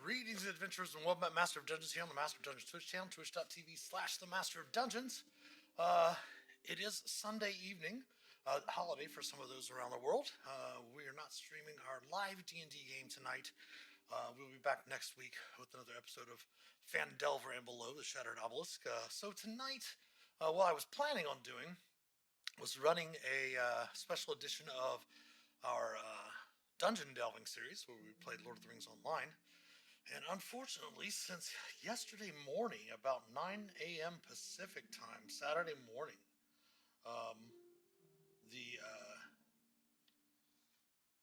Greetings, adventurers, and welcome back, Master of Dungeons here on the Master of Dungeons Twitch channel, twitch.tv/the Master of Dungeons. It is Sunday evening, holiday for some of those around the world. We are not streaming our live D&D game tonight. We'll be back next week with another episode of Phandelver and Below, the Shattered Obelisk. So tonight, what I was planning on doing was running a special edition of our Dungeon Delving series, where we played Lord of the Rings Online. And unfortunately, since yesterday morning, about 9 a.m. Pacific time, Saturday morning, the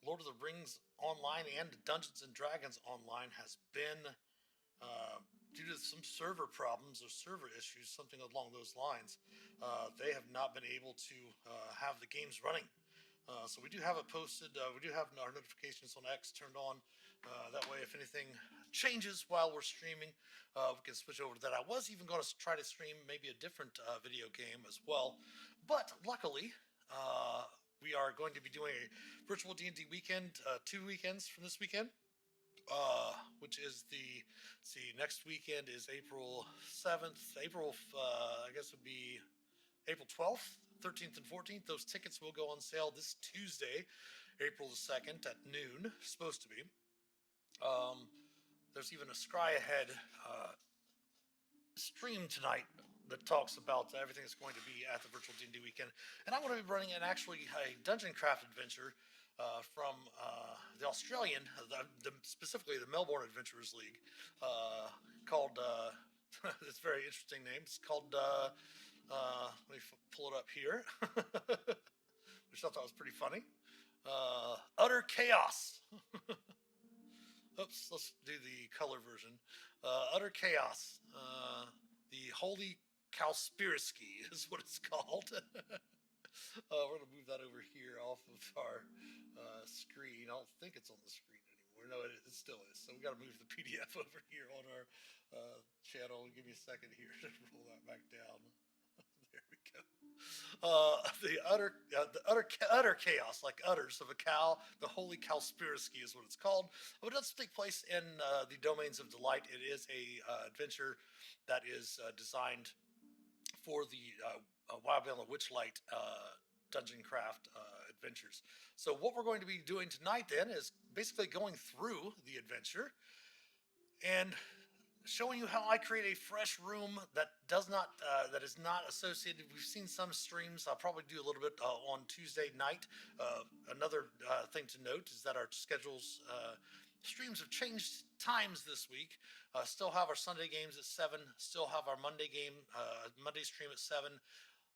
Lord of the Rings Online and Dungeons and Dragons Online has been, due to some server problems or server issues, something along those lines, they have not been able to have the games running. So we do have it posted. We do have our notifications on X turned on. That way, if anything changes while we're streaming, we can switch over to that. I was even going to try to stream maybe a different video game as well. But luckily, we are going to be doing a virtual D&D weekend, 2 weekends from this weekend. Which is next weekend is April 7th. I guess would be April 12th, 13th, and 14th. Those tickets will go on sale this Tuesday, April the 2nd at noon, supposed to be. There's even a Scry Ahead stream tonight that talks about everything that's going to be at the virtual D&D weekend. And I'm going to be running a Dungeon Craft adventure from the Australian, specifically the Melbourne Adventurers League, called, it's a very interesting name, it's called, let me pull it up here, which I thought was pretty funny, Utter Chaos. Oops, let's do the color version. Utter Chaos, the Holy Cowspiracy is what it's called. We're going to move that over here off of our screen. I don't think it's on the screen anymore. No, it still is. So we got to move the PDF over here on our channel. Give me a second here to roll that back down. There we go. The utter chaos, like utters of a cow. The Holy Cowspiracy is what it's called. It does take place in the Domains of Delight. It is a adventure that is designed for the Wild Beyond the Witchlight Dungeon Craft adventures. So what we're going to be doing tonight then is basically going through the adventure and showing you how I create a fresh room that that is not associated. We've seen some streams. I'll probably do a little bit on Tuesday night. Another thing to note is that our streams have changed times this week. Still have our Sunday games at 7. Still have our Monday stream at 7.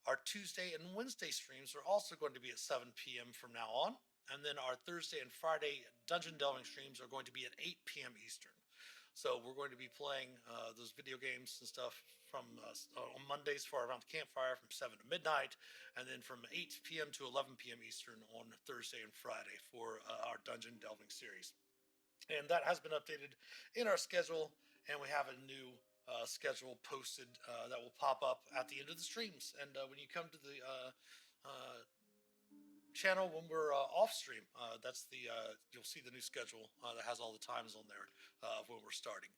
Our Tuesday and Wednesday streams are also going to be at 7 p.m. from now on. And then our Thursday and Friday Dungeon Delving streams are going to be at 8 p.m. Eastern. So we're going to be playing those video games and stuff from on Mondays for Around the Campfire from 7 to midnight, and then from 8 p.m. to 11 p.m. Eastern on Thursday and Friday for our Dungeon Delving series. And that has been updated in our schedule, and we have a new schedule posted that will pop up at the end of the streams. And when you come to the channel when we're off stream, you'll see the new schedule that has all the times on there when we're starting.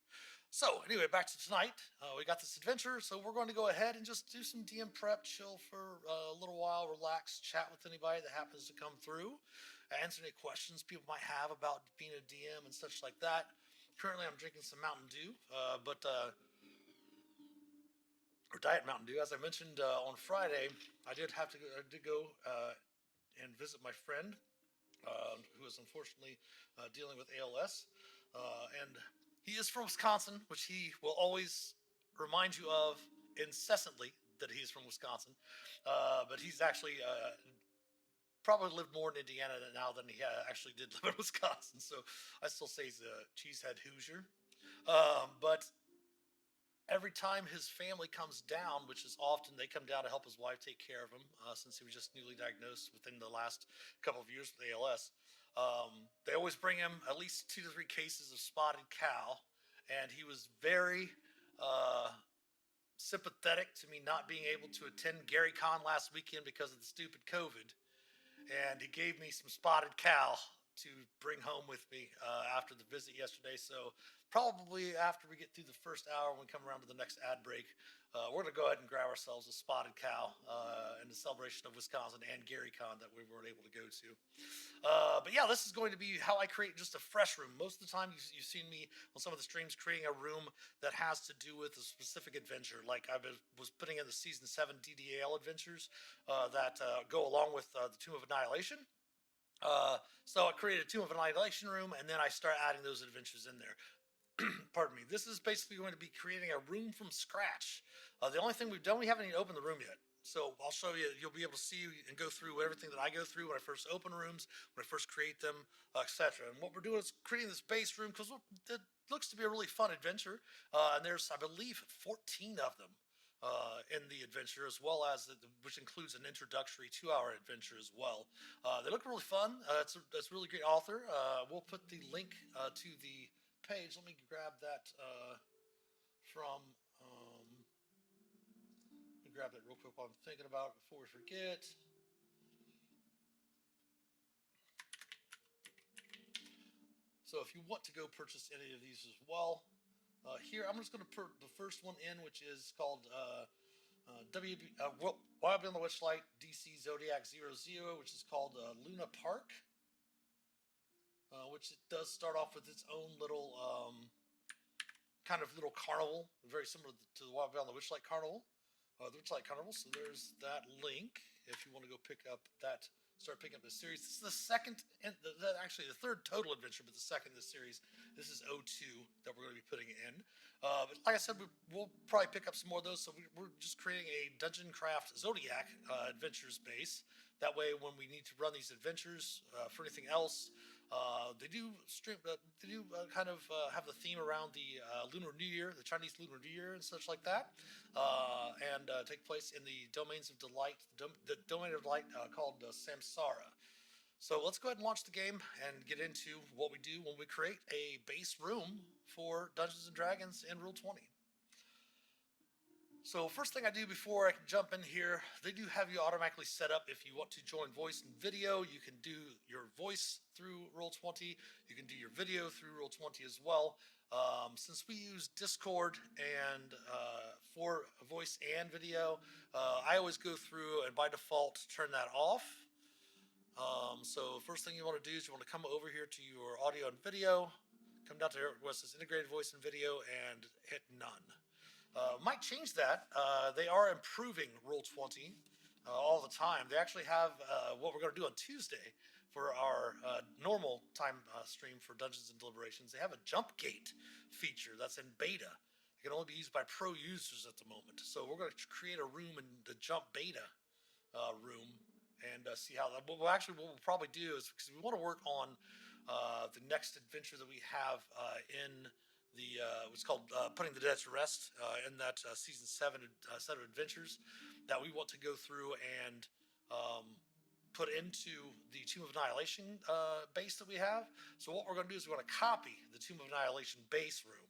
So anyway, back to tonight. We got this adventure, so we're going to go ahead and just do some DM prep, chill for a little while, relax, chat with anybody that happens to come through, answer any questions people might have about being a DM and such like that. Currently, I'm drinking some Mountain Dew, or Diet Mountain Dew. As I mentioned on Friday, I did go and visit my friend who is unfortunately dealing with ALS. And he is from Wisconsin, which he will always remind you of incessantly that he's from Wisconsin. But he's actually probably lived more in Indiana now than he actually did live in Wisconsin. So I still say he's a cheesehead Hoosier. But every time his family comes down, which is often, they come down to help his wife take care of him, since he was just newly diagnosed within the last couple of years with ALS. They always bring him at least 2 to 3 cases of spotted cow, and he was very sympathetic to me not being able to attend Gary Con last weekend because of the stupid COVID, and he gave me some spotted cow to bring home with me after the visit yesterday. So probably after we get through the first hour, when we come around to the next ad break, we're going to go ahead and grab ourselves a spotted cow in the celebration of Wisconsin and GaryCon that we weren't able to go to. But yeah, this is going to be how I create just a fresh room. Most of the time, you've seen me on some of the streams creating a room that has to do with a specific adventure. Like I was putting in the Season 7 DDAL adventures that go along with the Tomb of Annihilation. So I created a Tomb of Annihilation room, and then I start adding those adventures in there. Pardon me. This is basically going to be creating a room from scratch. The only thing we've done, we haven't even opened the room yet. So I'll show you. You'll be able to see and go through everything that I go through when I first open rooms, when I first create them, etc. And what we're doing is creating this base room because it looks to be a really fun adventure. And there's, I believe, 14 of them in the adventure, as well as which includes an introductory 2-hour adventure as well. They look really fun. It's a really great author. We'll put the link to the page. Let me grab that from. Let me grab that real quick while I'm thinking about it before we forget. So if you want to go purchase any of these as well, here I'm just going to put the first one in, which is called Wild Beyond the Witchlight DC Zodiac 00, which is called Luna Park, which it does start off with its own little kind of little carnival, very similar to the Wild Beyond the Witchlight Carnival. The Witchlight Carnival. So there's that link if you want to go pick up that. Start picking up this series. This is the second, actually the third total adventure, but the second in this series. This is 02 that we're going to be putting in. But like I said, we'll probably pick up some more of those. So we're just creating a Dungeon Craft Zodiac adventures base. That way, when we need to run these adventures for anything else, they do stream. They do kind of have the theme around the Lunar New Year, the Chinese Lunar New Year, and such like that, and take place in the Domains of Delight, the Domain of Delight called Samsara. So let's go ahead and launch the game and get into what we do when we create a base room for Dungeons and Dragons in Roll20. So first thing I do before I can jump in here, they do have you automatically set up if you want to join voice and video. You can do your voice through Roll20. You can do your video through Roll20 as well. Since we use Discord and for voice and video, I always go through and by default turn that off. So first thing you want to do is you want to come over here to your audio and video, come down to where it says integrated voice and video, and hit none. Might change that. They are improving Roll20 all the time. They actually have what we're going to do on Tuesday for our normal time stream for Dungeons and Deliberations. They have a jump gate feature that's in beta. It can only be used by pro users at the moment. So we're going to create a room in the jump beta room and see how that. Well, actually, what we'll probably do is because we want to work on the next adventure that we have in the what's called Putting the Dead to Rest in that season 7 set of adventures that we want to go through and put into the Tomb of Annihilation base that we have. So what we're going to do is we're going to copy the Tomb of Annihilation base room,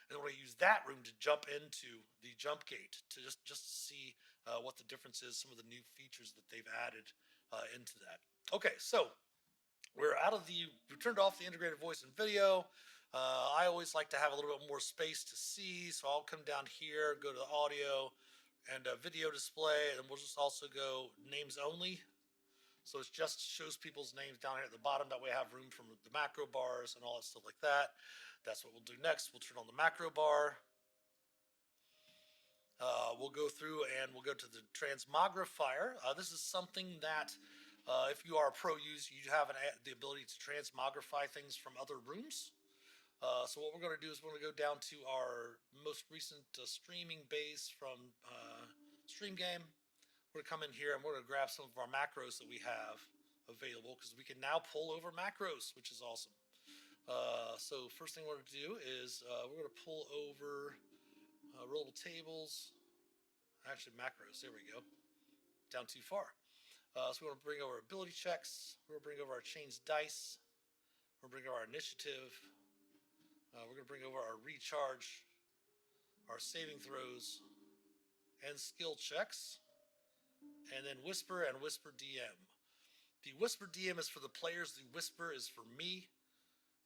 and we're going to use that room to jump into the jump gate to just to see what the difference is, some of the new features that they've added into that. Okay, so we turned off the integrated voice and video. I always like to have a little bit more space to see, so I'll come down here, go to the audio and video display, and we'll just also go names only. So it just shows people's names down here at the bottom. That way I have room for the macro bars and all that stuff like that. That's what we'll do next. We'll turn on the macro bar. We'll go through and we'll go to the transmogrifier. This is something that if you are a pro user, you have the ability to transmogrify things from other rooms. So what we're going to do is we're going to go down to our most recent streaming base from Stream Game. We're going to come in here and we're going to grab some of our macros that we have available because we can now pull over macros, which is awesome. So first thing we're going to do is we're going to pull over rollable tables. Actually, macros. There we go. Down too far. So we're going to bring over ability checks. We're going to bring over our changed dice. We're going to bring over our initiative. We're going to bring over our recharge, our saving throws, and skill checks, and then Whisper and Whisper DM. The Whisper DM is for the players. The Whisper is for me.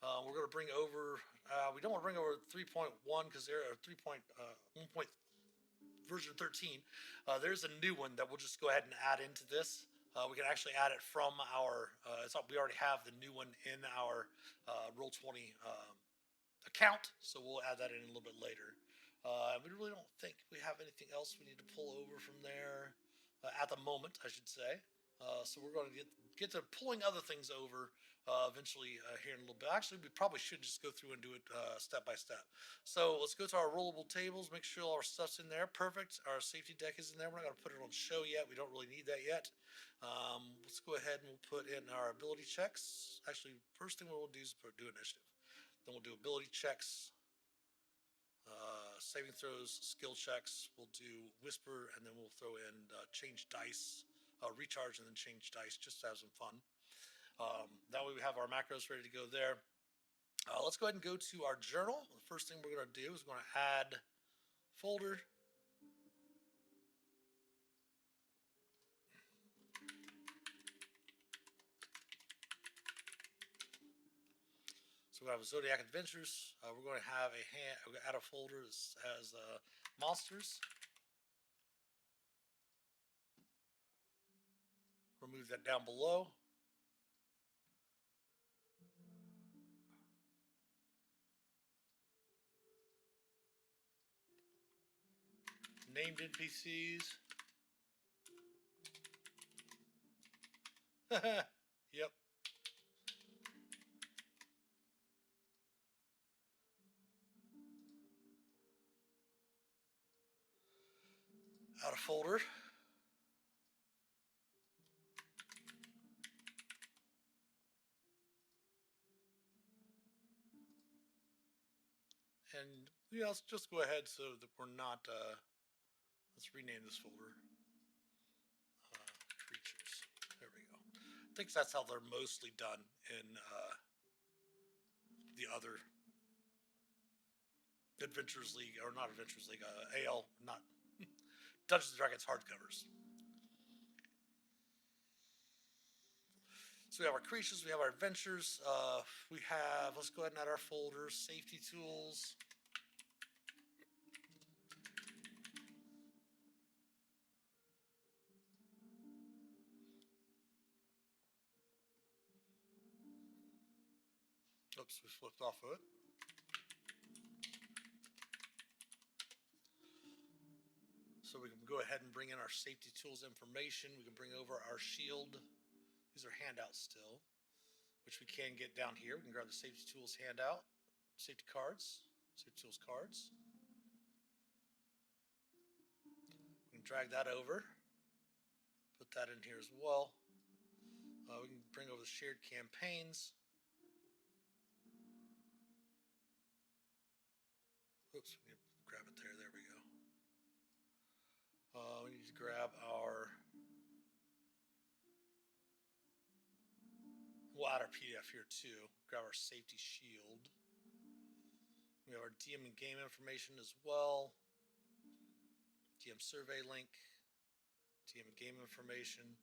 We're going to bring over. We don't want to bring over 3.1 because there are 3.1 version 13. There's a new one that we'll just go ahead and add into this. We can actually add it from our. We already have the new one in our Roll20 account, so we'll add that in a little bit later. We really don't think we have anything else we need to pull over from there at the moment, I should say. So we're going to get to pulling other things over eventually here in a little bit. Actually, we probably should just go through and do it step by step. So let's go to our rollable tables, make sure all our stuff's in there. Perfect. Our safety deck is in there. We're not going to put it on show yet. We don't really need that yet. Let's go ahead and we'll put in our ability checks. Actually, first thing we'll do is do initiative. Then we'll do ability checks, saving throws, skill checks. We'll do whisper, and then we'll throw in change dice, recharge, and then change dice just to have some fun. That way we have our macros ready to go there. Let's go ahead and go to our journal. The first thing we're going to do is we're going to add folder. So we have Zodiac Adventures. We're going to have add a folder that has monsters. Remove that down below. Named NPCs. Yep. Out of folder. And yeah, let's just go ahead so that we're not, let's rename this folder. Creatures. There we go. I think that's how they're mostly done in the other Adventures League, or not Adventures League, AL, not Dungeons and Dragons hardcovers. So we have our creatures, we have our adventures, let's go ahead and add our folders, safety tools. Oops, we flipped off of it. So we can go ahead and bring in our safety tools information. We can bring over our shield. These are handouts still, which we can get down here. We can grab the safety tools handout, safety tools cards. We can drag that over, put that in here as well. We can bring over the shared campaigns. Oops, we need to grab it there. There we go. We need to grab our. We'll add our PDF here too. Grab our safety shield. We have our DM and game information as well. DM survey link. DM and game information.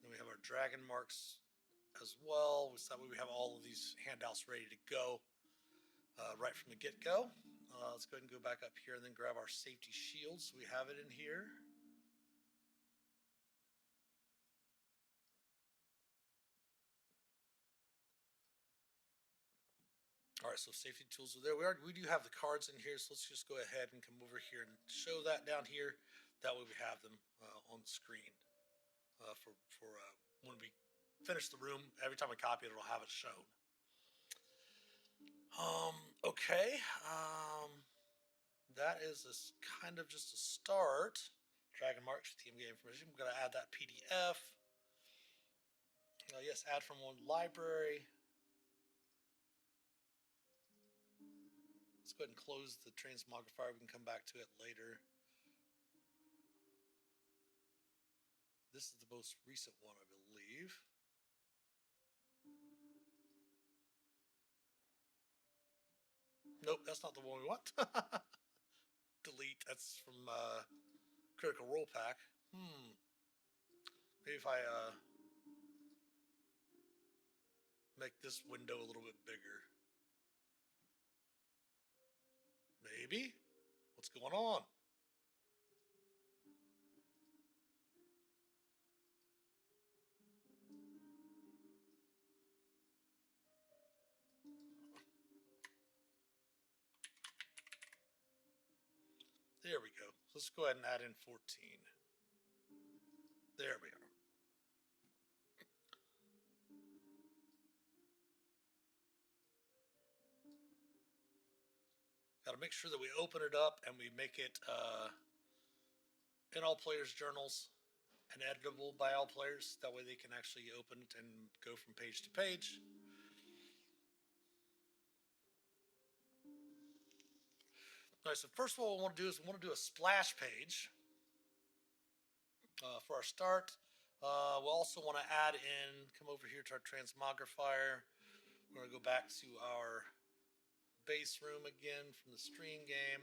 Then we have our dragon marks as well. So that way we have all of these handouts ready to go right from the get-go. Let's go ahead and go back up here and then grab our safety shield. So we have it in here. All right, so safety tools are there. We do have the cards in here, so let's just go ahead and come over here and show that down here. That way we have them on the screen for when we finish the room. Every time we copy it, it'll have it shown. Okay. That is kind of just a start. Dragon marks, team game information. We're going to add that PDF. Yes, add from one library. Let's go ahead and close the transmogrifier. We can come back to it later. This is the most recent one, I believe. Nope, that's not the one we want. Delete. That's from Critical Role Pack. Maybe if I make this window a little bit bigger. Maybe? What's going on? There we go. Let's go ahead and add in 14. There we are. Got to make sure that we open it up and we make it in all players' journals and editable by all players. That way they can actually open it and go from page to page. All right, so first of all, what we want to do is we want to do a splash page for our start. We'll also want to add in, come over here to our transmogrifier. We're going to go back to our base room again from the stream game.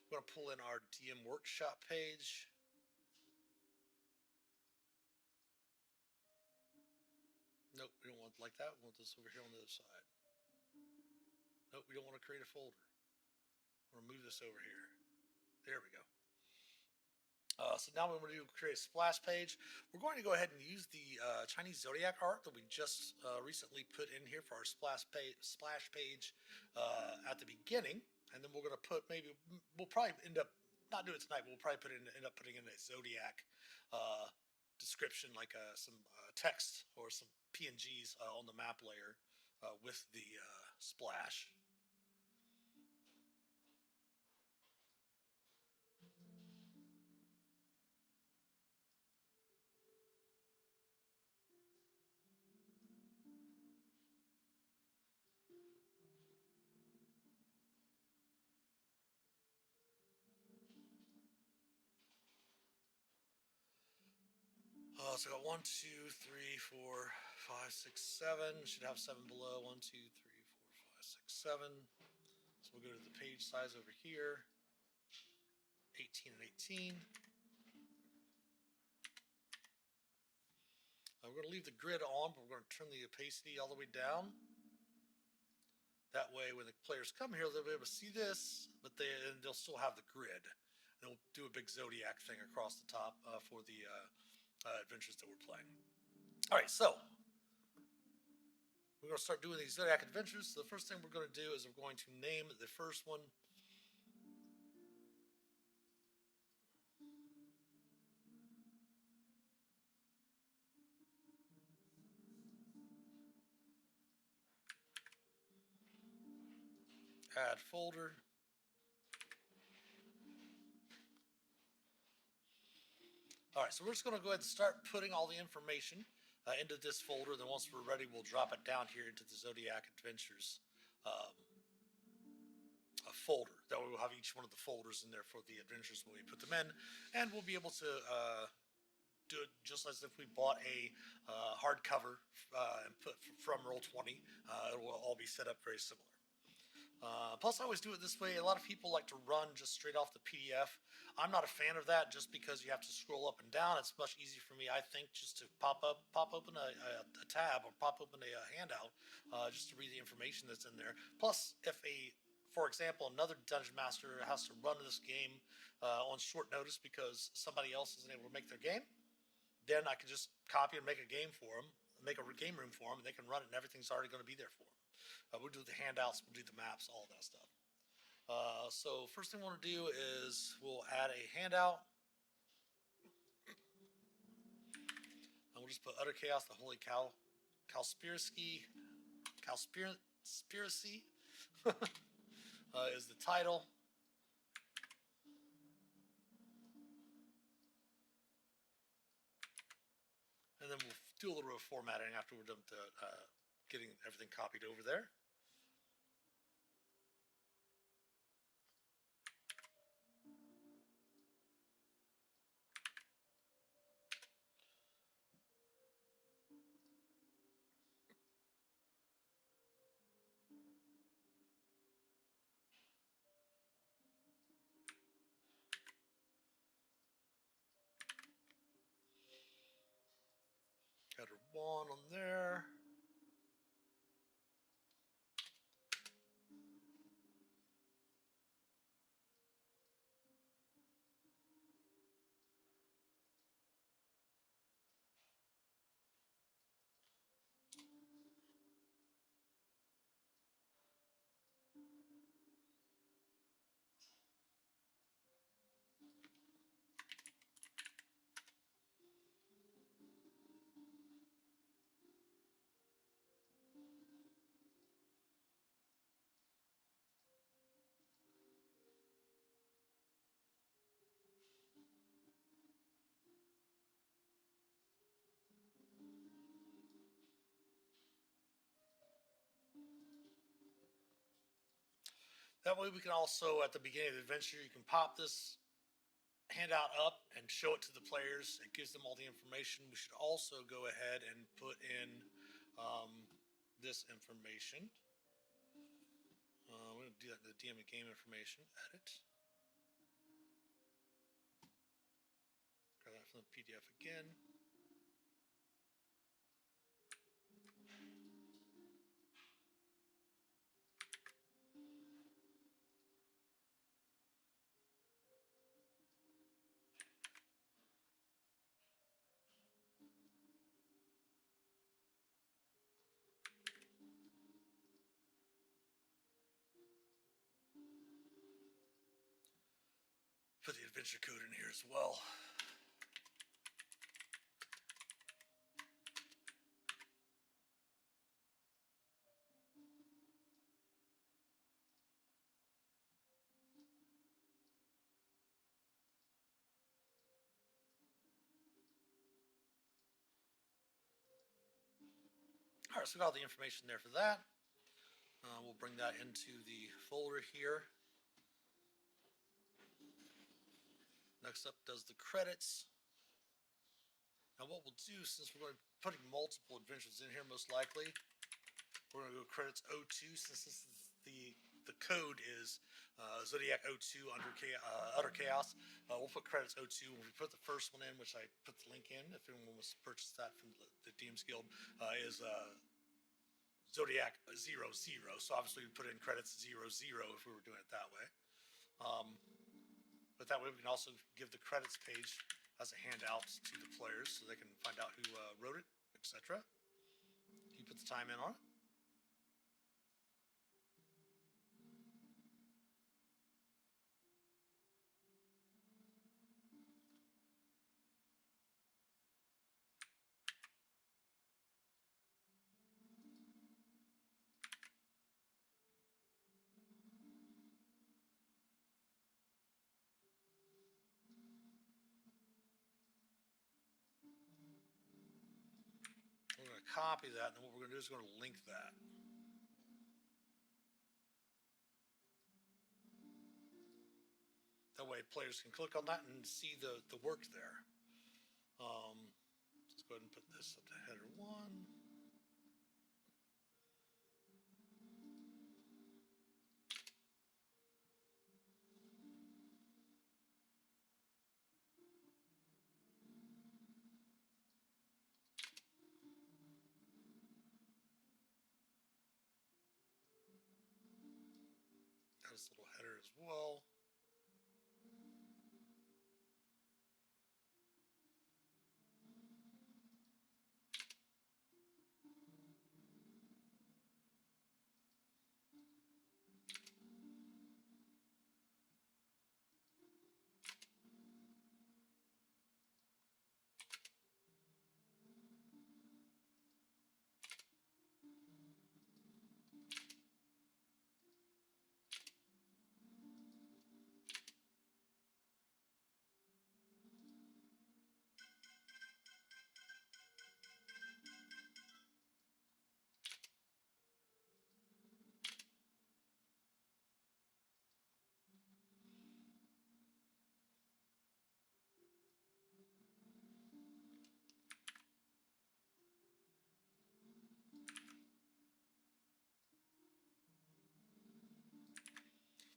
We're going to pull in our DM workshop page. Nope, we don't want it like that. We want this over here on the other side. Nope, we don't want to create a folder. We're going to move this over here. There we go. So now we're going to create a splash page. We're going to go ahead and use the Chinese zodiac art that we just recently put in here for our splash page at the beginning, and then we're going to put we'll probably end up not do it tonight. But we'll probably end up putting in a zodiac description, like some text or some PNGs on the map layer with the splash. So I got 1, 2, 3, 4, 5, 6, 7. Should have 7 below. 1, 2, 3, 4, 5, 6, 7. So we'll go to the page size over here. 18 and 18. We're going to leave the grid on, but we're going to turn the opacity all the way down. That way, when the players come here, they'll be able to see this, but they'll still have the grid. And we'll do a big zodiac thing across the top for the adventures that we're playing. All right, so we're going to start doing these zodiac adventures. So the first thing we're going to do is we're going to name the first one add folder. All right, so we're just going to go ahead and start putting all the information into this folder. Then once we're ready, we'll drop it down here into the Zodiac Adventures folder. That way we'll have each one of the folders in there for the adventures when we put them in. And we'll be able to do it just as if we bought a hardcover and put from Roll20. It will all be set up very similar. Plus, I always do it this way. A lot of people like to run just straight off the PDF. I'm not a fan of that just because you have to scroll up and down. It's much easier for me, I think, just to pop open a tab or pop open a handout just to read the information that's in there. Plus, for example, another dungeon master has to run this game on short notice because somebody else isn't able to make their game, then I can just copy and make a game for them, make a game room for them, and they can run it, and everything's already going to be there for them. We'll do the handouts, we'll do the maps, all that stuff. So first thing we want to do is we'll add a handout. And we'll just put Utter Chaos, the Holy Cowspiracy is the title. And then we'll do a little bit of formatting after we're done with getting everything copied over there. header 1 on there. That way we can also, at the beginning of the adventure, you can pop this handout up and show it to the players. It gives them all the information. We should also go ahead and put in this information. We're going to do that in the DM and game information. Edit. Grab that from the PDF again. Put the adventure code in here as well. All right, so we got all the information there for that. We'll bring that into the folder here. Next up does the credits. Now what we'll do, since we're going to be putting multiple adventures in here most likely, we're going to go credits 02 since this is the code is Zodiac 02 under Utter Chaos. We'll put credits 02 when we put the first one in, which I put the link in if anyone wants to purchase that from the DM's Guild, is Zodiac 00. So obviously we put in credits 00 if we were doing it that way. But that way we can also give the credits page as a handout to the players so they can find out who wrote it, etc. You put the time in on it. We're going to copy that, and then what we're going to do is we're going to link that. That way players can click on that and see the work there. Let's go ahead and put this at the header 1. Got this little header as well.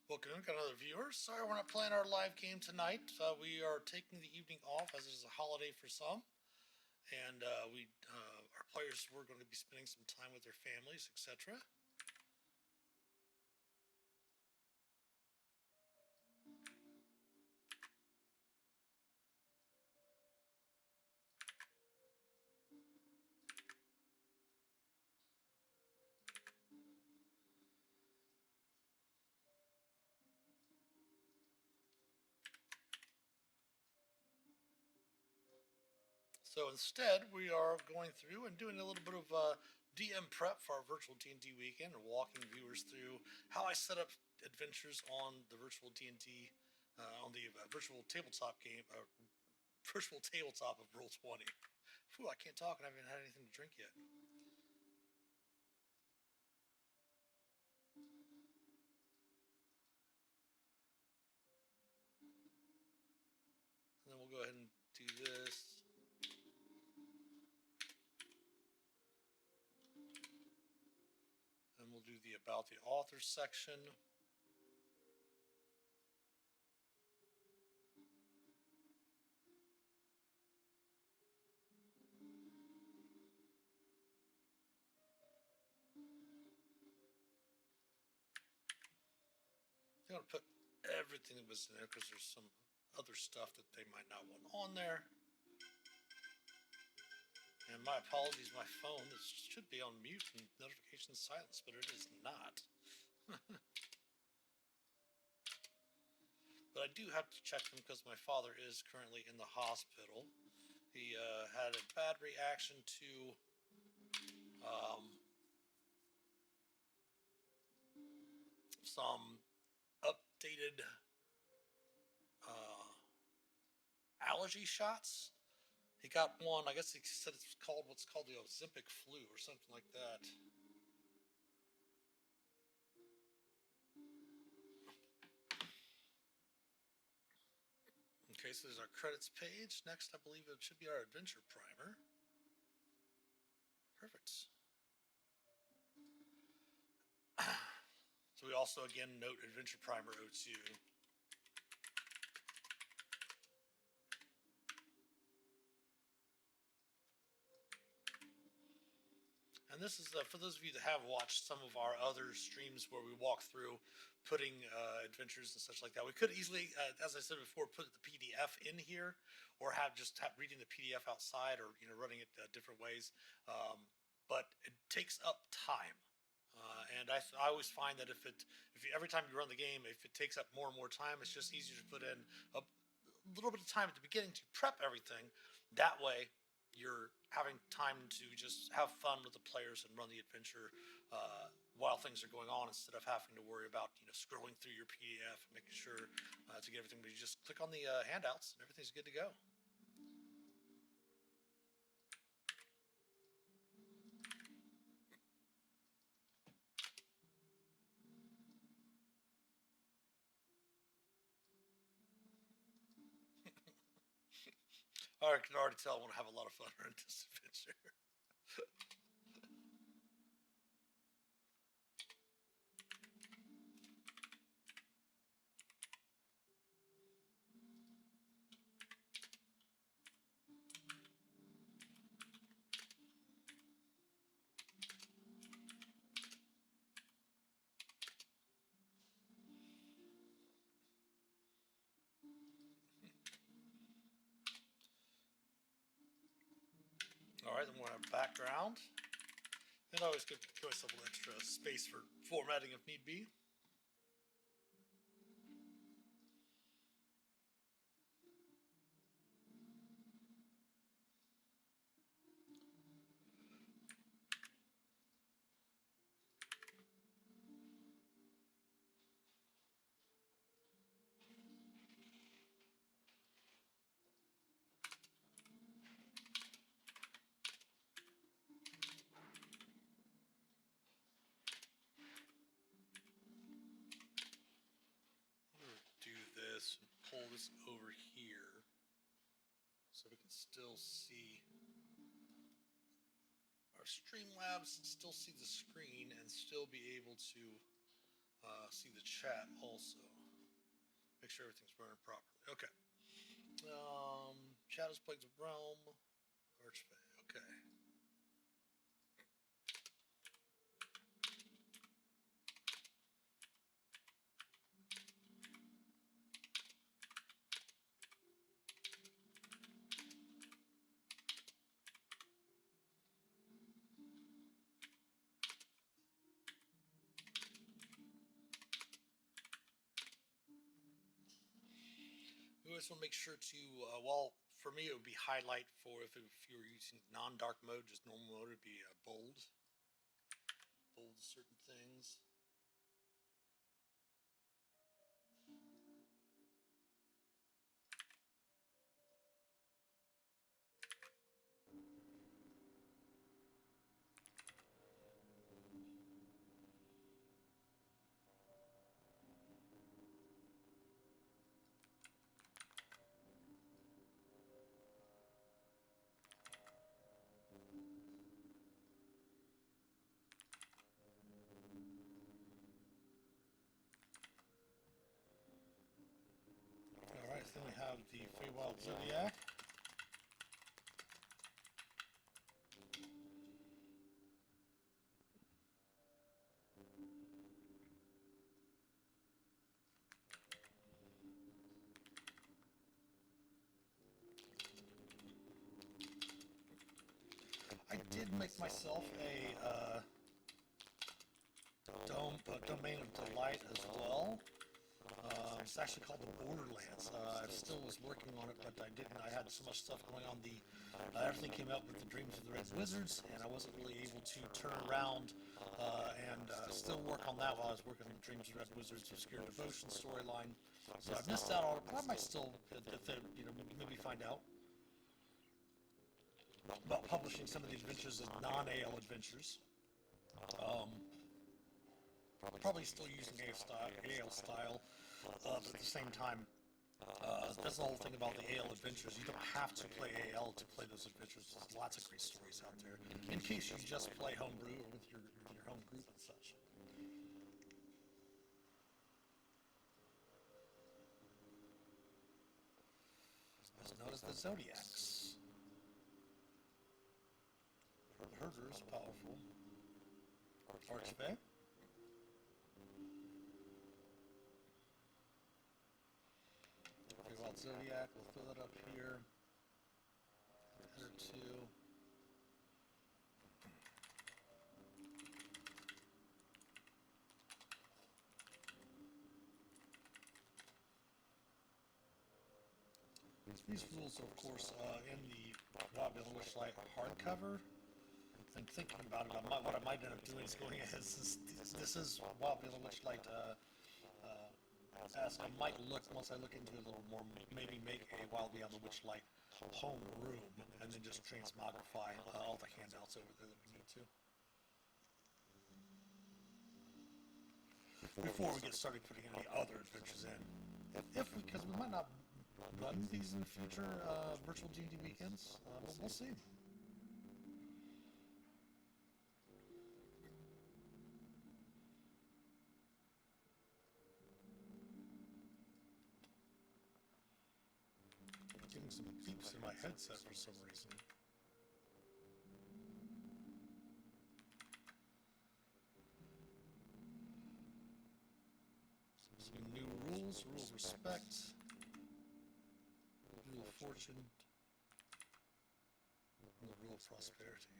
Welcome, got another viewer. Sorry we're not playing our live game tonight. We are taking the evening off as it is a holiday for some. And we players were going to be spending some time with their families, etc. So instead, we are going through and doing a little bit of DM prep for our virtual D&D weekend, and walking viewers through how I set up adventures on the virtual D&D, on the virtual tabletop game, virtual tabletop of Roll20. Whew, I can't talk and I haven't had anything to drink yet. And then we'll go ahead and do this. And we'll do the About the Author section. I'm going to put everything that was in there because there's some other stuff that they might not want on there. And my apologies, my phone, this should be on mute and notifications silence, but it is not. But I do have to check them because my father is currently in the hospital. He had a bad reaction to some updated allergy shots. He got one, I guess he said it's called what's called the Ozempic flu or something like that. Okay, so there's our credits page. Next, I believe it should be our adventure primer. Perfect. So we also, again, note Adventure Primer 02. And this is, for those of you that have watched some of our other streams where we walk through putting adventures and such like that, we could easily, as I said before, put the PDF in here, or have reading the PDF outside, or running it different ways. But it takes up time. And I always find that every time you run the game, if it takes up more and more time, it's just easier to put in a little bit of time at the beginning to prep everything. That way, you're having time to just have fun with the players and run the adventure while things are going on, instead of having to worry about scrolling through your PDF and making sure to get everything. But you just click on the handouts and everything's good to go. I can already tell I want to have a lot of fun running this adventure. All right, then we'll have background. And always give myself a little extra space for formatting if need be. Do this and pull this over here so we can still see our Streamlabs, still see the screen, and still be able to see the chat also. Make sure everything's running properly. Okay. Shadows, Plagues of Realm, Archfey. Okay. always want to make sure to, well, for me it would be highlight. For if you were using non-dark mode, just normal mode, it'd be bold. Bold certain things. Alright, so then we have the Feywild Zodiac. I did make myself a domain of delight as well. It's actually called the Borderlands. I still was working on it, but I didn't. I had so much stuff going on. Everything came out with the Dreams of the Red Wizards, and I wasn't really able to turn around and still work on that while I was working on the Dreams of the Red Wizards Obscure Devotion storyline. So I missed out on it, but I might still, maybe find out about publishing some of the adventures as non-AL adventures. Probably still using AL style, but at the same time, that's the whole thing about the AL adventures. You don't have to play AL to play those adventures. There's lots of great stories out there, in case you just play homebrew or with your home group and such. As known as the Zodiacs. The Herder is powerful. Archfey. Feywild Zodiac, we'll fill it up here. Header 2. These rules are, of course, in the Wild Beyond the Witchlight hardcover. And thinking about it, what I might end up doing is going ahead. This is Wild Beyond the Witchlight. As I might look, once I look into it a little more, maybe make a Wild Beyond the Witchlight home room, and then just transmogrify all the handouts over there that we need to. Before we get started putting any other adventures in. Because we might not run these in future virtual D&D weekends, but we'll see. Getting some beeps in my headset for some reason. Some new rules, rule of respect, rule of fortune, and the rule of prosperity.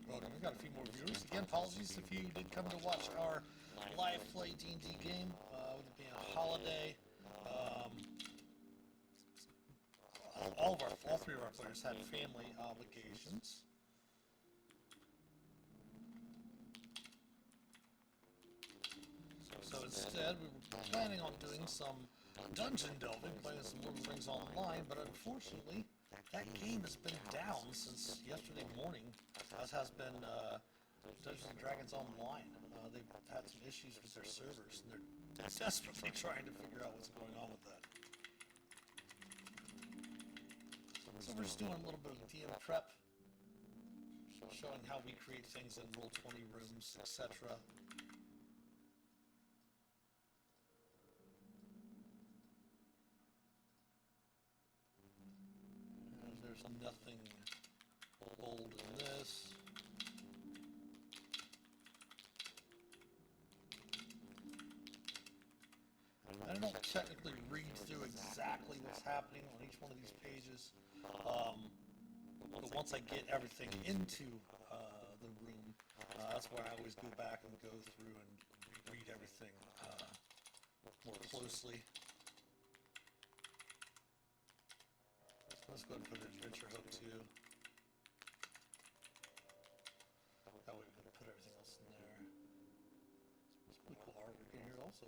Welcome. We've got a few more viewers. Again, apologies if you did come to watch our live play D&D game, with it being a holiday. All three of our players had family obligations. So instead, we were planning on doing some dungeon delving, playing some Lord of the Rings Online, but unfortunately, that game has been down since yesterday morning, as has been Dungeons & Dragons Online. They've had some issues with their servers, and they're desperately trying to figure out what's going on with that. So we're just doing a little bit of DM prep. showing how we create things in Roll20 rooms, etc. There's nothing bold in this. I don't technically read through exactly what's happening on each one of these pages, but once I get everything into the room, that's why I always go back and go through and read everything more closely. So let's go ahead and put an adventure hook too. That way we can put everything else in there. It's pretty cool artwork in here also.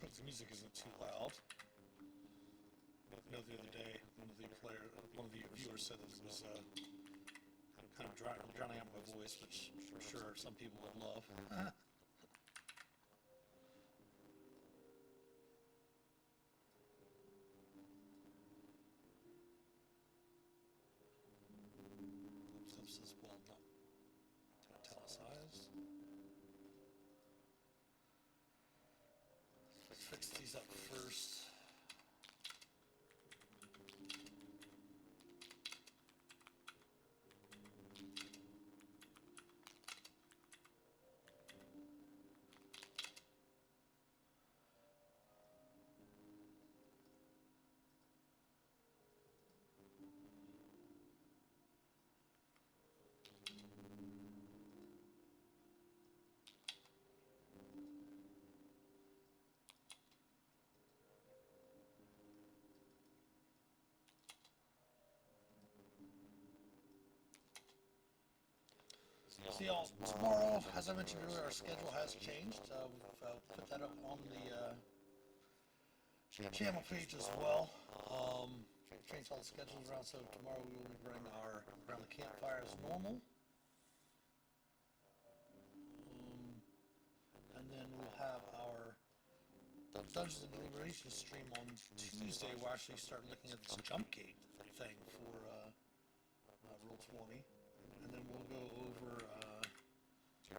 Hope the music isn't too loud. I know the other day one of the viewers said that it was kind of drowning out my voice, which I'm sure some people would love. This is well not italicized. Let's fix these up first. See y'all tomorrow. As I mentioned earlier, our schedule has changed. We've put that up on the channel page as well. Changed all the schedules around, so tomorrow we will be running our around the campfire as normal. And then we'll have our Dungeons and Deliberations stream on Tuesday. We'll actually start looking at this jump gate thing for Roll20. And then we'll go over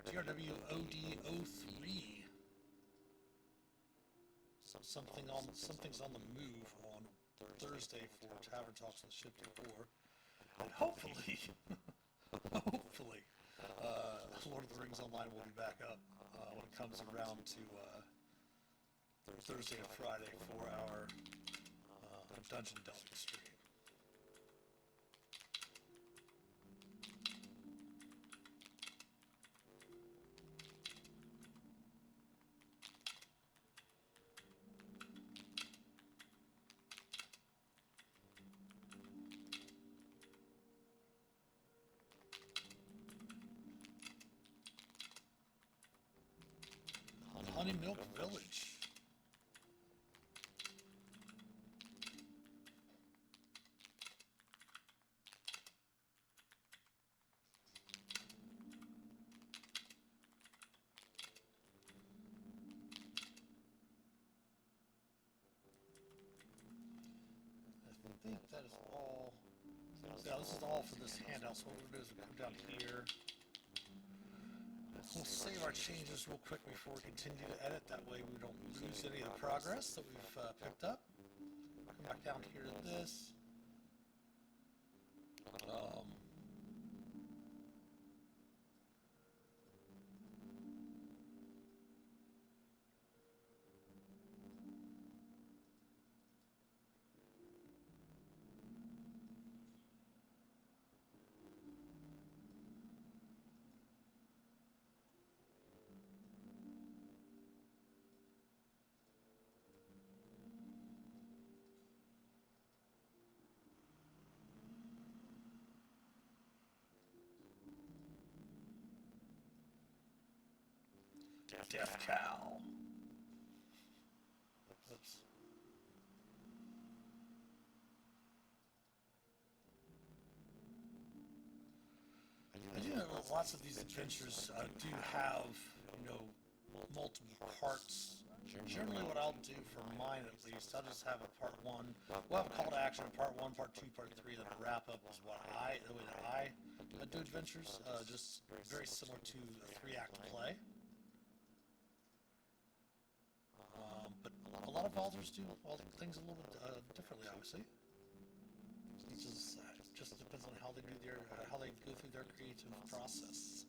TRW OD03. Something's on the move on Thursday for Tavern Talks and Shifting 4. And hopefully, Lord of the Rings Online will be back up when it comes around to Thursday and Friday for our dungeon delving stream. Honey Milk Village. I think that is all. Yeah, this is all for this handout. So what we'll do is we'll come down here. We'll save our changes real quick before we continue to edit. That way we don't lose any of the progress that we've picked up. Come back down here to this. Death Cow. Oops. I do know lots of these adventures do have, multiple parts. Generally, what I'll do for mine, at least, I'll just have a part one. We'll have a call to action, part one, part two, part three, then a wrap up is the way that I do adventures. Just very similar to a 3-act play. But a lot of authors do all things a little bit differently, obviously. It just depends on how they do how they go through their creative process.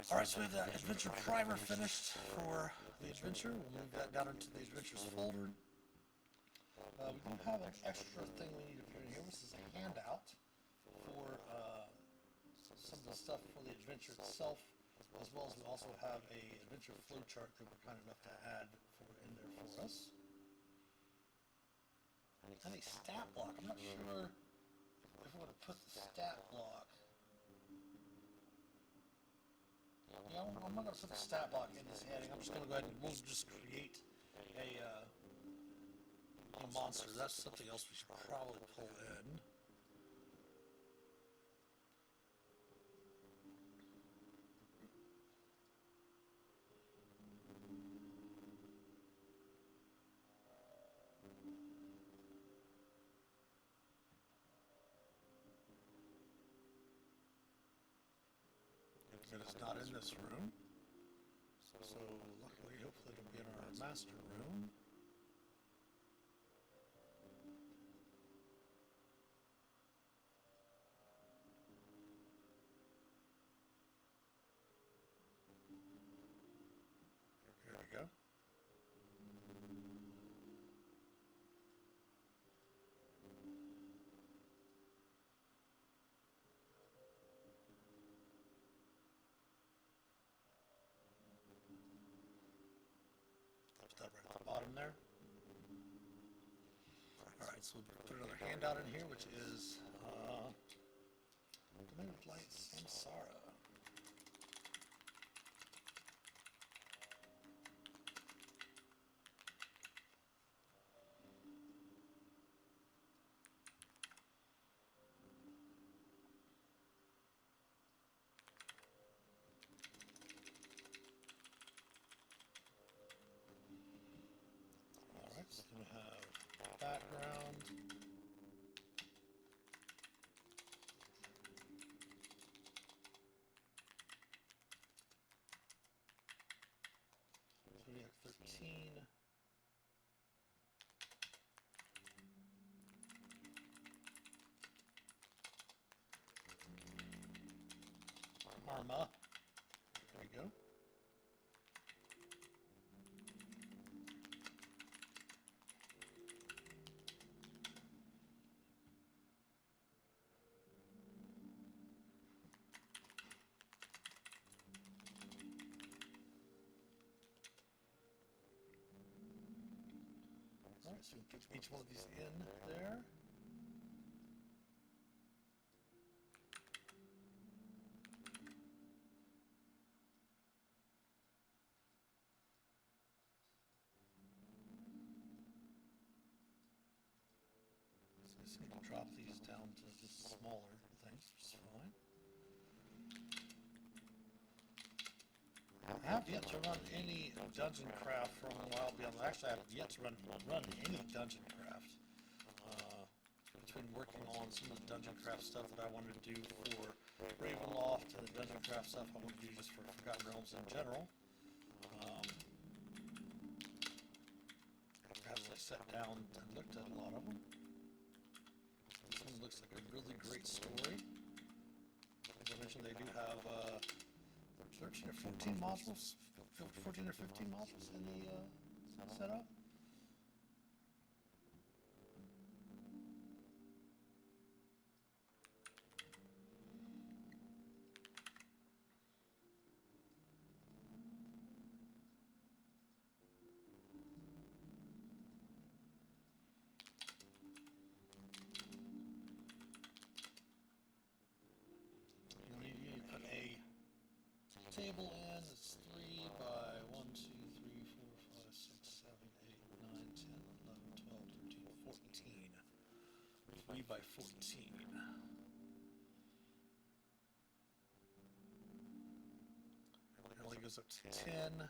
Alright, so we have the adventure primer finished for the adventure. We'll move that down into the adventures folder. We do have an extra thing we need to put in here. This is a handout for some of the stuff for the adventure itself, as well as we also have a adventure flowchart that we're kind enough to add in there for us. And a stat block. I'm not sure if we want to put the stat block. Yeah, I'm not going to put the stat block in this heading. I'm just going to go ahead and we'll just create a monster. That's something else we should probably pull in. It is not in this room, so luckily, hopefully it'll be in our master room. Here we go. That right at the bottom there. Alright, so we'll put another handout in here, which is Domain of Light Samsara. Alright, so we have background. Zodiac 13. Arma. There we go. Alright, so we put each one of these in there. So just need to drop these down to just smaller things, which is fine. I have yet to run any dungeon craft from Wild Beyond. Actually, I have yet to run any dungeon craft. Between working on some of the dungeon craft stuff that I wanted to do for Ravenloft and the dungeon craft stuff I want to do just for Forgotten Realms in general. I haven't really sat down and looked at a lot of them. looks like a really great story. As I mentioned, they do have 13 or 14 modules, 14 or 15 modules in the setup. You put a table in. It's 3 by 1, 2, 3, 4, 5, 6, 7, 8, 9, 10, 11, 12, 13, 14. 3 by 14. It only goes up to 10.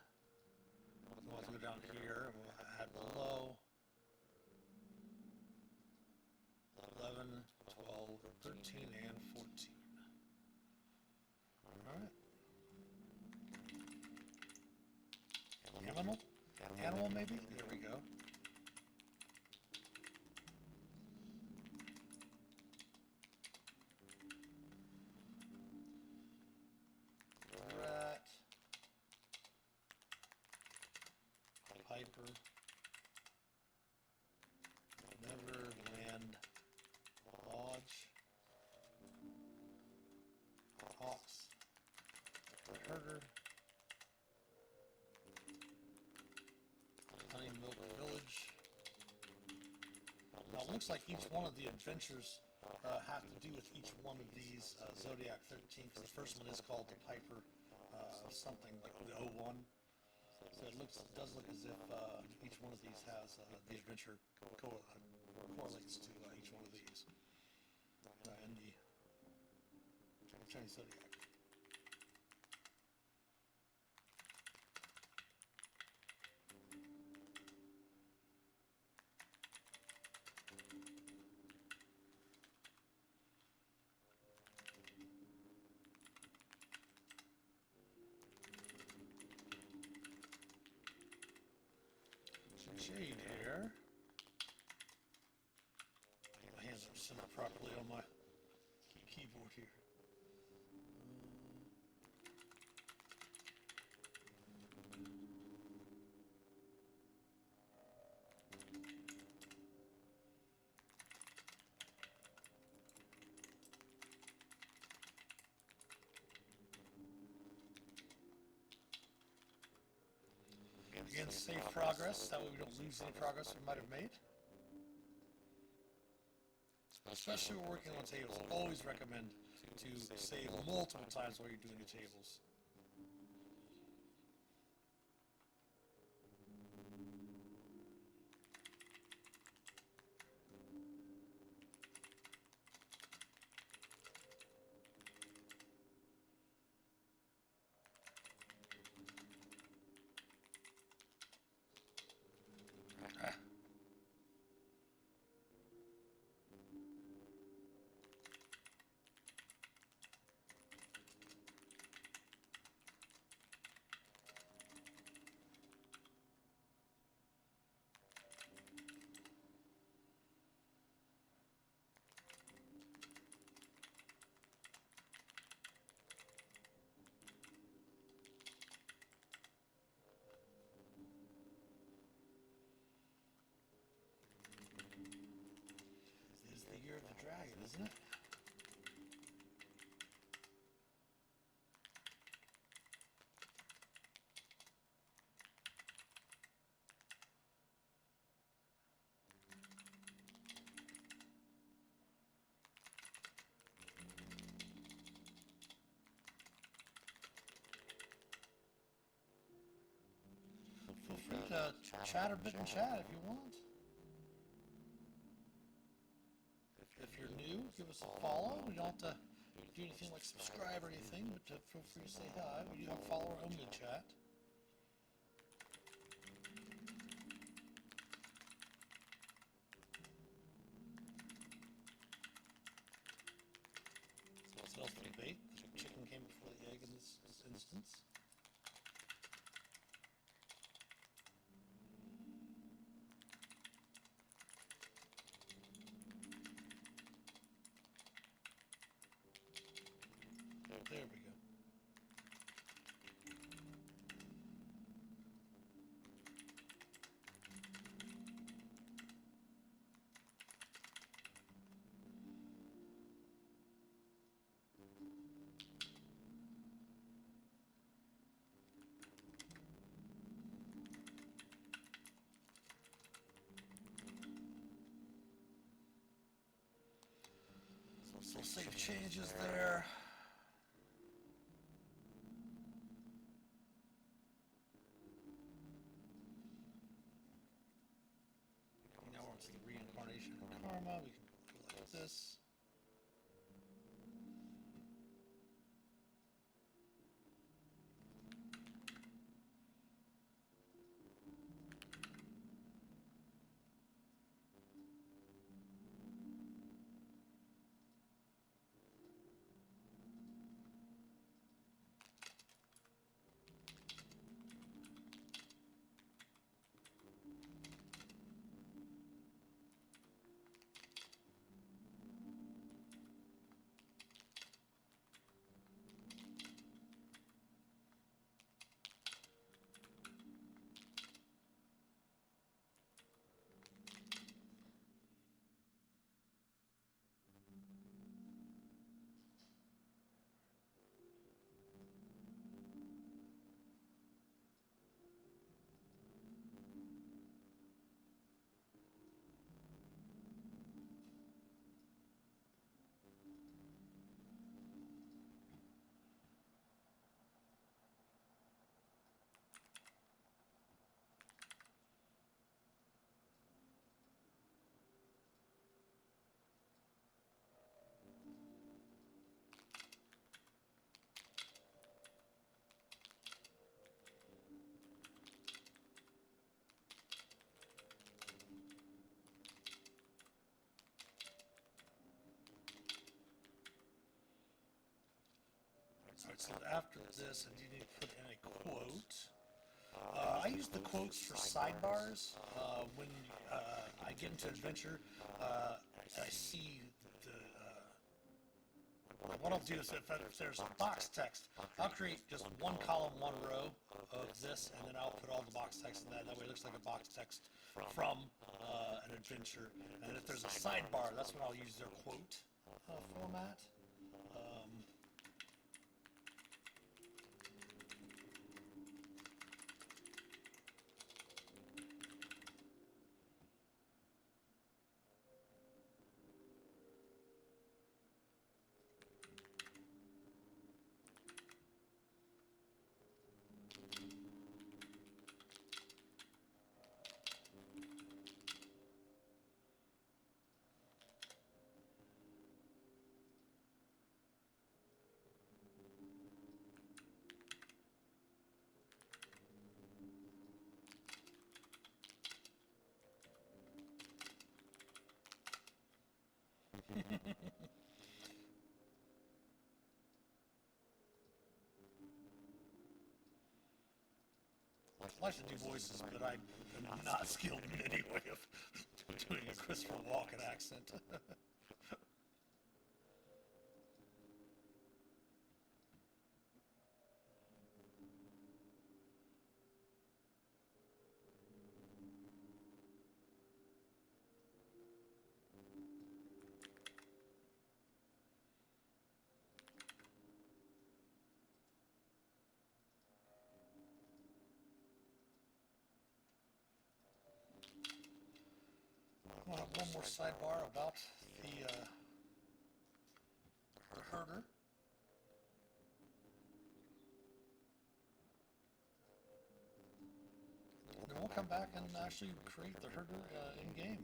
We'll have to go down here. We'll add below. 11, 12, 13, and 14. Alright. Animal? Animal, maybe? There we go. Rat. Piper. Neverland. Lodge. Hawks. Herder. Honey Milk Village. Now it looks like each one of the adventures have to do with each one of these Zodiac 13, because the first one is called the Piper something, like the 01. So it does look as if each one of these has the adventure correlates to each one of these in the Chinese Zodiac. Shade here. My hands are set up properly on my keyboard here. Again, save progress, that way we don't lose any progress we might have made. Especially when we're working on tables, I always recommend to save multiple times while you're doing the tables. This is the year of the dragon, isn't it? Feel free to chat a bit in chat if you want. If you're new, give us a follow. We don't have to do anything like subscribe or anything, but feel free to say hi. We do have follower only chat. Self debate. The chicken came before the egg in this instance. There we go. So save changes there. Now we're on to the reincarnation of karma. We can go like this. Alright, so after this, I do need to put in a quote. I use the quotes for sidebars. When I get into adventure, and I see what I'll do is if there's box text, I'll create just one column, one row of this, and then I'll put all the box text in that. That way it looks like a box text from an adventure. And if there's a sidebar, that's when I'll use their quote format. I like to do voices, but I am not skilled in any way of doing a Christopher Walken accent. I want one more sidebar about the herder. And then we'll come back and actually create the herder in game.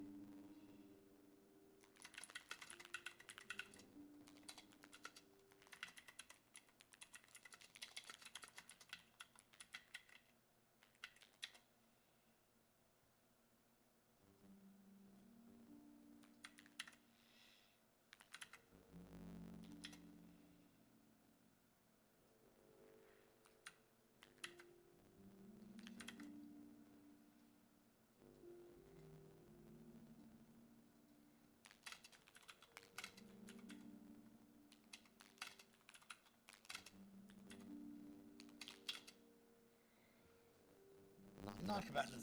non-combatant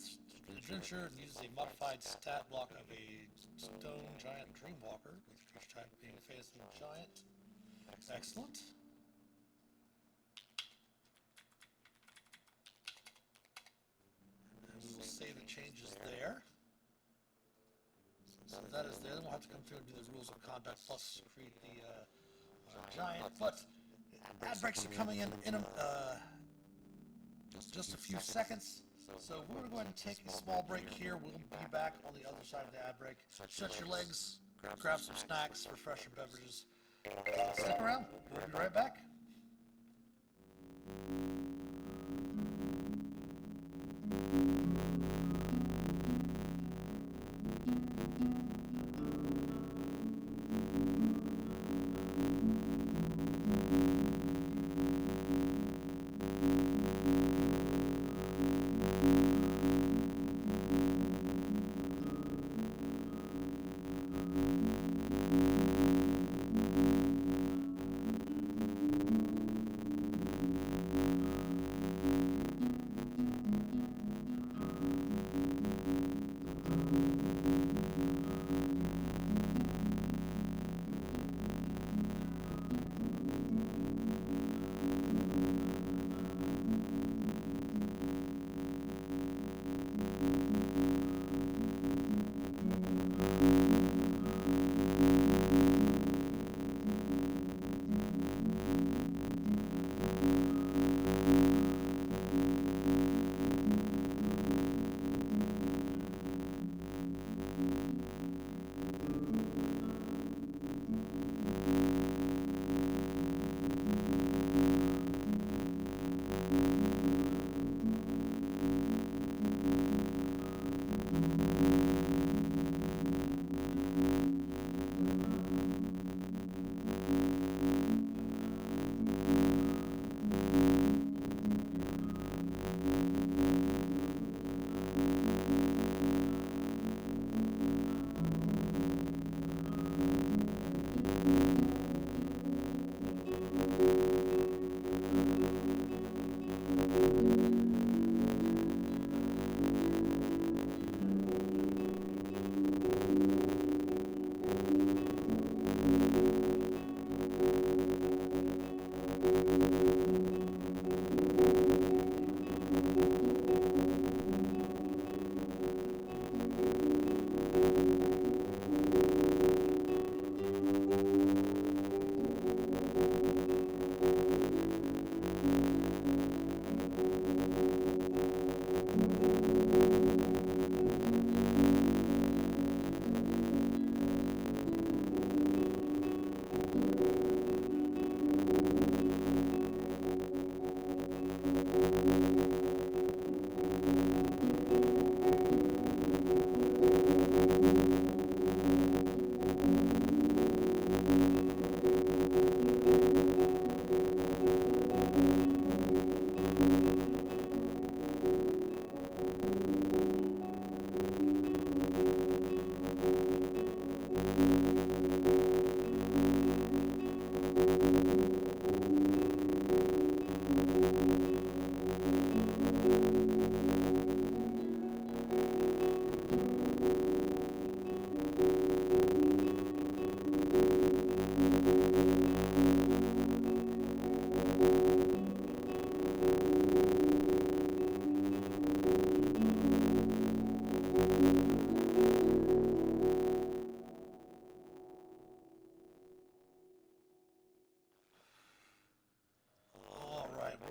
adventure and uses a modified stat block of a stone giant dreamwalker, with the creature type being fantasy giant. Excellent. And we will save the changes there. So that is there. Then we'll have to come through and do the rules of conduct plus create the giant. But ad breaks are coming in just a few seconds. So we're going to go ahead and take a small break here. We'll be back on the other side of the ad break. Stretch your legs, grab some snacks, refresher beverages. Stick around. We'll be right back.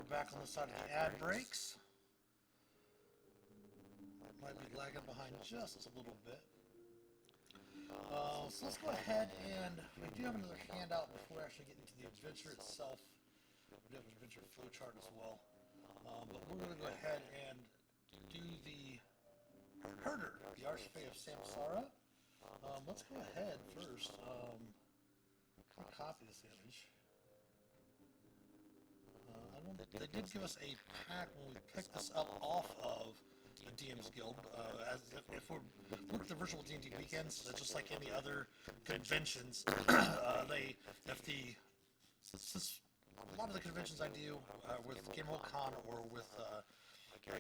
Back on the side of the ad breaks. Might be lagging behind just a little bit. So let's go ahead and we do have another handout before we actually get into the adventure itself. We do have an adventure flowchart as well. But we're going to go ahead and do the herder, the Archfey of Samsara. Let's go ahead first. I'll copy this image. They did give us a pack when we picked this up off of the DM's Guild. As if we're looking at the virtual D&D weekends, just like any other conventions, since a lot of the conventions I do with Game World Con or with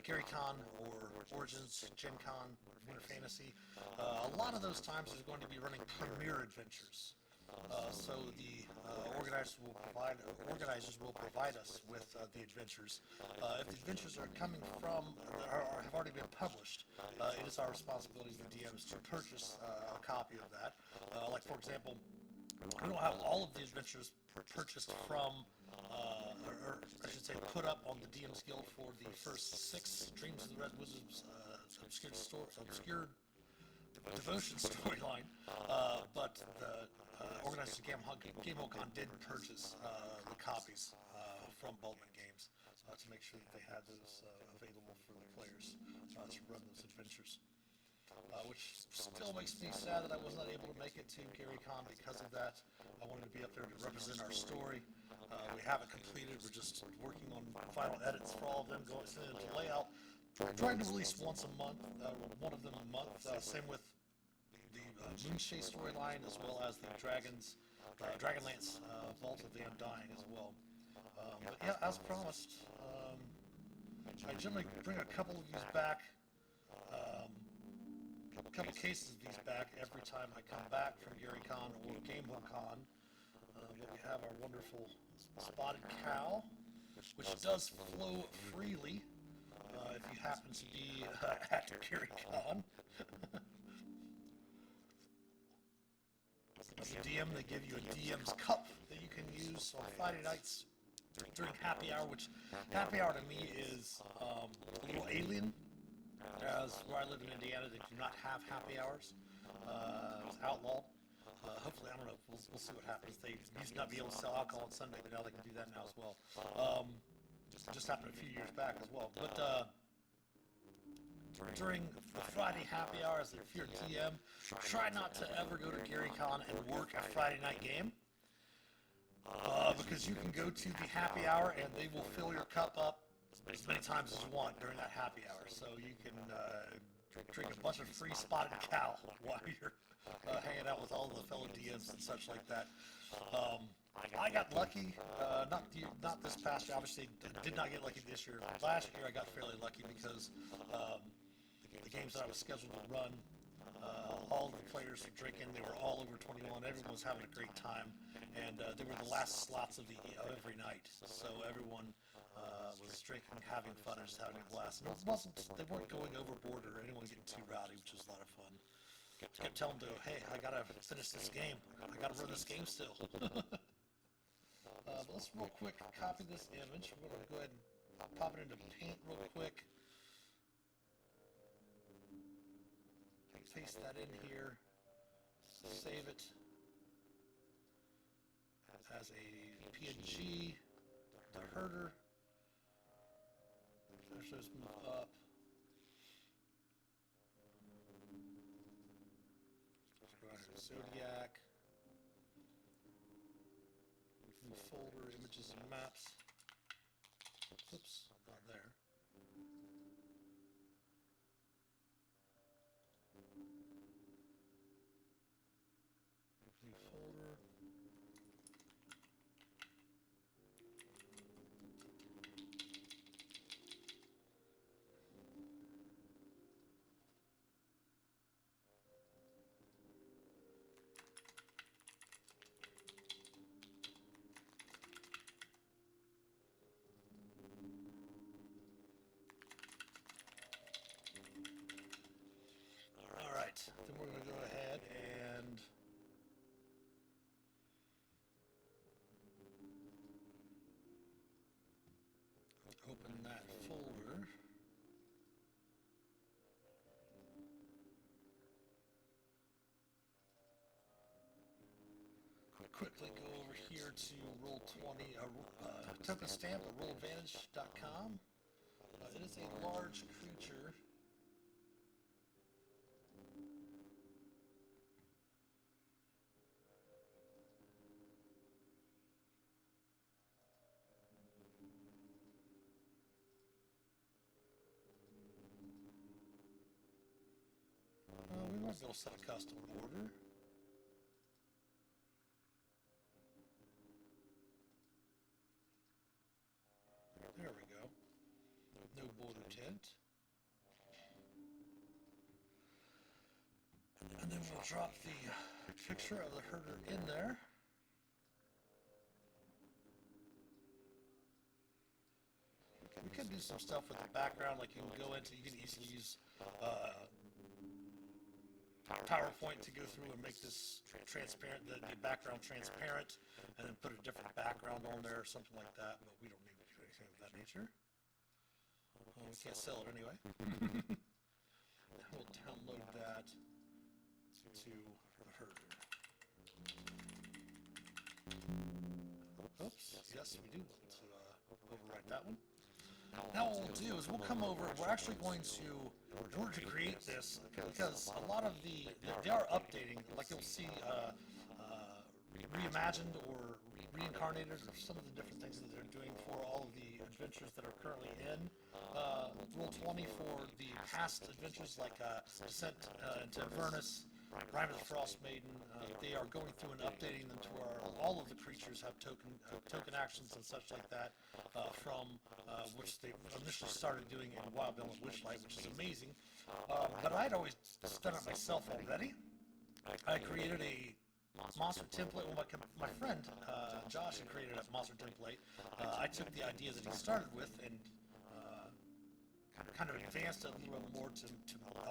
Gary Con or Origins, Gen Con, Winter Fantasy. A lot of those times is going to be running Premier Adventures. So the organizers will provide us with the adventures. If the adventures are coming from or have already been published, it is our responsibility as the DMs to purchase a copy of that. Like for example, we don't have all of the adventures purchased from, or I should say, put up on the DM's Guild for the first 6 Dreams of the Red Wizards obscured devotion storyline, but the organizers of GameHoldCon did purchase the copies from Boltman Games to make sure that they had those available for the players to run those adventures. Which still makes me sad that I was not able to make it to GaryCon because of that. I wanted to be up there to represent our story. We haven't completed. We're just working on final edits for all of them, going into layout. Trying to release once a month, one of them a month. Same with the Moonshade storyline, as well as the Dragonlance Vault of the Undying as well. But yeah, as promised, I generally bring a couple of these back. A couple cases of these back every time I come back from GaryCon or GameHoldCon. We have our wonderful spotted cow, which does flow freely if you happen to be at GaryCon. As a DM, they give you a DM's cup that you can use on Friday nights during happy hour, which happy hour to me is a little alien. As where I live in Indiana, they do not have happy hours. It's outlawed. Hopefully, I don't know. We'll see what happens. They used to not be able to sell alcohol on Sunday, but now they can do that now as well. Just happened a few years back as well. But during the Friday happy hours, if you're a DM, try not to ever go to GaryCon and work a Friday night game. Because you can go to the happy hour and they will fill your cup up as many times as you want during that happy hour. So you can drink a bunch of free spotted cow while you're hanging out with all the fellow DMs and such like that. I got lucky, not this past year, obviously did not get lucky this year. Last year I got fairly lucky because the games that I was scheduled to run, all the players were drinking, they were all over 21, everyone was having a great time, and they were the last slots of every night, so everyone was drinking, having fun, and just having a blast. And they weren't going overboard or anyone getting too rowdy, which was a lot of fun. Kept telling them, hey, I gotta finish this game. I gotta run this game still. But let's real quick copy this image. We're gonna go ahead and pop it into Paint real quick. Paste that in here. Save it as a PNG. The herder. Actually, let's move up. Let's go out to Zodiac. New folder, images and maps. Oops, not there. New folder. Then we're going to go ahead and open that folder. Quickly go over here to Roll20, token stamp at rolladvantage.com. It is a large creature. We might be able to set a custom order. There we go. No border 10. We'll drop the picture of the herder in there. We can do some stuff with the background, like you can go into, you can easily use PowerPoint to go through and make this transparent, the background transparent, and then put a different background on there or something like that, but we don't need to do anything of that nature. We can't sell it anyway. We'll download that to the herder. Oops, yes, we do want to overwrite that one. Now what we'll do is we'll come over, we're actually going to, in order to create this, because a lot of they are updating, like you'll see reimagined or reincarnated, or some of the different things that they're doing for all of the adventures that are currently in Roll20 for the past adventures like Descent into Avernus, Rime of the Frost Maiden. They are going through and updating them to where all of the creatures have token actions and such like that, from which they initially started doing in Wild Beyond Witchlight, which is amazing. But I'd always done it myself already. I created a monster template. Well, my friend Josh had created a monster template. I took the idea that he started with and kind of advanced it a little bit more to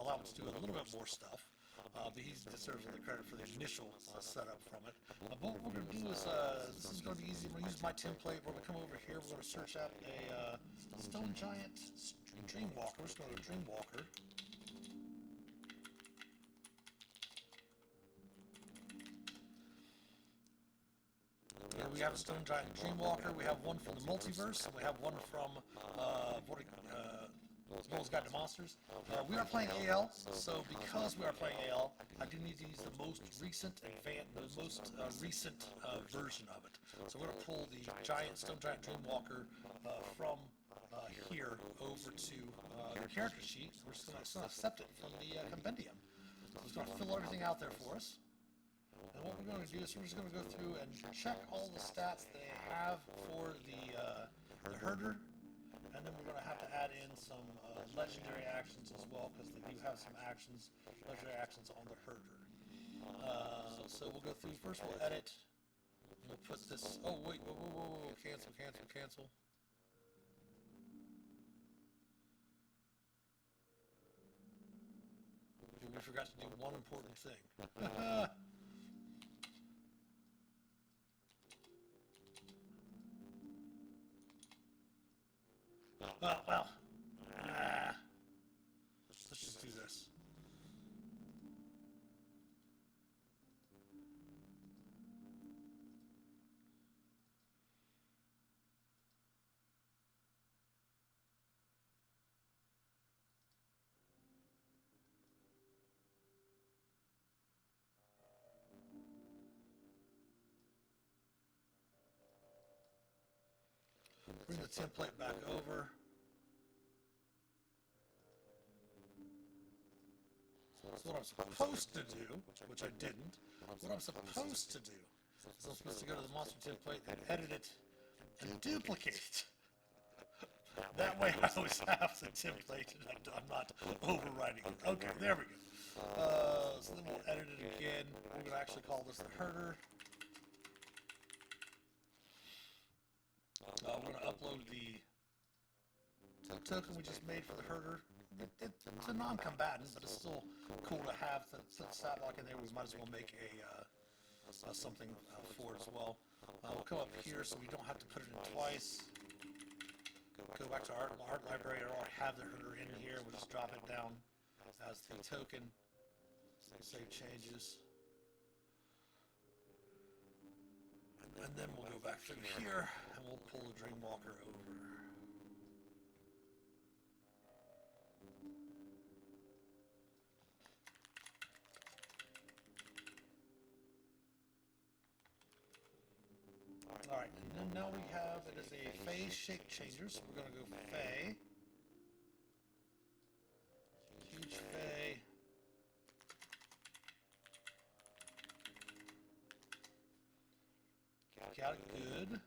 allow it to do a little bit more stuff. But he deserves the credit for the initial setup from it. But what we're going to do is, this is going to be easy. We're going to use my template. We're going to come over here. We're going to search out a Stone Giant Dreamwalker. We're just going to go to Dreamwalker. And we have a Stone Giant Dreamwalker. We have one from the multiverse, and we have one from World's Guide to Monsters. We are playing AL, so because we are playing AL, I do need to use the most recent version of it. So we're going to pull the Stone Giant Dreamwalker from here over to the character sheet. We're just going to accept it from the compendium. So it's going to fill everything out there for us. And what we're going to do is we're just going to go through and check all the stats they have for the herder. And then we're going to have to add in some legendary actions as well, because they do have some actions, legendary actions on the herder. So we'll go through, first we'll edit, and we'll put this, oh wait, whoa, cancel. We forgot to do one important thing. Well, let's just do this. Bring the template back over. So what I'm supposed to do, which I didn't, what I'm supposed to do is I'm supposed to go to the monster template and edit it and duplicate it. That way I always have the template and I'm not overwriting it. Okay, there we go. So then we'll edit it again. We're going to actually call this the herder. We're going to upload the token we just made for the herder. It's a non-combatant, but it's still cool to have. Since it's sat lock in there, we might as well make a something for it as well. We'll come up here so we don't have to put it in twice. Go back to our art library. I already have the herder in here. We'll just drop it down as the token. Save changes. And then we'll go back through here and we'll pull the Dreamwalker over. Alright, and then now we have it as a phase shape changer, so we're going to go Fey. Huge Fey. Got it good.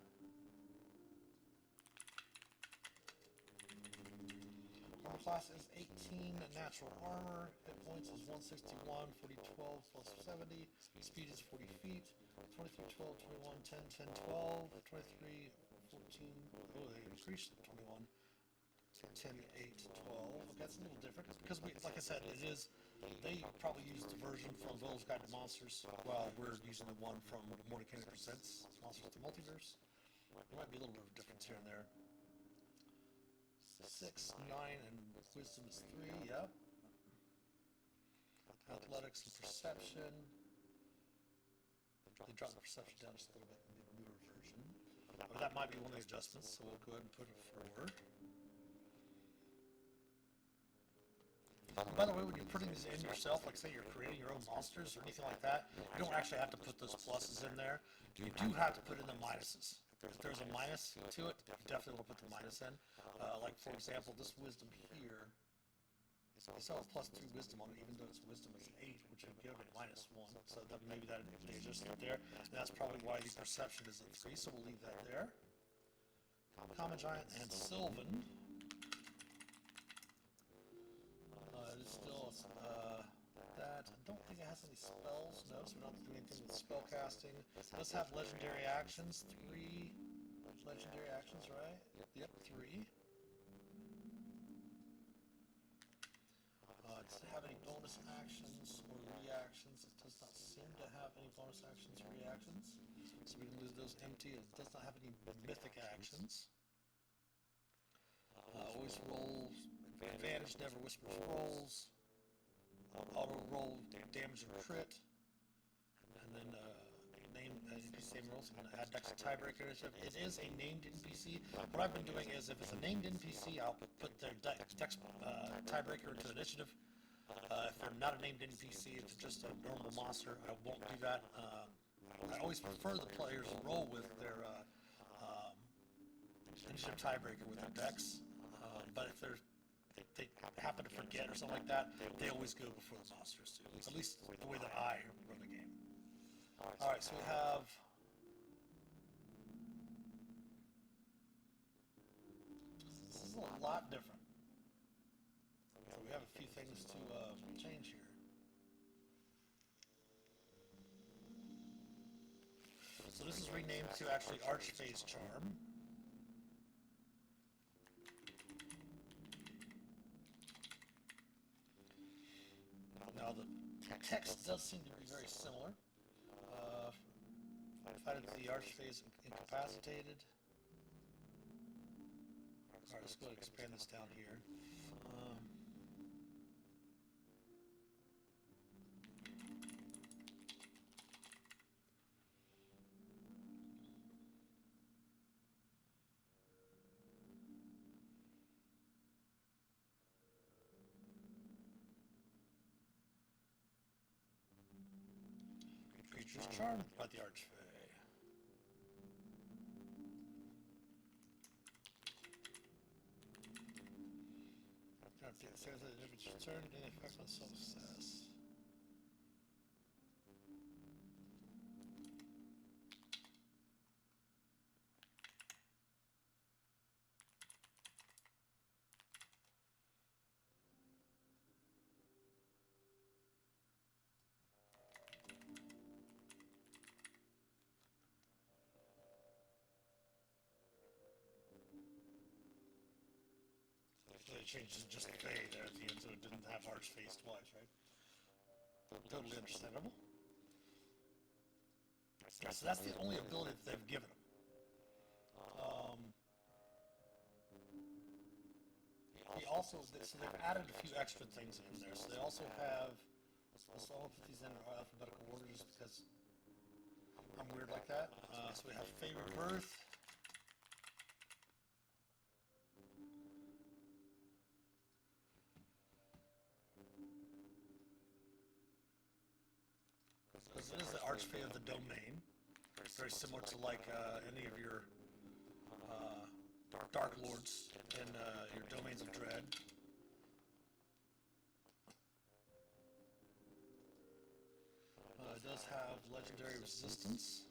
class is 18, natural armor, hit points is 161, 40, 12 plus 70, speed is 40 feet, 23, 12, 21, 10, 10, 12, 23, 14, oh, they increased it, 21, 10, 8, 12. Okay, that's a little different because we, like I said, it is, they probably used the version from Will's Guide to Monsters while we're using the one from Mordecai Presents Monsters to Multiverse. There might be a little bit of a difference here and there. 6, 9, and wisdom is 3, yep. Athletics and perception. They dropped the perception down just a little bit in the newer version. But that might be one of the adjustments, so we'll go ahead and put it forward. And by the way, when you're putting these in yourself, like say you're creating your own monsters or anything like that, you don't actually have to put those pluses in there. You do have to put in the minuses. If there's a minus to it, you definitely want to put the minus in. Like for example, this wisdom here, I saw a +2 wisdom on it, even though its wisdom is 8, which would give it -1. So that maybe that they adjusted it there. And that's probably why the perception is at 3. So we'll leave that there. Common Giant and Sylvan. It is still that. I don't think it has any spells. No, so we don't have to do anything with spell casting. It does have legendary actions. 3 legendary actions, right? Yep, 3. Does it have any bonus actions or reactions? It does not seem to have any bonus actions or reactions. So we can lose those empty. It does not have any mythic actions. Always rolls. Advantage never whispers rolls. Auto roll damage and crit. And then name NPC name rolls. I'm going to add Dex Tiebreaker initiative. It is a named NPC. What I've been doing is if it's a named NPC, I'll put their Dex Tiebreaker into initiative. If they're not a named NPC, if it's just a normal monster, I won't do that. I always prefer the players roll with their initiative tiebreaker with their Dex. But if they happen to forget or something like that, they always go before the monsters do. At least the way that I run the game. Alright, so we have this is a lot different. So we have a few things to change here. So this is renamed to actually Archphase Charm. Now the text does seem to be very similar. Fighting the Archphase incapacitated. Alright, let's go ahead and expand this down here. Creatures charmed by the Archfey. It says that if it's returned, any effect on success. So they changed just the K there at the end, so it didn't have Archphase twice, right? Totally understandable. Yeah, so that's the only ability that they've given him. He also, so they've added a few extra things in there. So they also have, let's all put these in alphabetical order just because I'm weird like that. So we have favorite birth. Because it is the Archfey of the Domain. Very similar to like any of your Dark Lords in your Domains of Dread. It does have legendary resistance.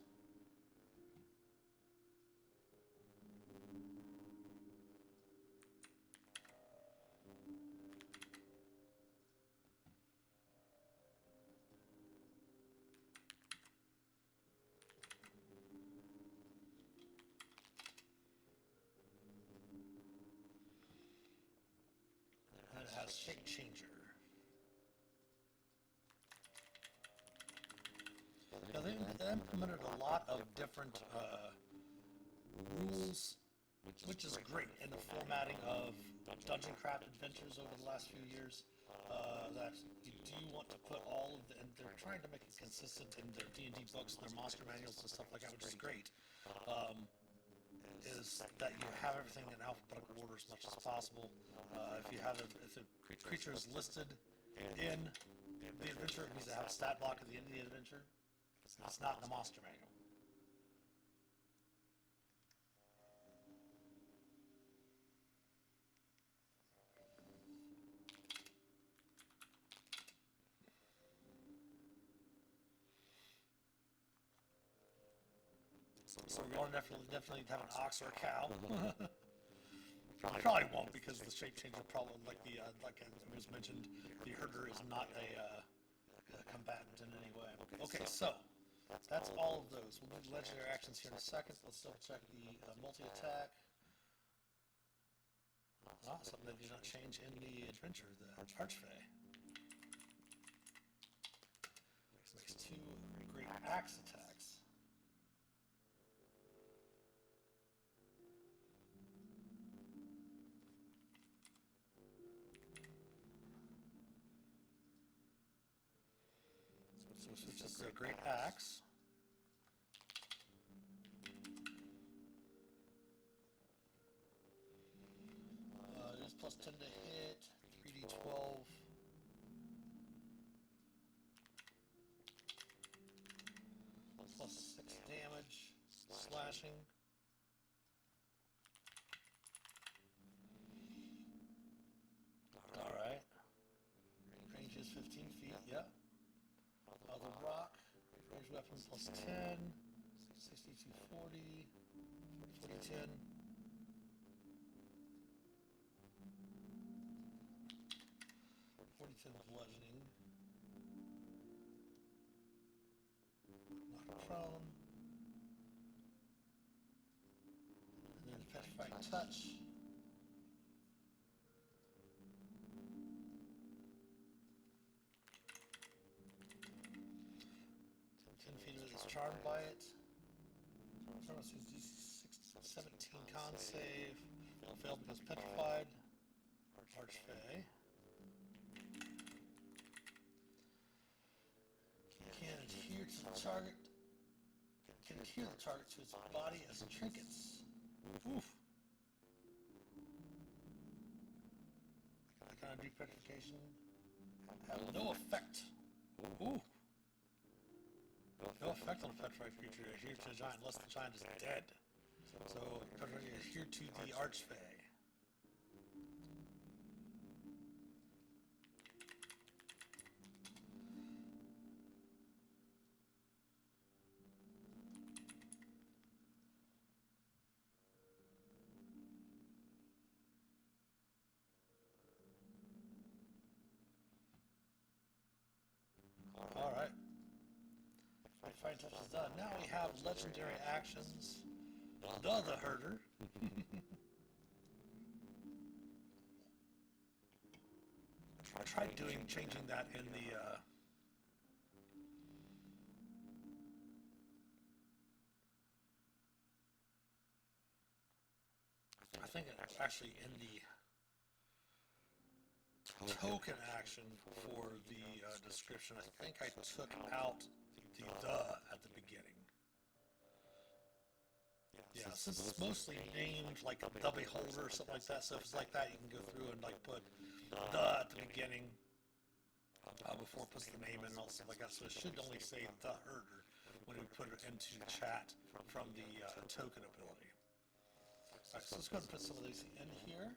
shape changer. Now they implemented a lot of different rules, which is great in the formatting of dungeon craft adventures over the last few years. That you do want to put all of the, and they're trying to make it consistent in their D&D books and their monster manuals and stuff like that, which is great. Is that you have everything in alphabetical order as much as possible. If the creature is listed in the adventure, it needs to have a stat block at the end of the adventure. It's not in the monster manual. So we want to definitely have an ox or a cow. We probably won't because the shape change will probably, like it was mentioned, the herder is not a combatant in any way. Okay, so that's all of those. We'll do legendary actions here in a second. Let's double check the multi-attack. Something that did not change in the adventure, the Archfey. Makes 2 great axe attacks. So it's just a great axe. It is plus 10 to hit, 3d12. Plus 6 damage, slashing. Alright. Range is 15 feet, yep. The rock, range weapon plus 10, 62, 40, 40, 10. 40, 10 bludgeoning. Knock prone. And then petrified touch. 10 feet of it is charmed by it. 17 con save. Failed because petrified. Archfey. Can adhere to the target. Can adhere the target to its body as trinkets. Oof. That kind of depetrification have no effect. Ooh. No effect on a petrified creature. Adhere to the giant unless the giant is dead. So adhere to the Archfey. Alright. Fine touch is done. Now we have legendary actions. The herder. I tried changing that in the I think actually in the token action for the description, I think I took out the at the beginning. Yeah, since it's mostly named like the beholder or something like that, so if it's like that, you can go through and like put the at the beginning before it puts the name in and all stuff like that. So it should only say the herder when we put it into chat from the token ability. Alright, so let's go ahead and put some of these in here.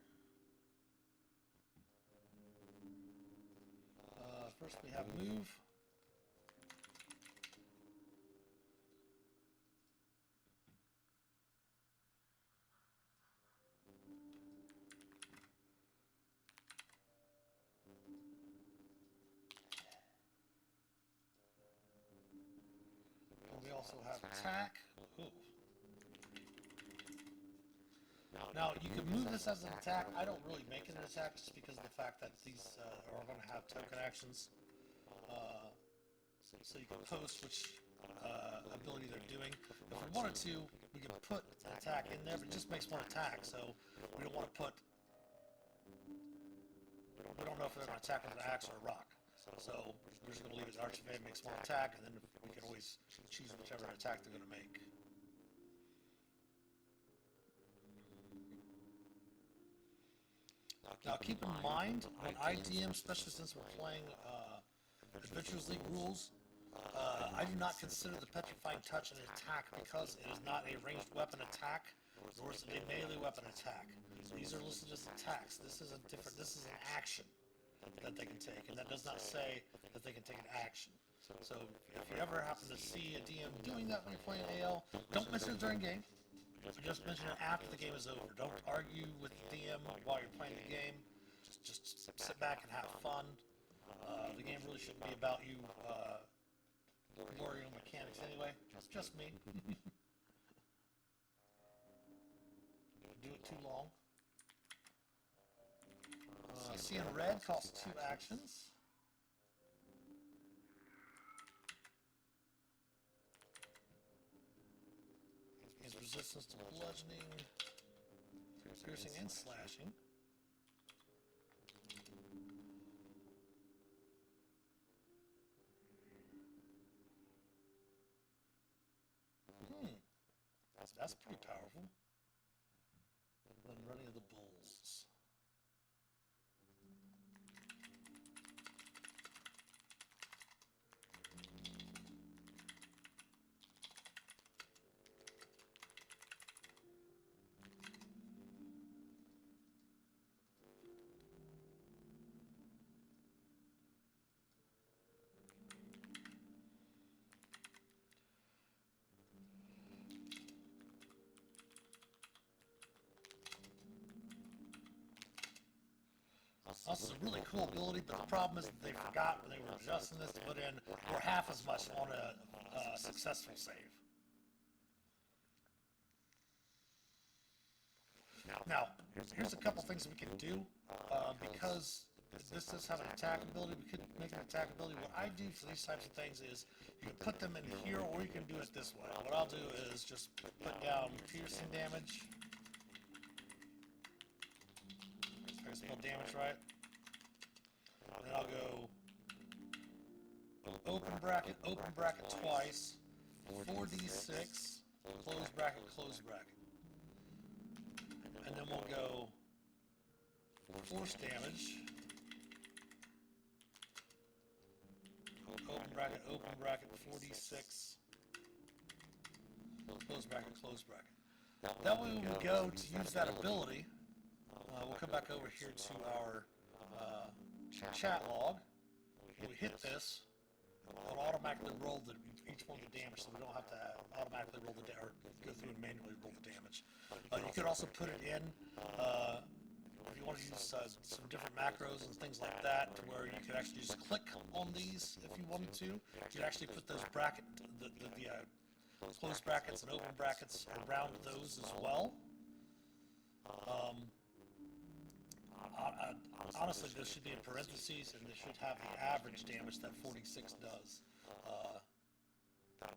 First we have move. And we also have attack. Ooh. Now, you can move this as an attack. I don't really make it an attack just because of the fact that these are going to have token actions. So you can post which ability they're doing. If we wanted to, we could put an attack in there, but it just makes one attack. So we don't want to put... We don't know if they're going to attack with an axe or a rock. So we're just going to leave it Archivade makes one attack, and then we can always choose whichever attack they're going to make. Now keep in mind, when I DM, especially since we're playing Adventurers League rules, I do not consider the Petrifying Touch an attack because it is not a ranged weapon attack, nor is it a melee weapon attack. These are listed as attacks. This is an action that they can take, and that does not say that they can take an action. So if you ever happen to see a DM doing that when you're playing AL, don't mention it during game. Just mention it after the game is over. Don't argue with the DM while you're playing the game. Just sit back and have fun. The game really shouldn't be about you worrying on mechanics anyway. Just me. Do it too long. Seeing red costs 2 actions. Gains resistance to bludgeoning, piercing, and slashing. That's pretty powerful. Then running of the bulls. This is a really cool ability, but the problem is that they forgot when they were adjusting this to put in or half as much on a successful save. Now, here's a couple things we can do. Because this does have an attack ability, we could make an attack ability. What I do for these types of things is you can put them in here, or you can do it this way. What I'll do is just put down piercing damage. If I can spell damage right. And then I'll go open bracket twice, 4d6, close bracket, close bracket. And then we'll go force damage, open bracket, 4d6, close bracket, close bracket. That way when we go to use that ability, we'll come back over here to our chat log, and we hit this, it'll automatically roll each one of the damage, so we don't have to automatically roll the or go through and manually roll the damage. You could also put it in if you want to use some different macros and things like that, to where you could actually just click on these if you wanted to. You'd actually put those closed brackets and open brackets around those as well. Honestly, this should be in parentheses, and this should have the average damage that 46 does.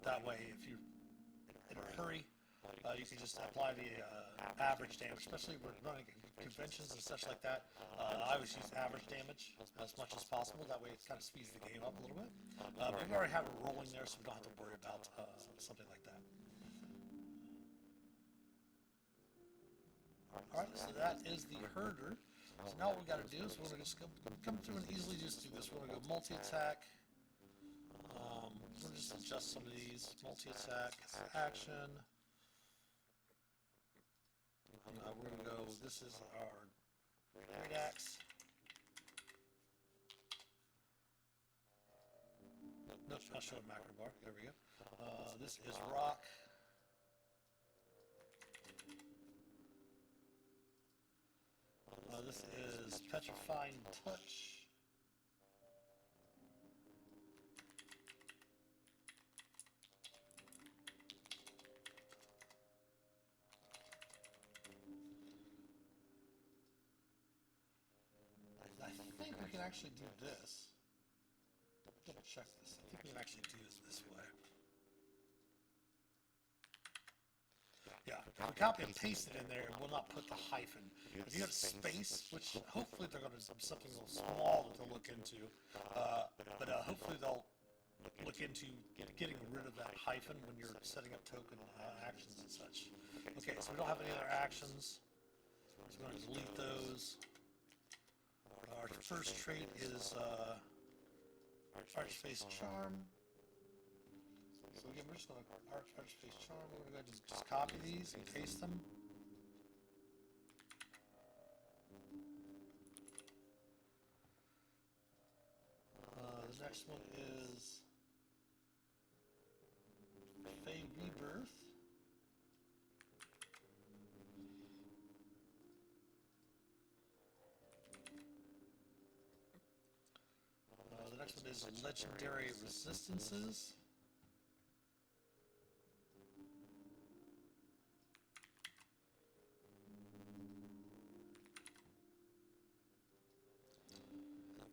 That way, if you're in a hurry, you can just apply the average damage, especially when running conventions and such like that. I always use average damage as much as possible. That way, it kind of speeds the game up a little bit. But we already have it rolling there, so we don't have to worry about something like that. Alright, so that is the herder. So now what we got to do is we're going to just come through and easily just do this. We're going to go multi-attack. We'll just adjust some of these. Multi-attack, action. We're going to go, this is our great axe. Nope, not showing macro bar. There we go. This is rock. This is Petrifying Touch. can actually do this. Double check this. I think we can actually do this way. Yeah, if you copy and paste it in there, it will not put the hyphen. If you have space, which hopefully they're going to do something a little small that they'll look into, but hopefully they'll look into getting rid of that hyphen when you're setting up token actions and such. Okay, so we don't have any other actions, so we're going to delete those. Our first trait is Archface Charm. So again, we're just going to Archface Charm. We're going to go ahead and just copy these and paste them. The next one is Fey Rebirth. The next one is Legendary Resistances.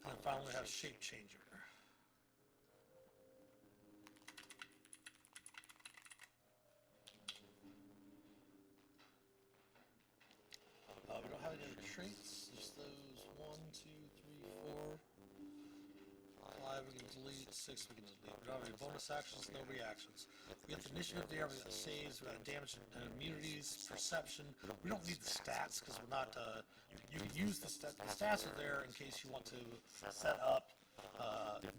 And finally we have Shape Changer. We don't have any other traits, just those 1, 2, 3, 4, 5 we can delete, 6 we can delete. We don't have any bonus actions, no reactions. We got the initiative there, we got saves, we got damage and immunities, perception. We don't need the stats because we're not, you can use the stats. The stats are there in case you want to set up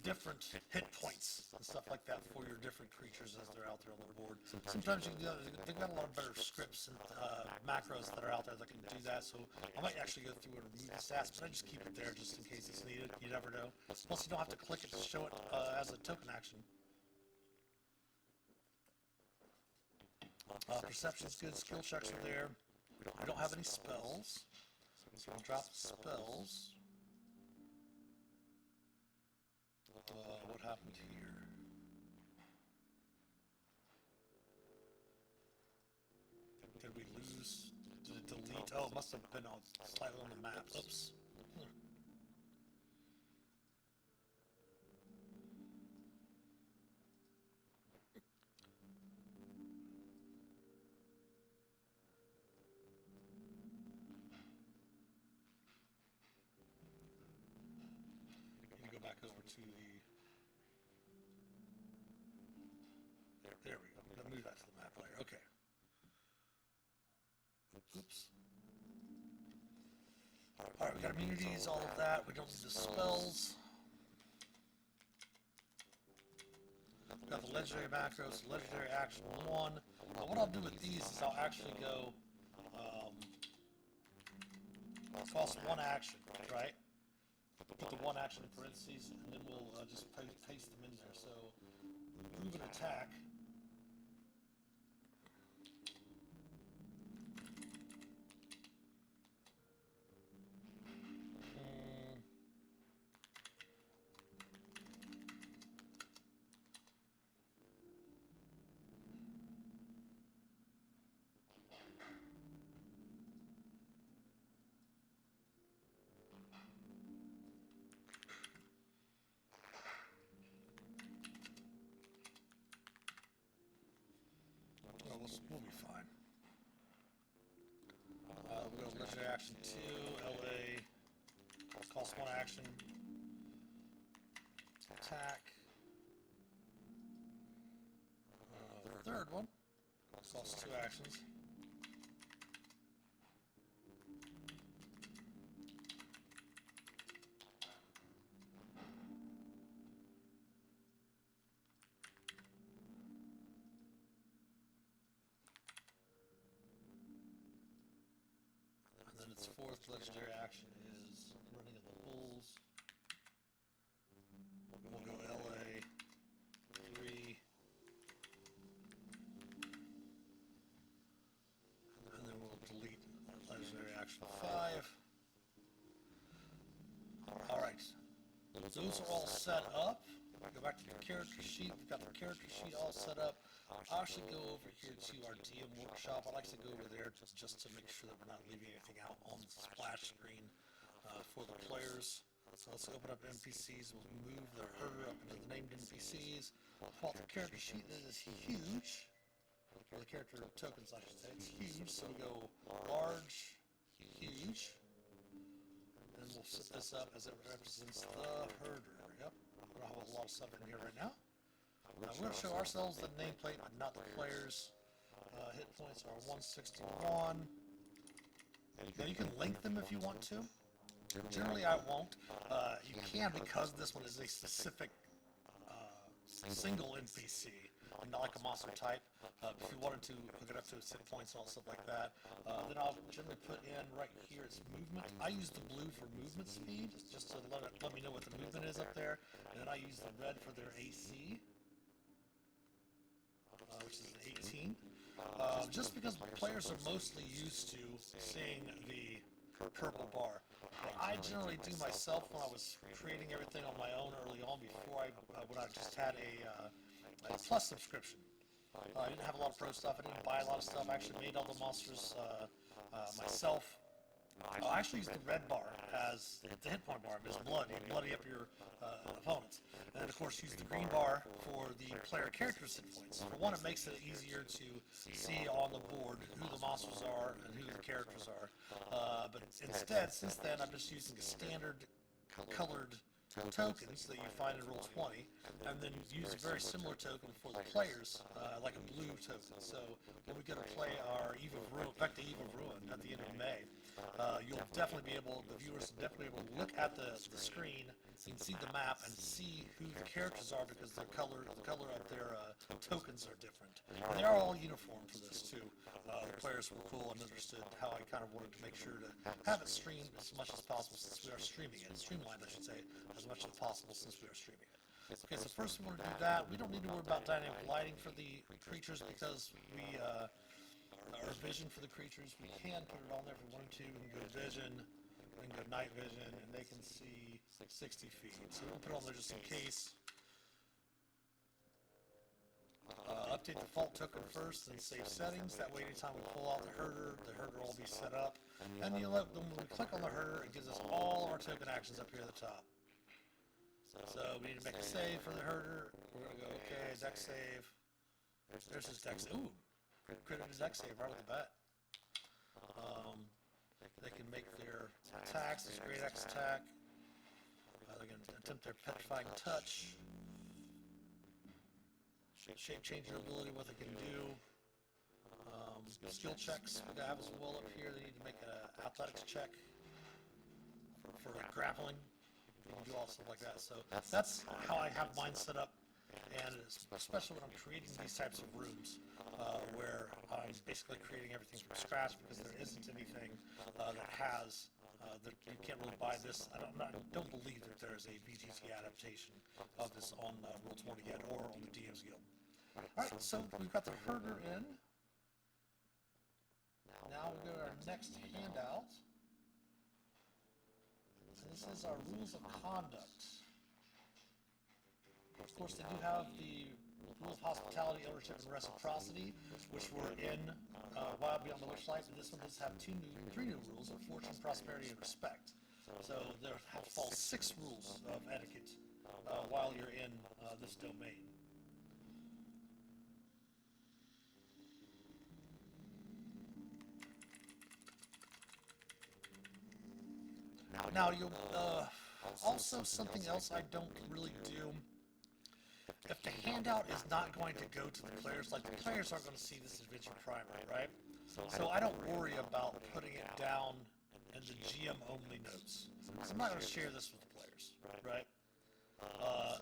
different hit points and stuff like that for your different creatures as they're out there on the board. Sometimes you can do that. They've got a lot of better scripts and macros that are out there that can do that. So I might actually go through and remove the stats, but I just keep it there just in case it's needed. You never know. Plus, you don't have to click it to show it as a token action. Perception's good. Skill checks are there. We don't have any spells, so we'll drop spells. What happened here? Did we lose? Did it delete? Oh, it must have been slightly on the map. Oops. Need to go back over to the. There we go. I'm going to move that to the map layer. Okay. Oops. Alright, we got immunities, all of that. We don't need the spells. We got the legendary macros, legendary action 1. What I'll do with these is I'll actually go cost 1 action, right? Put the 1 action in parentheses, and then we'll just paste them in there. So move and attack. We'll be fine. We'll go legendary action 2, LA, cost 1 action, attack, third one, costs 2 actions. Its 4th legendary action is running at the bulls. We'll go LA 3. And then we'll delete legendary action 5. Alright. Those are all set up. Go back to the character sheet. We've got the character sheet all set up. I'll actually go over here to our DM workshop. I like to go over there just to make sure that we're not leaving anything out on the splash screen for the players. So let's open up NPCs. We'll move the herder up into the named NPCs. Default character sheet. This is huge. Or the character tokens, I should say. It's huge. So we go large, huge. And we'll set this up as it represents the herder. Yep. I don't have a lot of stuff in here right now. We're going to show ourselves the nameplate, not the players. Hit points are 161. Now you can link them if you want to. Generally I won't. You can, because this one is a specific single NPC, and not like a monster type. If you wanted to hook it up to its hit points and all stuff like that, then I'll generally put in right here its movement. I use the blue for movement speed, just to let me know what the movement is up there, and then I use the red for their AC, which is an 18. Just because players are mostly used to seeing the purple bar. What I generally do myself when I was creating everything on my own early on, before when I just had a plus subscription. I didn't have a lot of pro stuff. I didn't buy a lot of stuff. I actually made all the monsters myself. I actually use the red bar as the hit point bar. It's blood. You bloody up your opponents. And then, of course, use the green bar for the player character's hit points. For one, it makes it easier to see on the board who the monsters are and who the characters are. But instead, since then, I'm just using a standard colored tokens that you find in Roll20, and then use a very similar token for the players, like a blue token. So when we go to play our Eve of Ruin, back to Eve of Ruin at the end of May, you'll definitely be able, the viewers will definitely be able to look at the screen and see the map and see who the characters are, because the color of their tokens are different. And they are all uniform for this too. The players were cool and understood how I kind of wanted to make sure to have it streamed as much as possible, since we are streaming it. Streamlined, I should say, as much as possible since we are streaming it. Okay, so first we want to do that. We don't need to worry about dynamic lighting for the creatures, because we our vision for the creatures, we can put it on there if we wanted to. We can go vision, we can go night vision, and they can see 60 feet. So we'll put it on there just in case. Update the default token first, then save settings. That way, anytime we pull out the herder will be set up. And you let them, when we click on the herder, it gives us all of our token actions up here at the top. So we need to make a save for the herder. We're going to go, okay, deck save. There's his deck save. Ooh, created his deck save right off the bat. They can make their attacks, this great X attack. They can attempt their petrifying touch. Shape changing ability, what they can do. Skill checks we have as well up here. They need to make an athletics check for grappling. You can do all stuff like that. So that's how I have mine set up, and especially when I'm creating these types of rooms, where I'm basically creating everything from scratch, because there isn't anything that has that you can't really buy this. I don't believe that there is a BGG adaptation of this on Roll20 yet, or on the DM's Guild. Alright, so we've got the herder in. Now we'll go to our next handout. And this is our rules of conduct. Of course, they do have the rules of hospitality, ownership, and reciprocity, which were in Wild Beyond the Witchlight, but this one does have three new rules of fortune, prosperity, and respect. So there have to fall 6 rules of etiquette while you're in this domain. Now, you'll also, something else I don't really do, if the handout is not going to go to the players, like the players aren't going to see this adventure primer, right? So I don't worry about putting it down in the GM only notes. So I'm not going to share this with the players, right?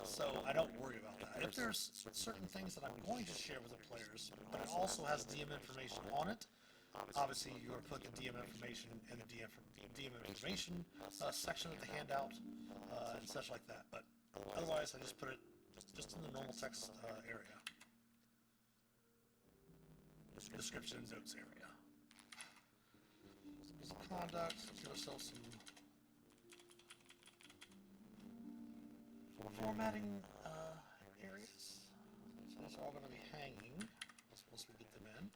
So I don't worry about that. If there's certain things that I'm going to share with the players, but it also has DM information on it, obviously you're going to put the DM information in the DM information section of the handout and such like that. But otherwise, I just put it just in the normal text area. Description and notes area. Rules of conduct. Let's give ourselves some formatting areas. So these are all going to be hanging once we get them in.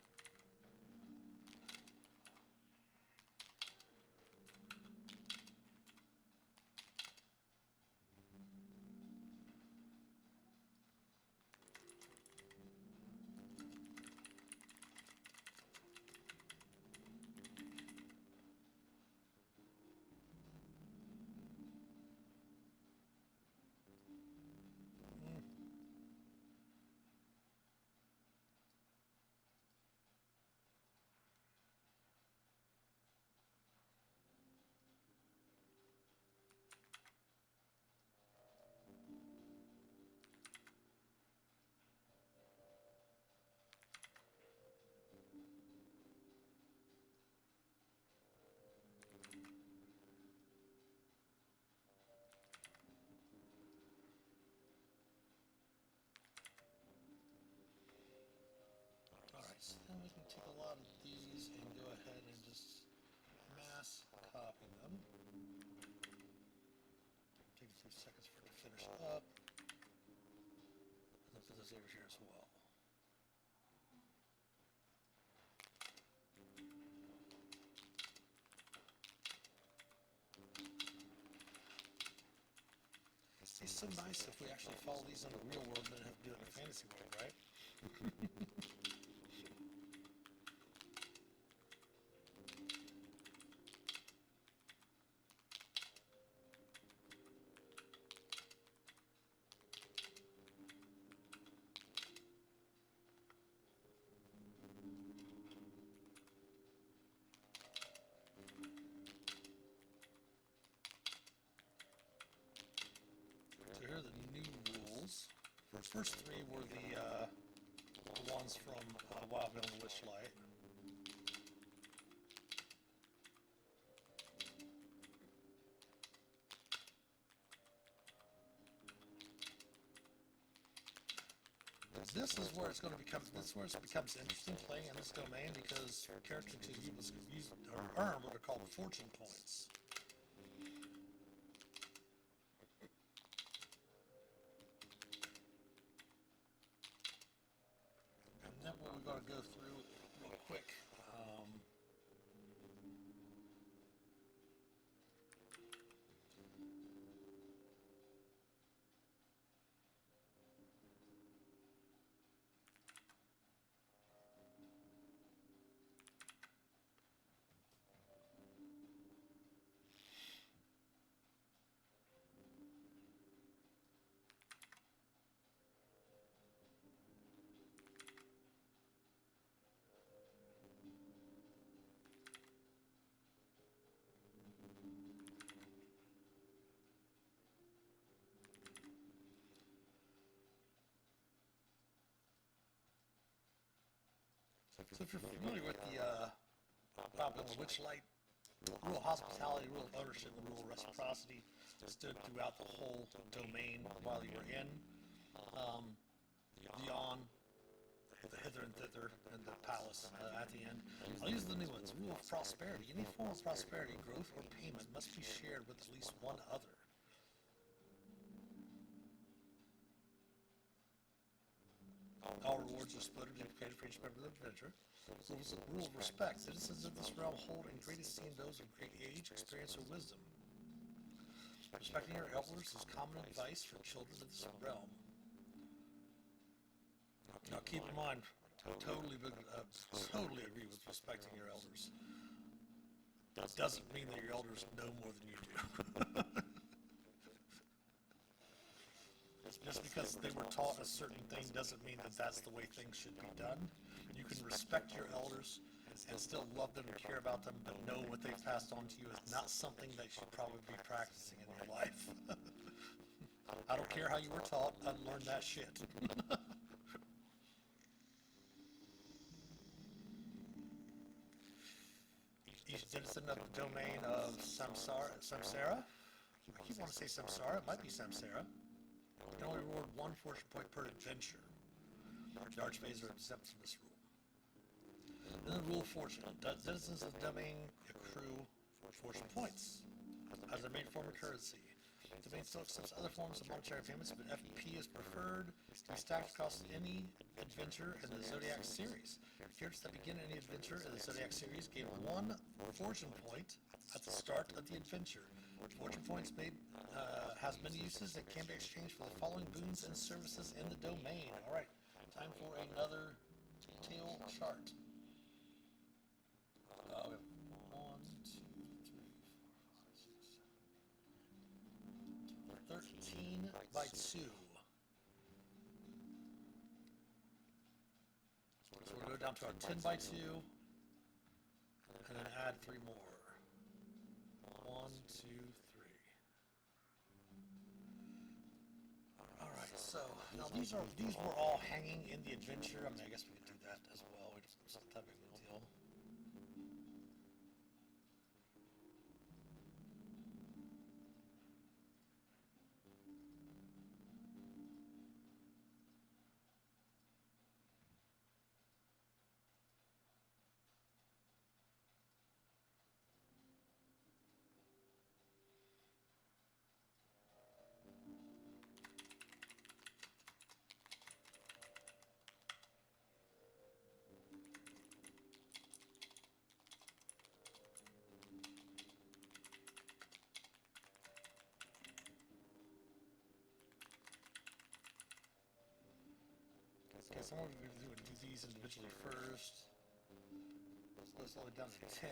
Alright, so then we can take a lot of these and go ahead and just mass copy them. Take a few seconds for it to finish up. And then put this over here as well. It's so nice if we actually follow these in the real world and then have to do it in the fantasy world, right? So here are the new rules. First three were the ones from Wild Beyond the Witchlight. This is where it's going to become. This is where it becomes interesting playing in this domain because characters to use or earn what are called fortune points. And then what we're going to go through real quick. So if you're familiar with the Wild Beyond the Witchlight, rule of hospitality, rule of ownership, and rule of reciprocity stood throughout the whole domain while you were in beyond the hither and thither and the palace at the end. These are the new ones. Rule of prosperity. Any form of prosperity, growth, or payment must be shared with at least one other. All rewards are split or duplicated for each member of the adventure. Rule of respect. Citizens of this realm hold in great esteem those of great age, experience, or wisdom. Respecting your elders is common advice for children of this realm. Now keep in mind, totally agree with respecting your elders. That doesn't mean that your elders know more than you do. Just because they were taught a certain thing doesn't mean that that's the way things should be done. You can respect your elders and still love them and care about them, but know what they've passed on to you is not something that you should probably be practicing in your life. I don't care how you were taught, unlearn that shit. Each citizen of the domain of Samsara, I keep wanting to say Samsara, it might be Samsara, can only reward one fortune point per adventure. The archmages are exempt from this rule. And then rule of fortune. Citizens of the domain accrue fortune points as their main form of currency. The domain still accepts other forms of monetary payments, but FP is preferred to be stacked across any adventure in the Zodiac series. Characters that begin any adventure in the Zodiac series gain one fortune point at the start of the adventure. Fortune points has many uses and can be exchanged for the following boons and services in the domain. Alright, time for another detail chart. We have 1, 2, 3, 4, 5, 6, 7, 13 by 2. So we'll go down to our 10 by 2 and then add 3 more. 1, 2, 3. Alright, so now these were all hanging in the adventure. I mean, I guess we could do that as well. It's not that big of a deal. Okay, so I'm going to do these individually first. Let's slow it down to 10.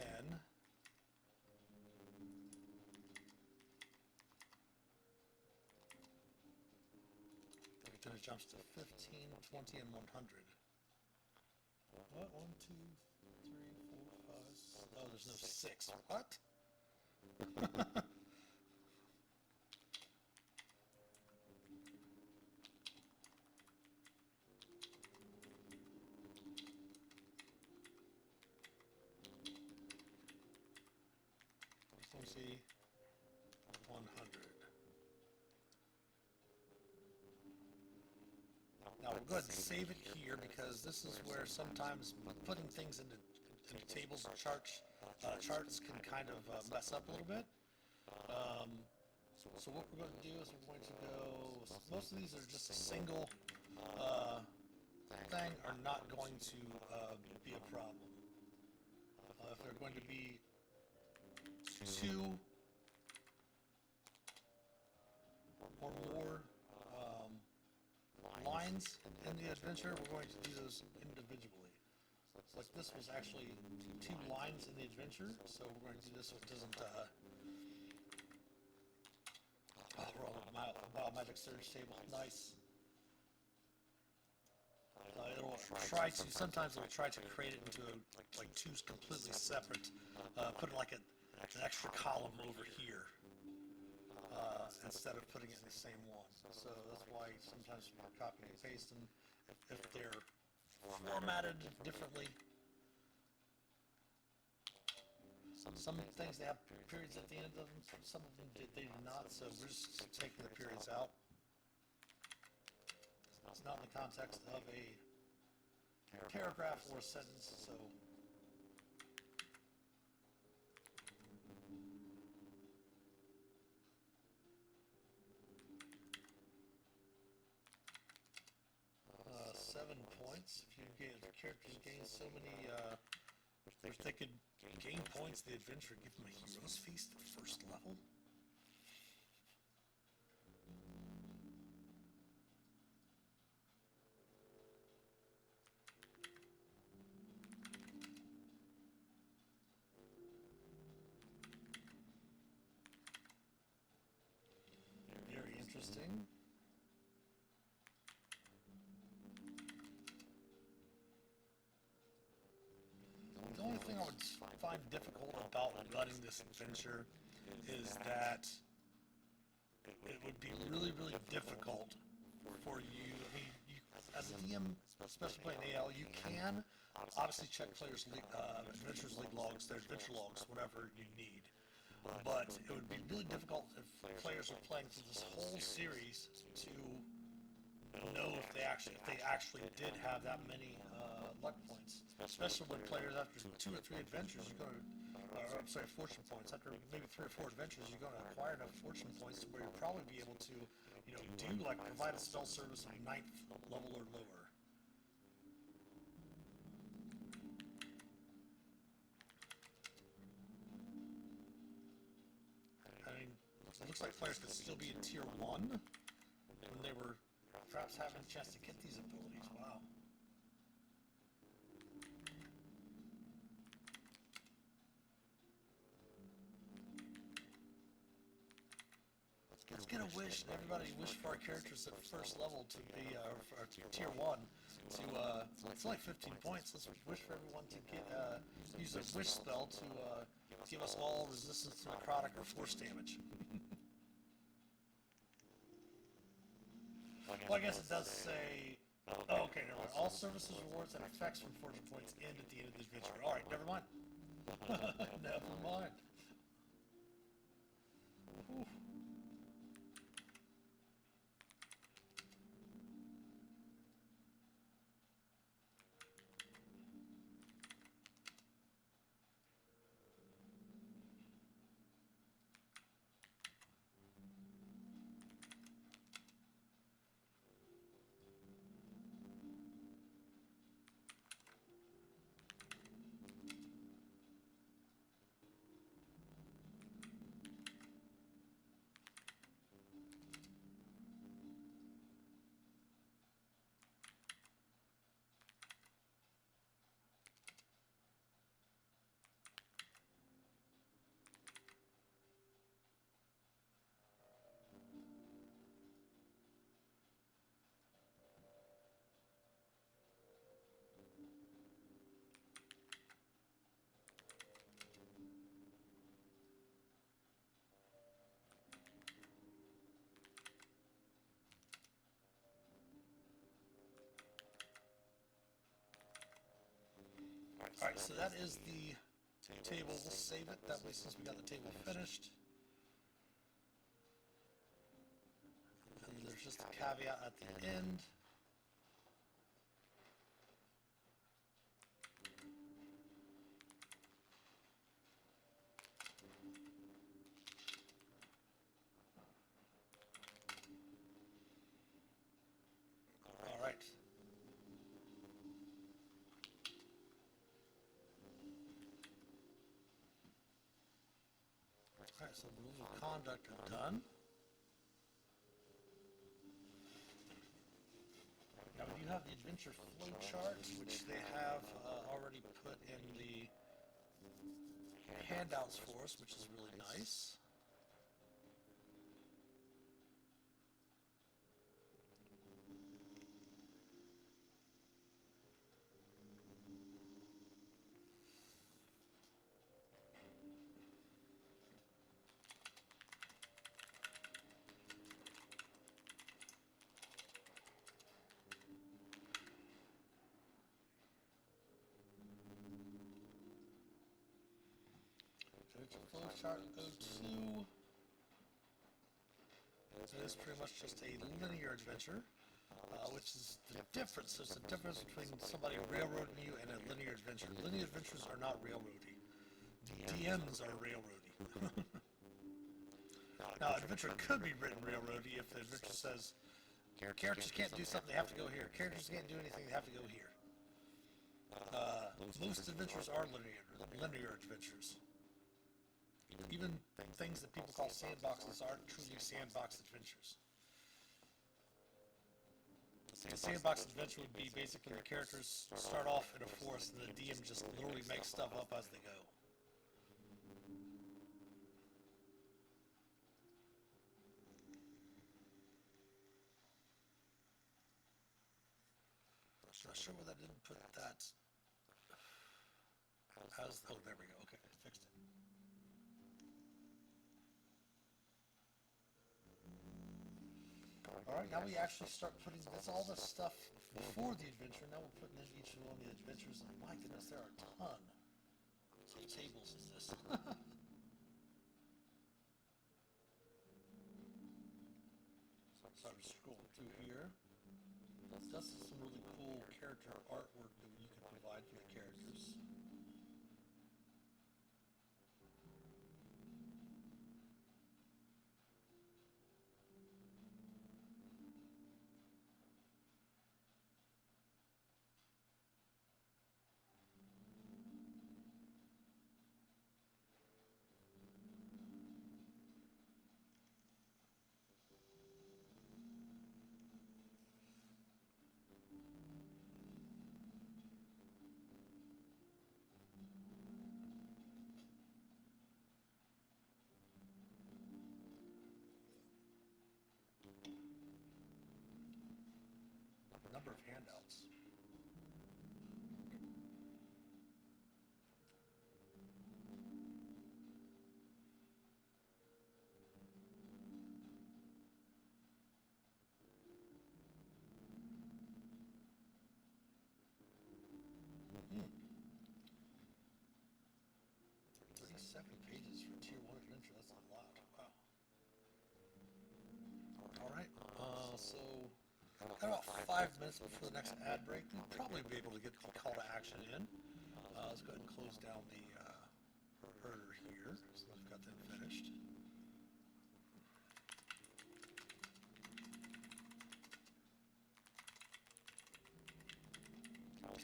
Then it jumps to 15, 20, and 100. What? 1, 2, 3, 4, 5, 6. Oh, there's no 6. What? Let me see. 100. Now we'll go ahead and save it here because this is where sometimes putting things into tables and charts can kind of mess up a little bit. So what we're going to do is we're going to go. Most of these are just a single thing, are not going to be a problem. If they're going to be two or more lines in the adventure, we're going to do those individually. So like this was actually 2 lines in the adventure, so we're going to do this so it doesn't we're on the Magic Surge table. Nice. It'll try to, sometimes it'll try to create it into like 2 completely separate, put like an extra column over here, instead of putting it in the same one. So that's why sometimes we're copying and pasting, if they're formatted differently. Some things they have periods at the end of them, some of them they do not, so we're just taking the periods out. It's not in the context of a paragraph or a sentence, so. Uh, 7 points. If the characters gain so many, if they could gain points, the adventure give them a hero's feast at first level. Very interesting. The only thing I would find difficult about running this adventure is that it would be really, really difficult for you. I mean, as a DM, especially playing AL, you can obviously check players' adventures league logs, their adventure logs, whatever you need. But it would be really difficult if players are playing through this whole series to know if they actually did have that many luck points. Especially when players after 2 or 3 adventures, you're going to, I'm sorry, fortune points. After maybe 3 or 4 adventures, you're going to acquire enough fortune points to where you'll probably be able to, do like provide a spell service at 9th level or lower. I mean, it looks like players could still be in tier 1 when they were perhaps having a chance to get these abilities. Wow. Let's get a wish. Everybody wish for our characters at first level to be tier 1 to it's only 15 points. Let's wish for everyone to get use a wish spell to give us all resistance to necrotic or force damage. Well, I guess it does say. Oh, okay, never mind. All services, rewards, and effects from fortune points end at the end of the adventure. All right, never mind. Never mind. Whew. Alright, so that is the table. We'll save it that way since we got the table finished. And there's just a caveat at the end. Alright. Alright, so the rules of conduct are done. Now we do have the adventure flow chart, which they have already put in the handouts for us, which is really nice. Flow chart O2 is pretty much just a linear adventure, which is the difference. There's a difference between somebody railroading you and a linear adventure. Linear adventures are not railroady. DMs are railroady. Now, an adventure could be written railroady if the adventure says characters can't do something, they have to go here. Characters can't do anything, they have to go here. Most adventures are linear adventures. Even things that people call sandboxes aren't truly sandbox adventures. A sandbox adventure would be basically the characters start off in a forest and the DM just literally makes stuff up as they go. Not sure why that didn't put that as, oh, there we go, okay, fixed it. Alright, now we actually start putting, that's all the stuff before the adventure, now we're putting in each one of the adventures, and my goodness, there are a ton. How many tables is this? So I'm scrolling through here. This is some really cool character artwork that you can provide for the characters. Number of handouts. Hmm. 37 pages for Tier 1 adventure, that's a lot, wow. Alright, so about 5 minutes before the next ad break, we'll probably be able to get the call to action in. Let's go ahead and close down the herder here, so we've got them finished.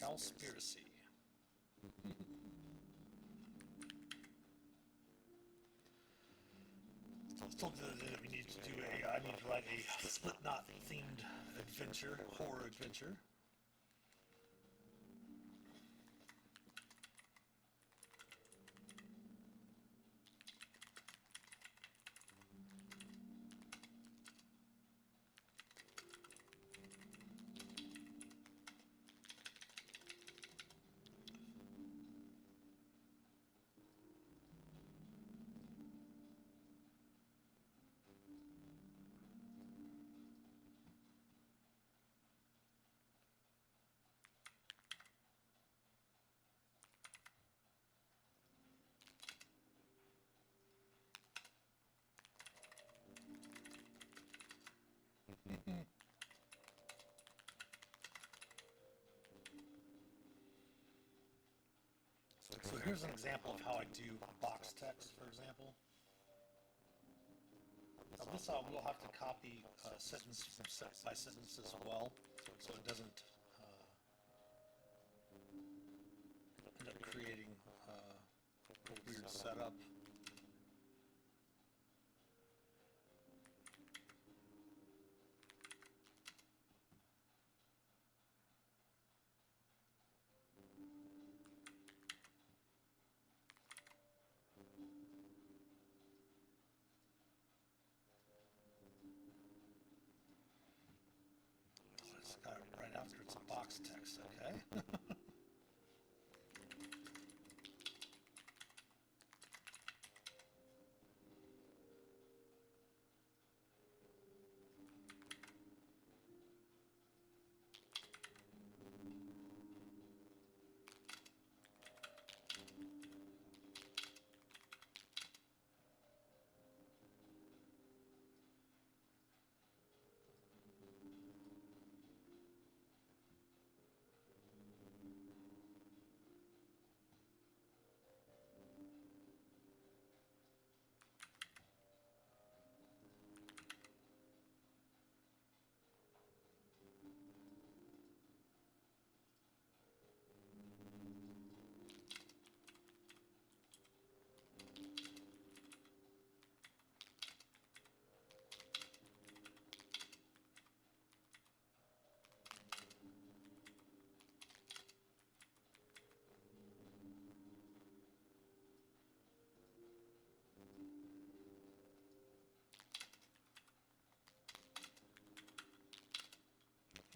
Cowspiracy. Told you that we need to do I need to write a Slipknot themed adventure, horror adventure. So here's an example of how I do box text, for example. Now this I will have to copy sentence from by sentence as well, so it doesn't end up creating a weird setup. It's got it right after it's a box text, okay?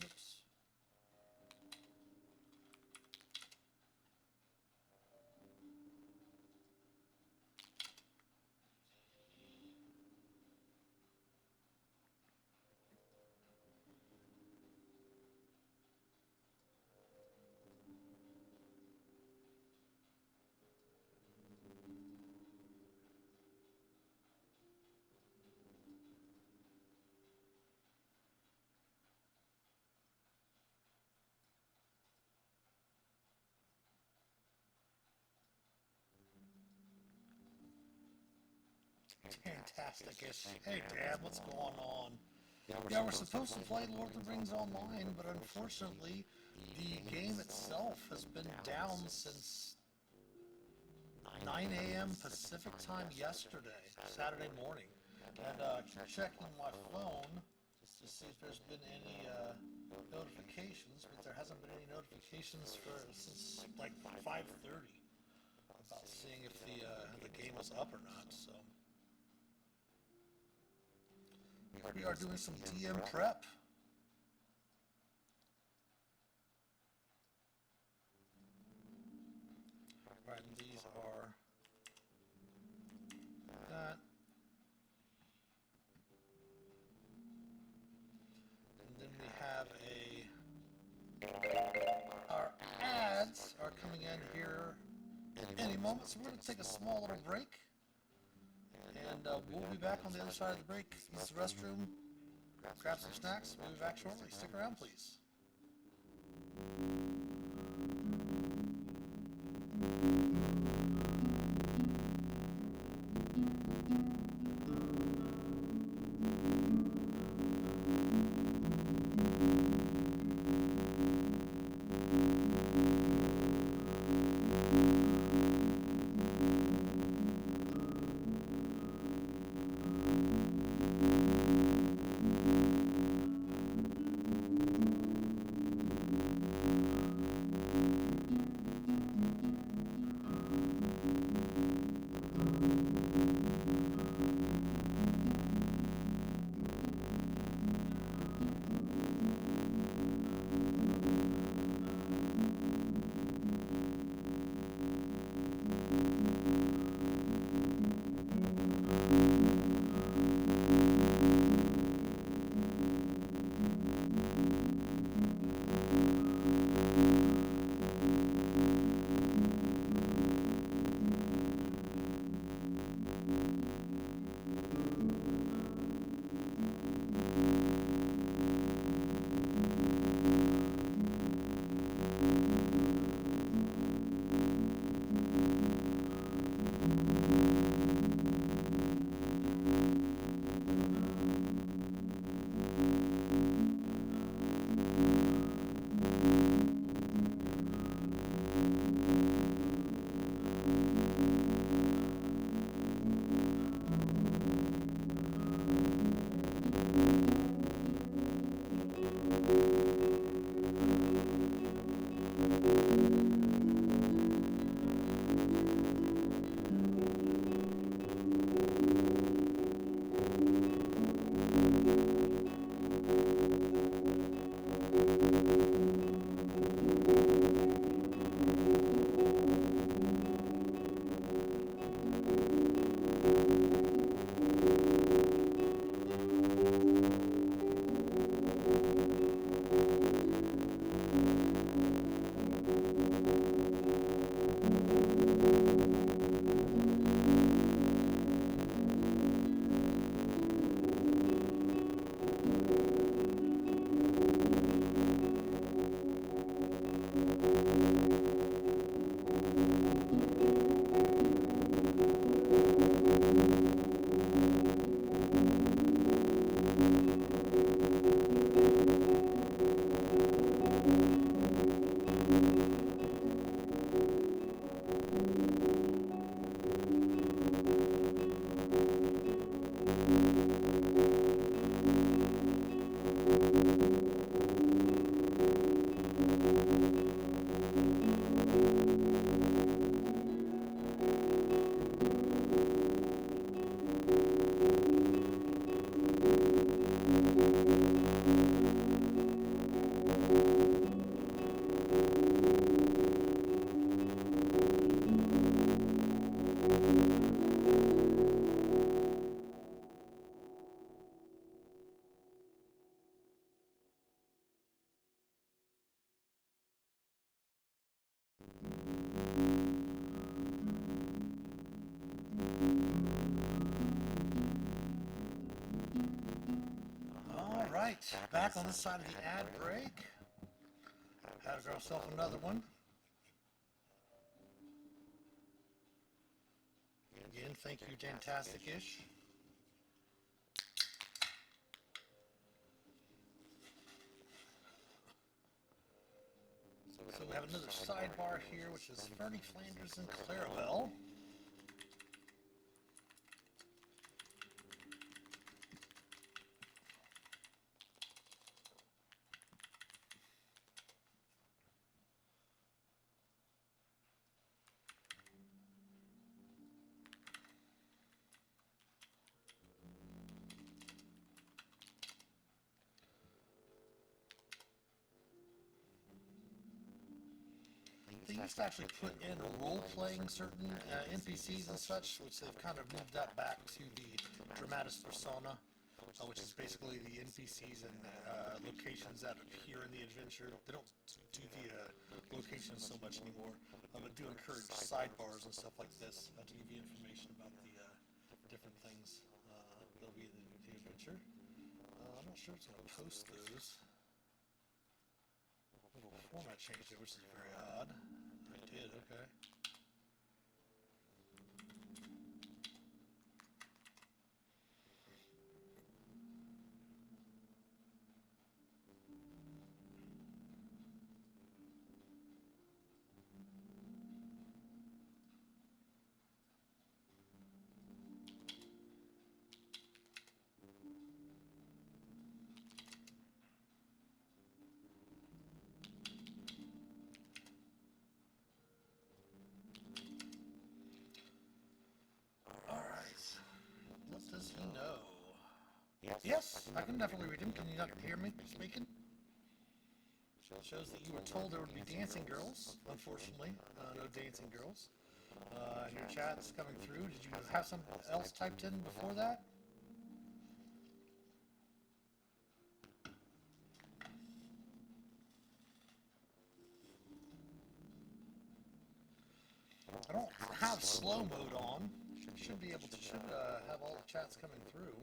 Oops. Fantastic-ish. Hey, Dad, what's going on? Yeah, we're supposed to play Lord of the Rings Online, but unfortunately, the game itself has been down since 9 a.m. Pacific time yesterday, Saturday morning. And keep checking my phone to see if there's been any notifications, but there hasn't been any notifications since like 5:30 about seeing if the game was up or not. So we are doing some DM prep. Right, and these are that. And then we have our ads are coming in here any moment, so we're going to take a small little break. And we'll be back on the other side of the break. Use the restroom, grab some snacks. We'll be back shortly. Stick around, please. Alright, back on this side of the ad break. Had to grab myself another one. Again, thank you, Dantastic-ish. So we have another sidebar here, which is Fernie Flanders and Clarabelle. They used to actually put in role-playing certain NPCs and such, which they've kind of moved that back to the dramatis persona, which is basically the NPCs and locations that appear in the adventure. They don't do the locations so much anymore, but do encourage sidebars and stuff like this to give you information about the different things that'll be in the adventure. I'm not sure it's going to post those. Format changed it, which is very odd. It did, okay. Does he know? Yes, I can definitely read him. Can you not hear me speaking? Shows that you were told there would be dancing girls. Unfortunately, no dancing girls. Your chat's coming through. Did you have something else typed in before that? I don't have slow mode on. Should be able to have all the chats coming through.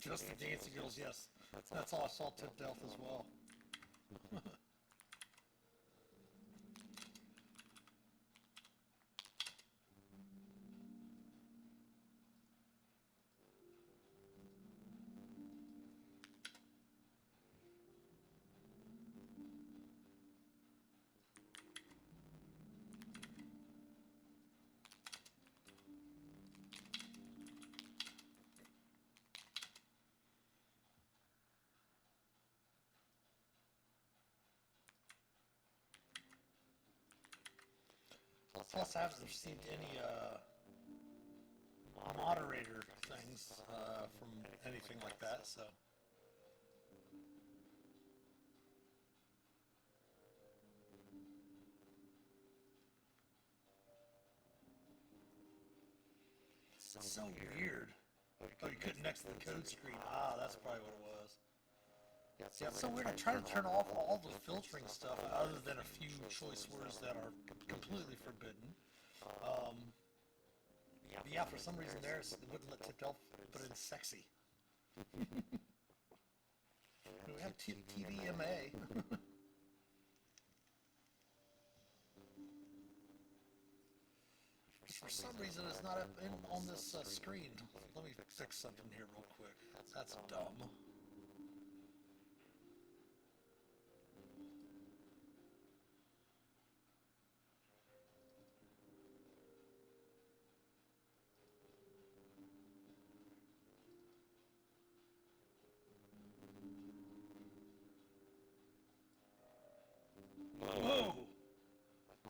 Just the dancing girls, yes. That's all I saw to death as well. Plus, I haven't received any moderator things from anything like that, so. It's so weird. Oh, you couldn't next to the code screen. Ah, that's probably what it was. Yeah, it's so weird. I try to turn off all the filtering stuff other than a few choice words that are completely forbidden. But yeah, for some reason there, it wouldn't let Tiptel put in sexy. We have TVMA. For some reason, it's not up on this screen. Let me fix something here real quick. That's dumb. Whoa!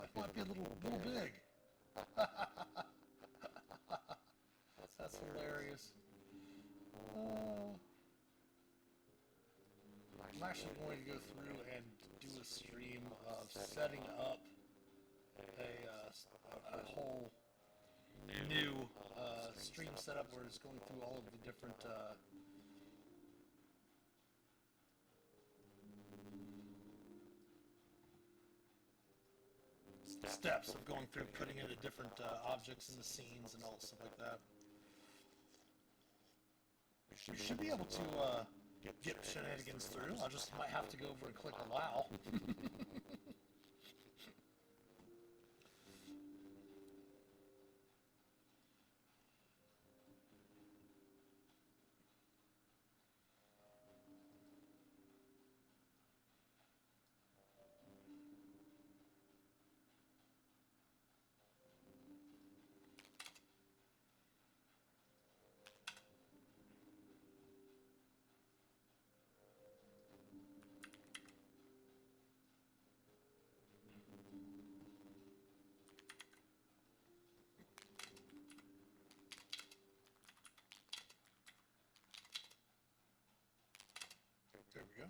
That might be a little big. That's hilarious. I'm actually going to go through and do a stream of setting up a whole new stream setup where it's going through all of the different steps of going through putting in the different objects in the scenes and all stuff like that. You should be able to get shenanigans through. I just might have to go over and click allow. There we go.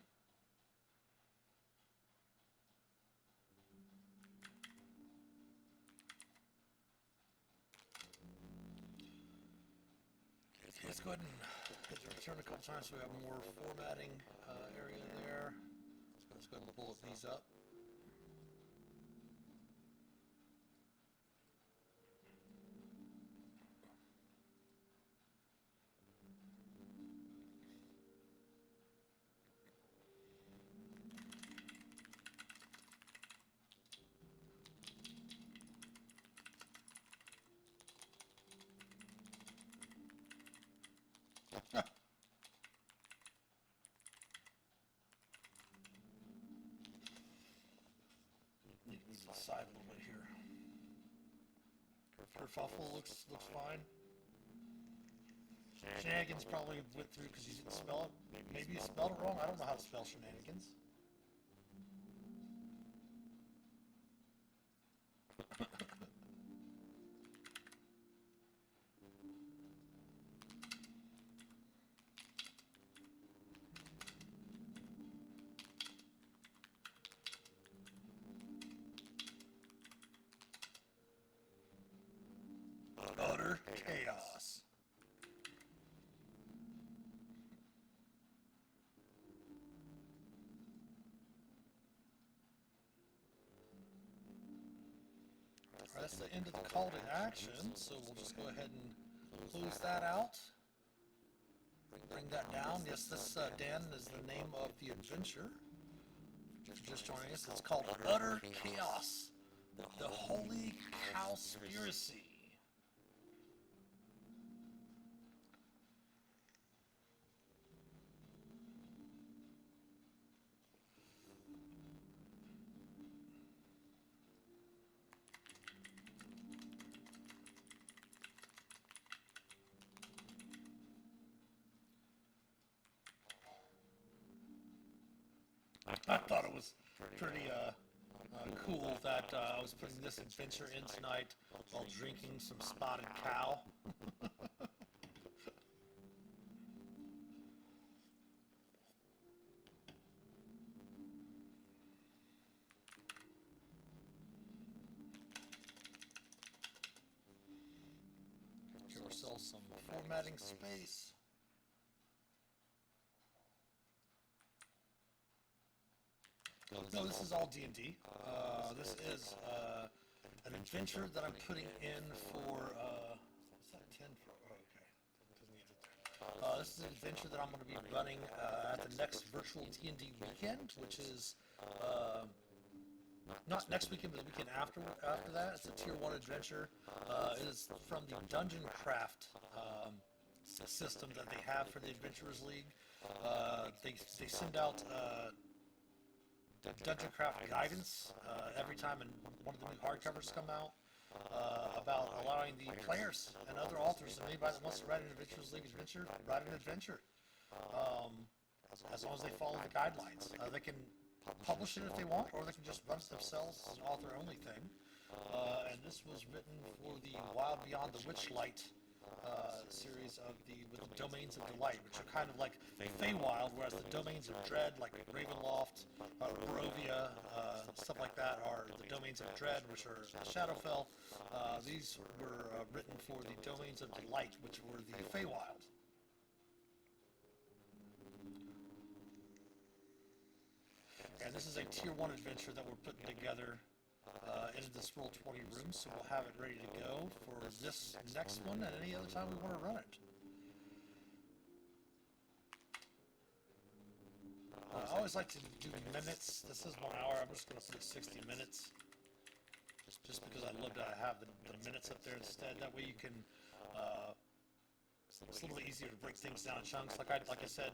Let's go ahead and hit the return a couple times so we have more formatting area there. Let's go ahead and bullet these up. Need to decide a little bit here. Kerfuffle looks fine. Shenanigans probably went through because you didn't spell it. Maybe you spelled it wrong. I don't know how to spell shenanigans. Utter chaos. That's the end of the call to action, so we'll just go ahead and close that out. Bring that down. Yes, this Dan is the name of the adventure. If you're just joining us, it's called Utter Chaos, the Holy Cowspiracy. I thought it was pretty Cool that I was putting this adventure in tonight while drinking some spotted cow. Give ourselves some formatting space. No, this is all D&D. This is an adventure that I'm putting in for, what's that, 10 for, oh, okay. Doesn't need it there. This is an adventure that I'm going to be running at the next virtual D&D weekend, which is not next weekend, but the weekend after that. It's a tier 1 adventure. It is from the Dungeon Craft system that they have for the Adventurers League. They send out Dungeon Craft guidance every time one of the new hardcovers come out about allowing the players and other authors and anybody that wants to write an Adventurers League adventure, write an adventure. As long as they follow the guidelines. They can publish it if they want, or they can just run it themselves as an author-only thing. And this was written for the Wild Beyond the Witchlight series with the Domains of Delight, which are kind of like Feywild, whereas the Domains of Dread, like Ravenloft, Barovia, stuff like that, are the Domains of Dread, which are Shadowfell. These were written for the Domains of Delight, which were the Feywild. And this is a tier 1 adventure that we're putting together in this Roll20 room, so we'll have it ready to go for this next one and any other time we want to run it. I always like to do minutes. This is 1 hour. I'm just going to put 60 minutes, just because I love to have the minutes up there instead. That way you can. It's a little bit easier to break things down in chunks. Like I said,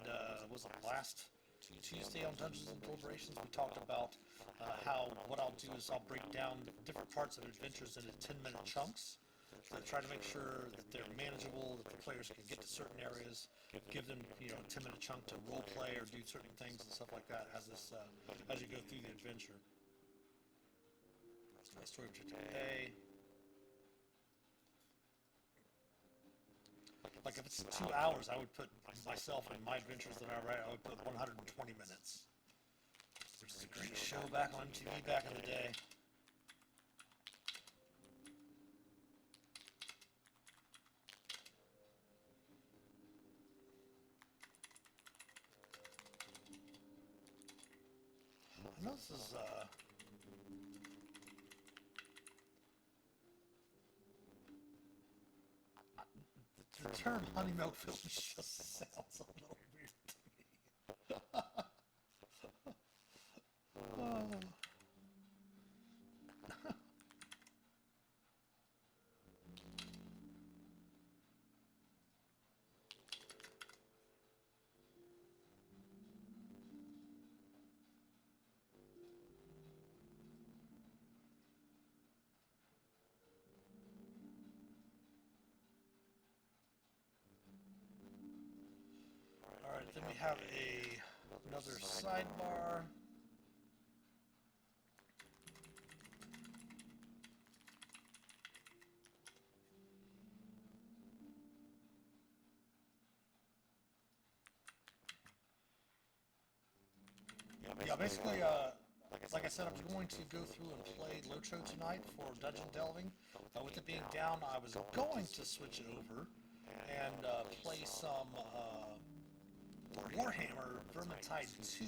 was it last Tuesday on Dungeons and Deliberations, we talked about what I'll do is I'll break down different parts of adventures into 10-minute chunks to try to make sure that they're manageable, that the players can get to certain areas, give them a 10-minute chunk to role play or do certain things and stuff like that as you go through the adventure. Story objective A. Like if it's 2 hours, I would put myself and my adventures that I write, I would put 120 minutes. Which is a great show back on TV back in the day. I know this is the term honey milk films just sounds a little weird to me. Oh. Alright, then we have another sidebar. Yeah, basically, like I said, I'm going to go through and play Lotro tonight for Dungeon Delving. With it being down, I was going to switch it over and play some Warhammer Vermintide 2,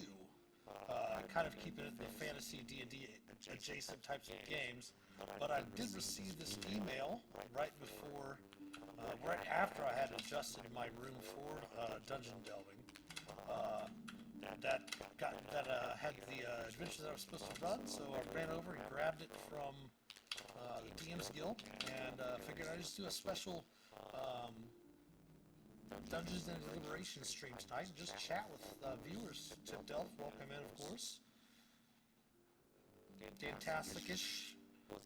kind of keeping it the fantasy D&D adjacent types of games. But I did receive this email right after I had adjusted my room for Dungeon Delving. That had the adventure that I was supposed to run, so I ran over and grabbed it from the DM's Guild, and figured I'd just do a special Dungeons and Deliberations stream tonight and just chat with viewers. Tip Delph, welcome in, of course. Dantastic-ish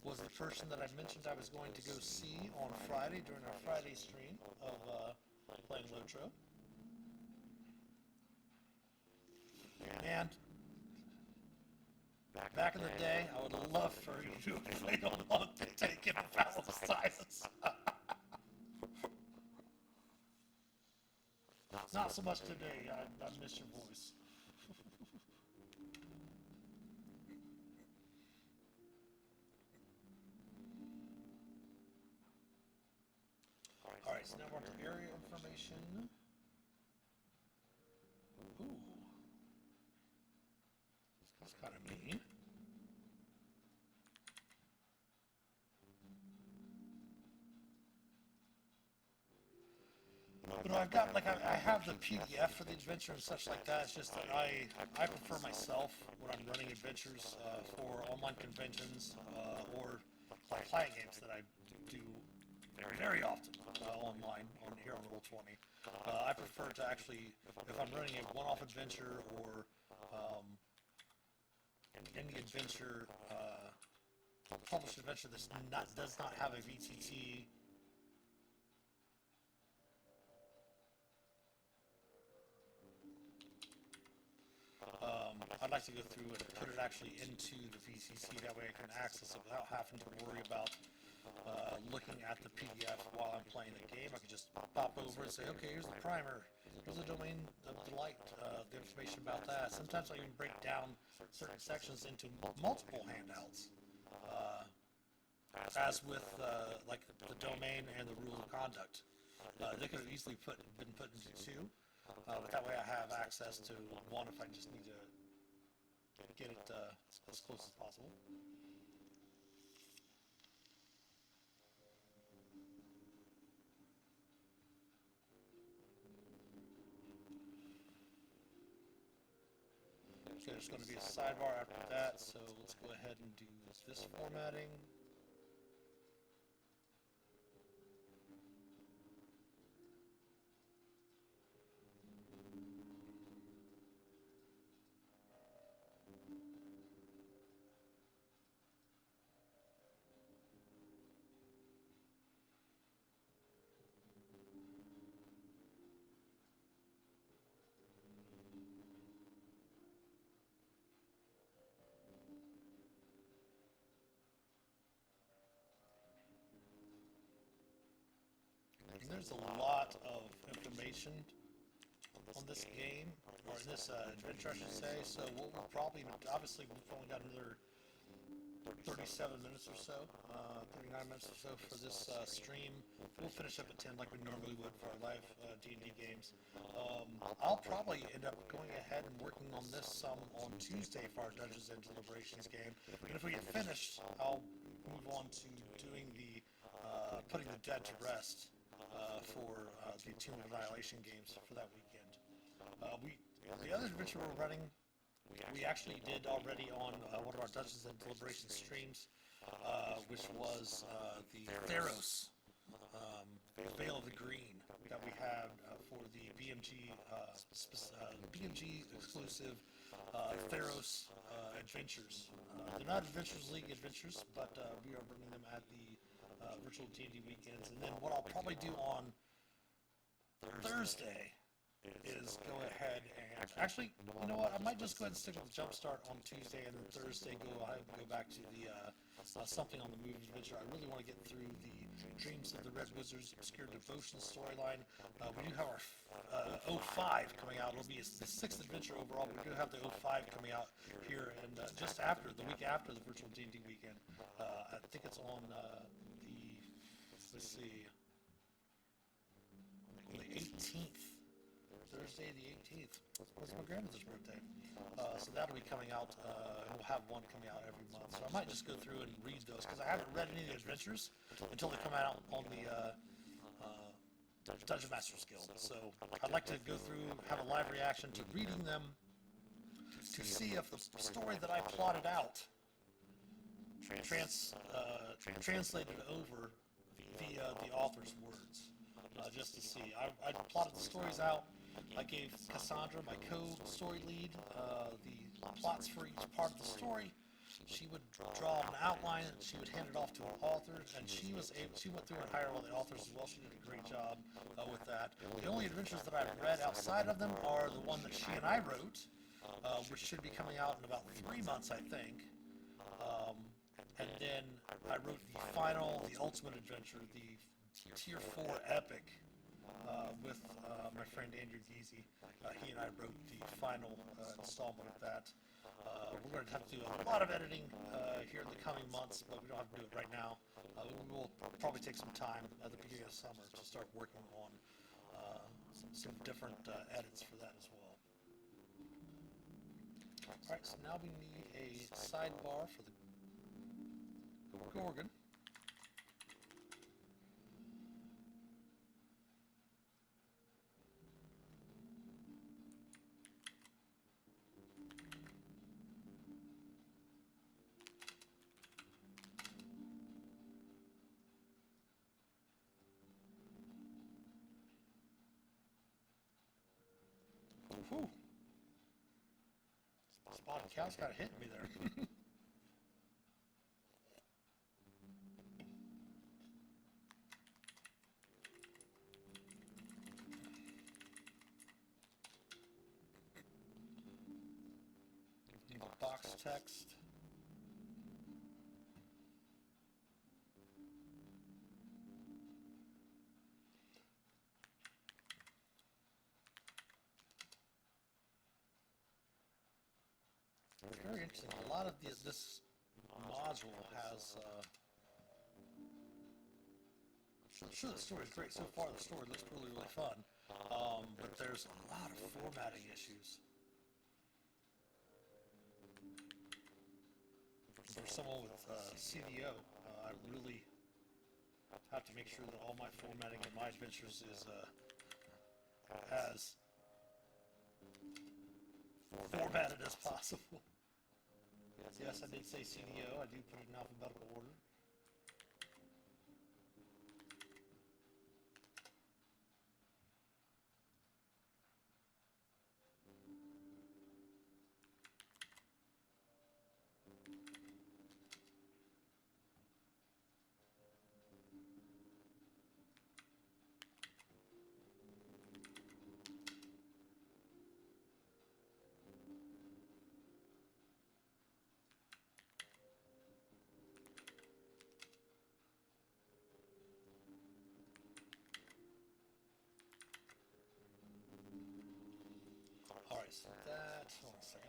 was the person that I mentioned I was going to go see on Friday during our Friday stream of playing Lotro. And Back in the day, I would love for you to have played on the taken sizes. Not so much today. I miss your voice. Alright, so now we're on to area information. Ooh. That's kind of mean. But I've got, like, I have the PDF for the adventure and such like that. It's just that I prefer myself when I'm running adventures for online conventions or like client games that I do very often online here on Roll20. I prefer to actually, if I'm running a one-off adventure or any adventure, published adventure that does not have a VTT. I'd like to go through and put it actually into the VCC. That way I can access it without having to worry about looking at the PDF while I'm playing the game. I could just pop over and say, okay, here's the primer, here's the domain of delight, the information about that. Sometimes I even break down certain sections into multiple handouts, as with like the domain and the rule of conduct. They could have easily been put into two, but that way I have access to one if I just need to get it as close as possible. So there's going to be a sidebar after that, so let's go ahead and do this formatting. And there's a lot of information on this game, or in this adventure, I should say. So what we'll probably, obviously, we've only got another 37 minutes or so, 39 minutes or so for this stream. We'll finish up at 10 like we normally would for our live D&D games. I'll probably end up going ahead and working on this some on Tuesday for our Dungeons and Deliberations game. And if we get finished, I'll move on to doing the putting the dead to rest for the Tomb of Annihilation games for that weekend. The other adventure we're running, we actually did already on one of our Dungeons and Deliberations streams, which was the Theros, Veil of the Green, that we had for the BMG exclusive Theros adventures. They're not Adventures League adventures, but we are running them at the virtual D&D weekends. And then what I'll probably do on Thursday is go ahead and actually, you know what? I might just go ahead and stick with the Jumpstart on Tuesday, and then Thursday go back to the something on the Move adventure. I really want to get through the Dreams of the Red Wizard's Obscure Devotion storyline. We do have our 05 coming out. It'll be the 6th adventure overall. We do have the 05 coming out here, and just after the week after the virtual D&D weekend. I think it's on let's see, on the 18th. Thursday the 18th. That's my grandmother's birthday. So that'll be coming out, and we'll have one coming out every month. So I might just go through and read those, because I haven't read any of the adventures until they come out on the Dungeon Masters Guild. So I'd like to go through, have a live reaction to reading them, to see if the story that I plotted out translated over via the author's words, just to see. I plotted the stories out. I gave Cassandra, my co-story lead, the plots for each part of the story. She would draw an outline, she would hand it off to an author, and she went through and hired all the authors as well. She did a great job with that. The only adventures that I've read outside of them are the one that she and I wrote, which should be coming out in about 3 months, I think. And then I wrote the ultimate adventure, the Tier 4 epic, with my friend Andrew Geezy. He and I wrote the final installment of that. We're going to have to do a lot of editing here in the coming months, but we don't have to do it right now. We will probably take some time at the beginning of summer to start working on some different edits for that as well. Alright, so now we need a sidebar for the Gorgon. Whew. Spotted cow's got hit me there. Need the box text. Very interesting. A lot of this module has. I'm sure the story is great so far. The story looks really, really fun, but there's a lot of formatting issues. For someone with CDO, I really have to make sure that all my formatting in my adventures is as formatted as possible. Yes, I did say CDO. I do put it in alphabetical order. Alright, so that, hold on a second.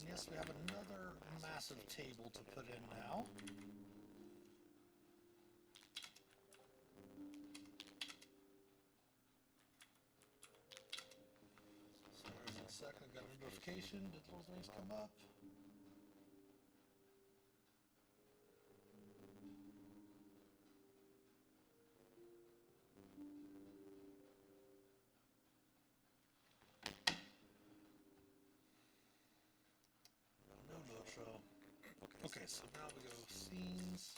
Yes, we have another massive table to put in now. So there's a second, got a notification. Did those things come up? Okay, so now we go scenes,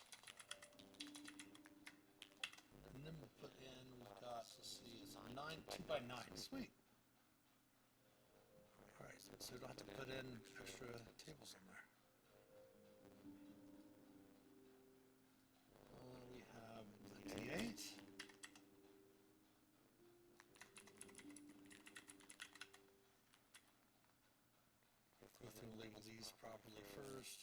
and then we'll put in, we've got, let's see, it's 2x9, sweet. Alright, so we don't have to put in extra tables in there. We have the D8. Go through and label these properly first.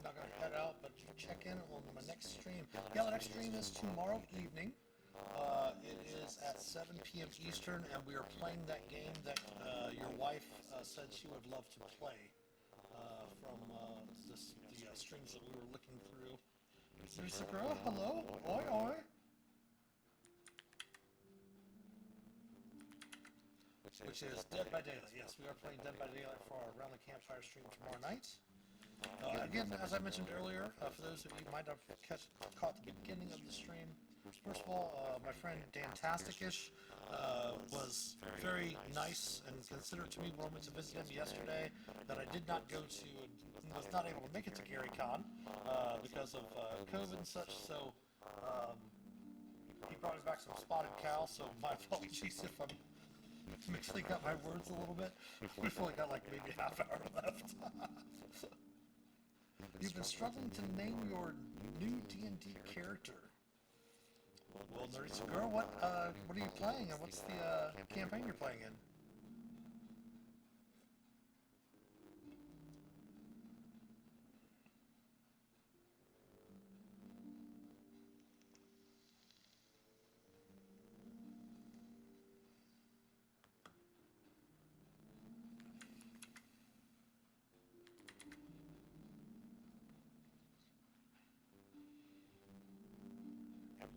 Not going to head out, but check in on my next stream. Yeah, the next stream is tomorrow evening. It is at 7 p.m. Eastern, and we are playing that game that your wife said she would love to play from the streams that we were looking through. There's a girl. Hello. Oi, oi. Which is Dead by Daylight. Yes, we are playing Dead by Daylight for our Around the Campfire stream tomorrow night. Again, as I mentioned earlier, for those of you who might have caught the beginning of the stream, first of all, my friend Dantastikish was very nice and considerate to me when I went to visit him yesterday. That I did not go to and was not able to make it to GaryCon because of COVID and such. So he brought me back some spotted cow. So my apologies if I'm mixing up my words a little bit. We've only got like maybe a half hour left. You've been struggling to name your new D&D character. Well, Nerdy Girl, what are you playing, and what's the campaign you're playing in?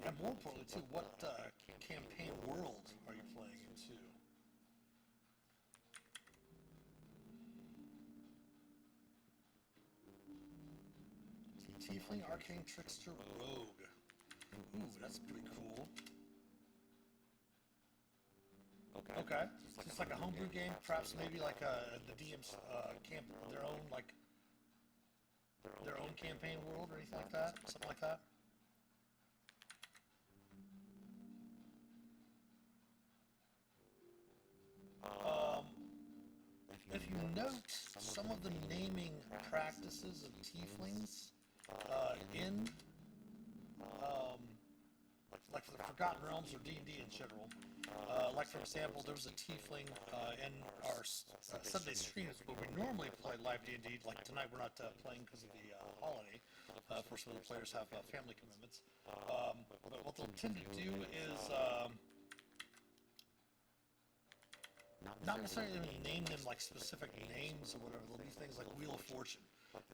And more importantly, too, what campaign world are you playing into? Tiefling Arcane Trickster Rogue. Ooh, that's pretty cool. Okay. So it's like a homebrew game, perhaps maybe like the DM's their own campaign world or anything like that, something like that. If you note some of the naming practices of tieflings in, like for the Forgotten Realms or D&D in general, like for example, there was a tiefling in our Sunday streams, but we normally play live D&D. Like tonight, we're not playing because of the holiday. For some of the players have family commitments. But what they'll tend to do is not necessarily name them like specific names or whatever. They'll do things like Wheel of Fortune.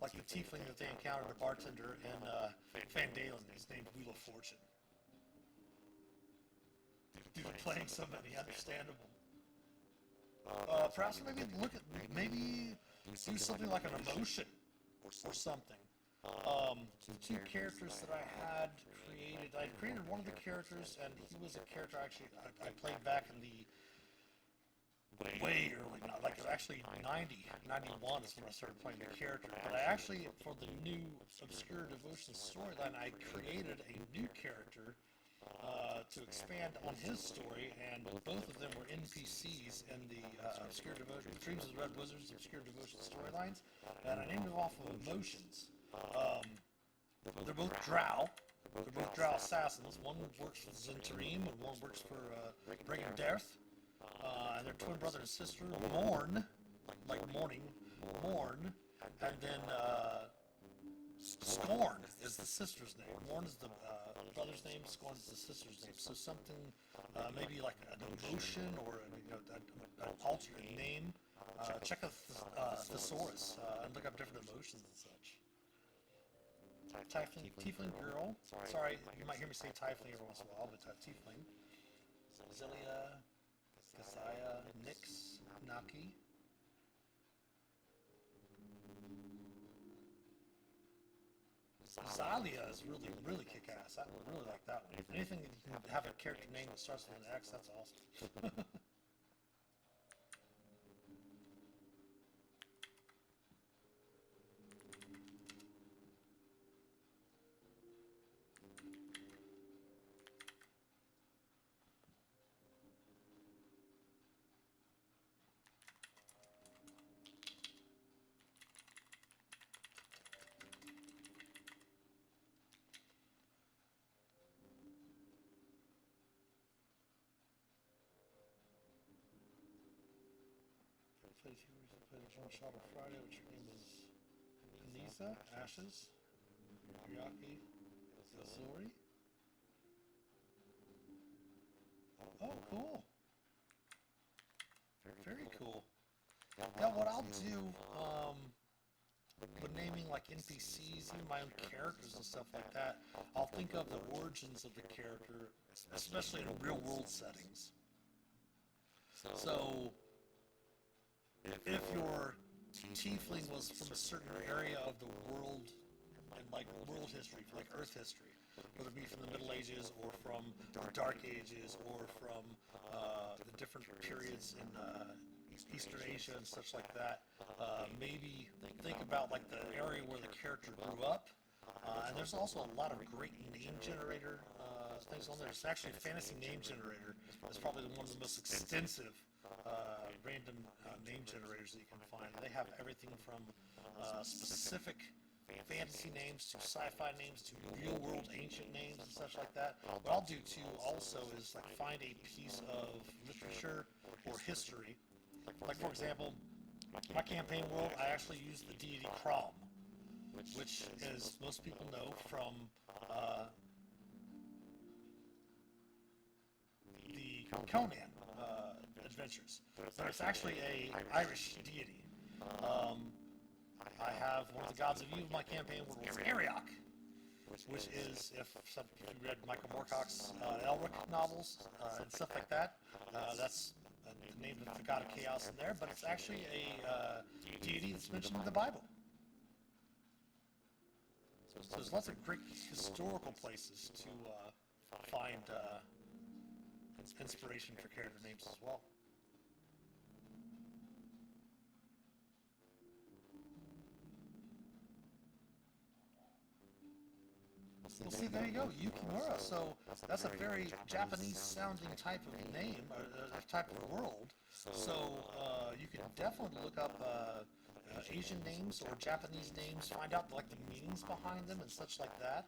Like the tiefling that they encountered, the bartender in Van Dalen is named Wheel of Fortune. Due to playing so many, understandable. Perhaps maybe do something like an emotion or something. The two characters that I had created, I created one of the characters, and he was a character I played back in the way early, not like actually 91 is when I started playing the character. But I actually, for the new Obscure Devotion storyline, I created a new character to expand on his story, and both of them were NPCs in the Obscure Devotion, Dreams of the Red Wizards Obscure Devotion storylines, and I named them off of emotions. They're both Drow. They're both Drow assassins. One works for Zentarim, and one works for Bringing Death. And their twin brother and sister, Morn, like morning, Morn, and then Scorn is the sister's name. Morn is the brother's name, Scorn is the sister's name. So something, maybe like an emotion or an alternate name. Check out Thesaurus and look up different emotions and such. Tiefling girl. Sorry, you might hear me say Tiefling every once in a while, but Tiefling. Zelia. Kazaya, Nyx, Naki. Zalia is really kick-ass. I really like that one. Anything that you can have a character name that starts with an X, that's awesome. Played a one shot on Friday, which your name is Anisa, Ashes, Yaki, Azori. Oh, cool. Very cool. Yeah, what I'll do, when naming like NPCs, even my own characters and stuff like that, I'll think of the origins of the character, especially in real world settings. So, if your tiefling was from a certain area of the world, and like world history, like Earth history, whether it be from the Middle Ages or from the Dark Ages or from the different periods in Eastern Asia and such like that. Maybe think about like the area where the character grew up. And there's also a lot of great name generator things on there. It's actually a fantasy name generator. It's probably one of the most extensive random name generators that you can find. They have everything from specific fantasy names to sci-fi names to real-world ancient names and such like that. What I'll do too also is like find a piece of literature or history. Like for example, my campaign world, I actually use the deity Crom, which, as most people know from the Conan adventures, but it's actually a Irish deity. I have one of the gods of evil in my campaign world is Ariok, which is, if you read Michael Moorcock's Elric novels and stuff like that, that's the name of the god of chaos in there, but it's actually a deity that's mentioned in the Bible. So there's lots of great historical places to find inspiration for character names as well. Well, see, there you go, Yukimura. So that's a very Japanese-sounding type of name, type of world. So you can definitely look up Asian names or Japanese names, find out like the meanings behind them and such like that,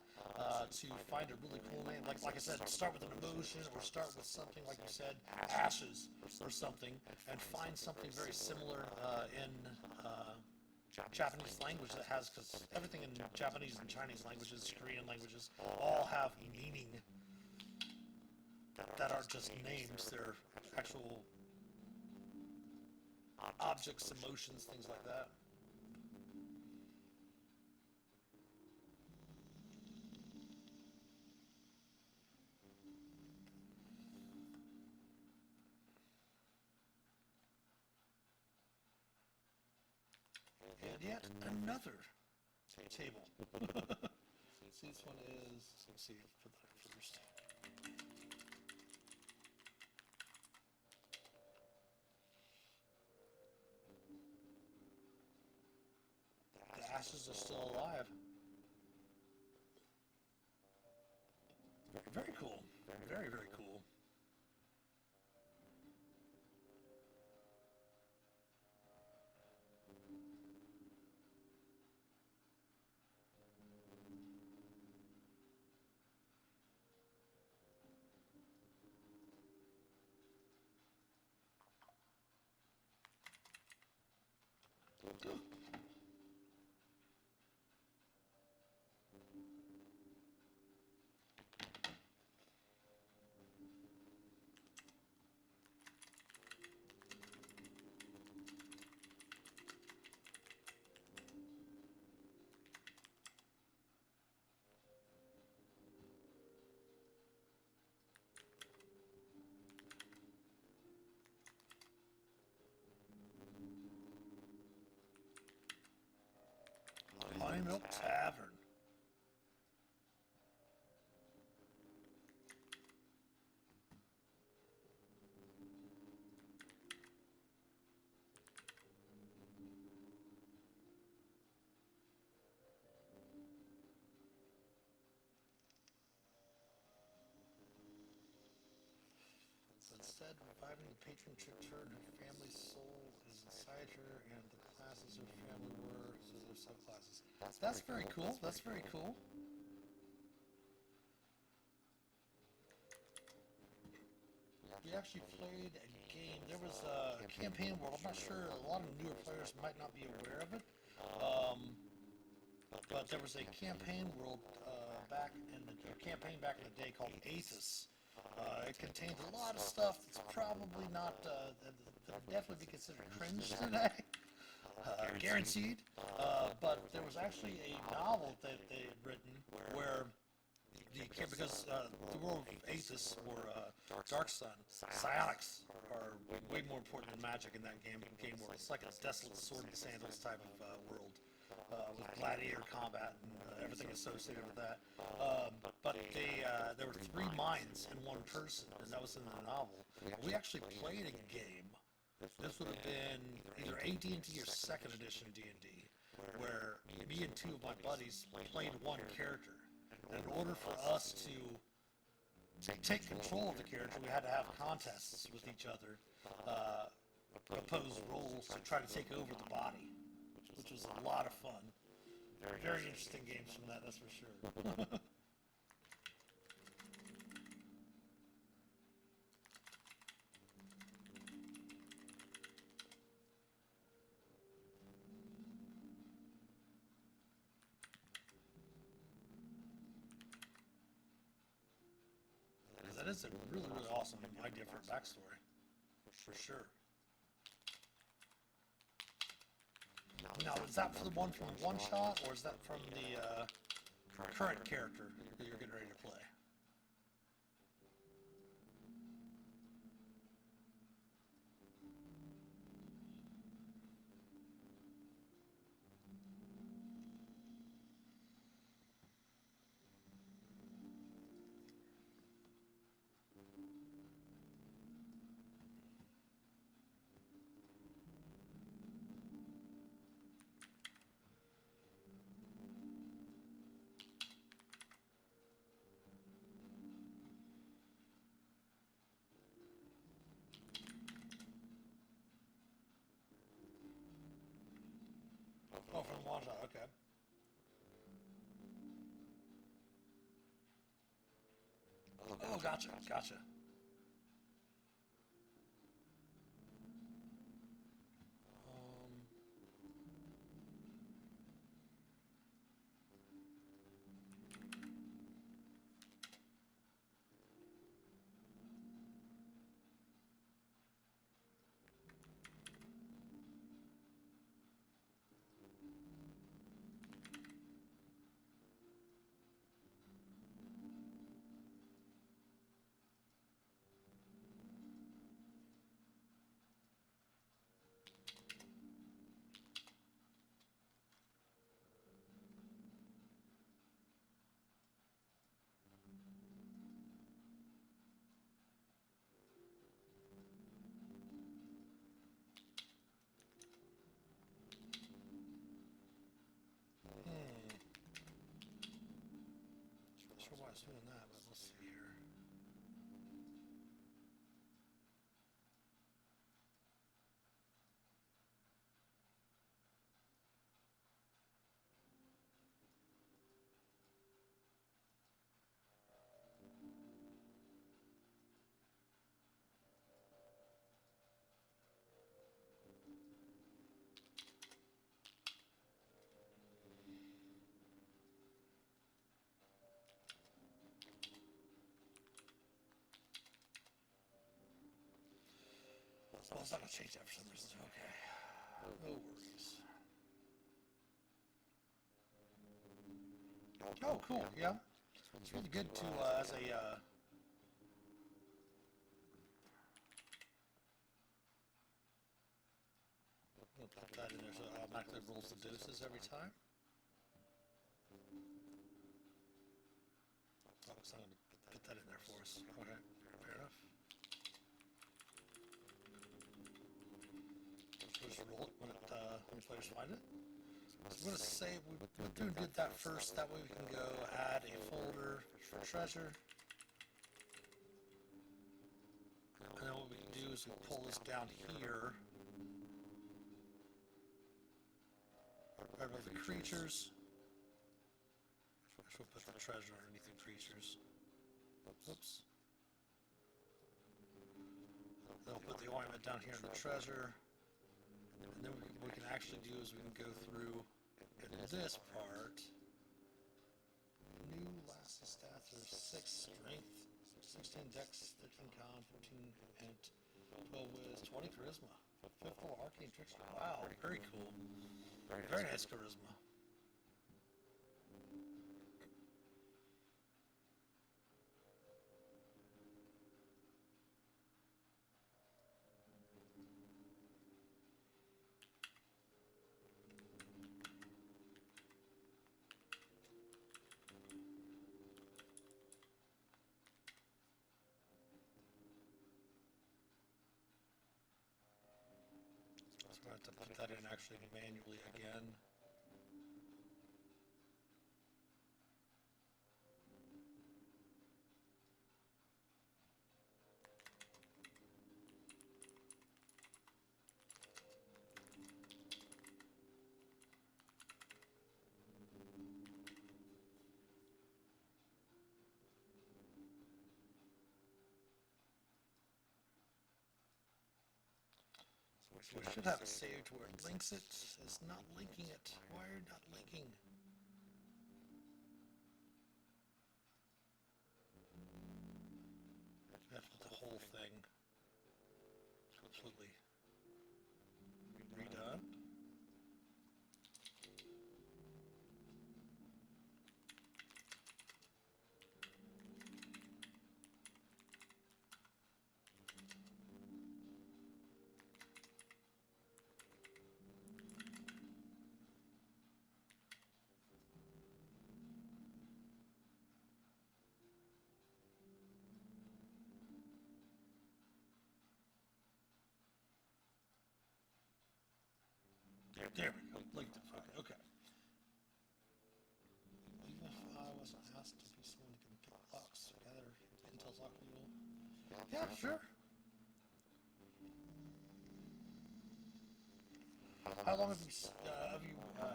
to find a really cool name. Like I said, start with an emotion or start with something like you said, ashes or something, and find something very similar in Japanese language that has, because everything in Japanese and Chinese languages, Korean languages, all have meaning that aren't just names, they're actual objects, emotions, things like that. And yet another table. See, this one is, let's see, put that first. The ashes are still alive. Very cool. Very, very cool. Honey Milk Tavern. Instead, reviving the patron to return her family's soul is inside her, and the classes her family were, so there's subclasses. That's very cool. That's very cool. We actually played a game. There was a campaign world. I'm not sure. A lot of newer players might not be aware of it. But there was a campaign world back in the campaign back in the day called Aethys. It contains a lot of stuff that's probably not that would definitely be considered cringe today. Guaranteed. But there was actually a novel that they had written where because the world of Aethys or Dark Sun, psionics are way more important than magic in that game world. It's like a desolate sword and sandals type of world with gladiator combat and everything associated with that. But there were three minds in one person, and that was in the novel. We actually played a game. This would have been either AD&D or second edition D&D, where me and two of my buddies played one character. And in order for us to take control of the character, we had to have contests with each other, propose roles to try to take over the body, which was a lot of fun. Very interesting games from that, that's for sure. That is a really, really awesome idea for a backstory, for sure. Now, is that for the one from One Shot, or is that from the current character that you're getting ready to play? Oh, from One Shot, okay. Oh, gotcha, gotcha. Um, Not sure why it's doing that, but let's see here. Well, it's not going to change that for some reason. Okay. No worries. Oh, cool. Yeah. It's really good to, as a, we'll put that in there so it automatically rolls the doses every time. Oh, so I'm going to put that in there for us. Okay. Fair enough. Just roll it when players find it. So I'm going to say we're doing did that first. That way we can go add a folder for treasure. And then what we can do is we pull this down here. Right above the creatures. We'll put the treasure underneath the creatures. Oops. Then we'll put the ointment down here in the treasure. And then what we can actually do is we can go through this part. New last stats are 6 strength, 16 dex, 13 con, 14 int, 12 wiz, 20 charisma, 5th level arcane trickster. Wow, very cool. Very nice charisma. have to put that in actually manually again. So we should have it saved where it links it. It's not linking it. Why are you not linking? That's the whole thing completely redone. There we go. Linked it. Fine. Okay. Even if I wasn't asked to be someone who can pick locks together, Intel's lock wheel. Yeah, sure. How long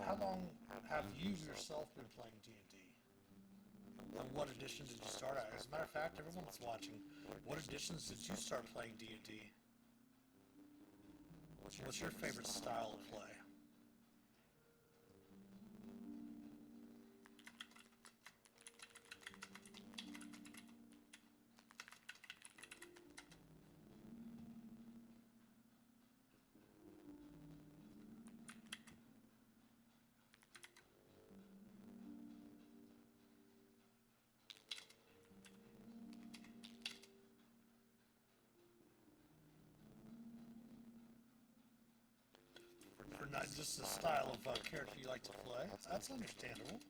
how long have you yourself been playing D&D? And what edition did you start at? As a matter of fact, everyone that's watching, what editions did you start playing D&D? What's your favorite style of play? Or not just the style of character you like to play? That's understandable.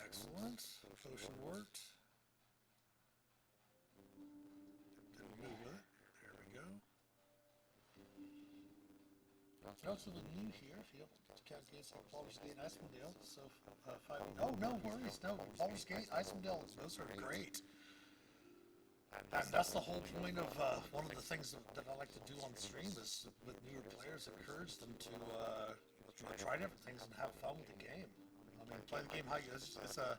Excellent. Potion worked. Didn't move it. There we go. Relatively new here. If you have to calculate some Baldur's Gate and Icewind Dale. So, oh, no worries. No. Baldur's Gate, Icewind Dale, those are great. And that's the whole point of one of the things that I like to do on stream is with newer players, encourage them to try different things and have fun with the game. I mean, play the game how you. It's a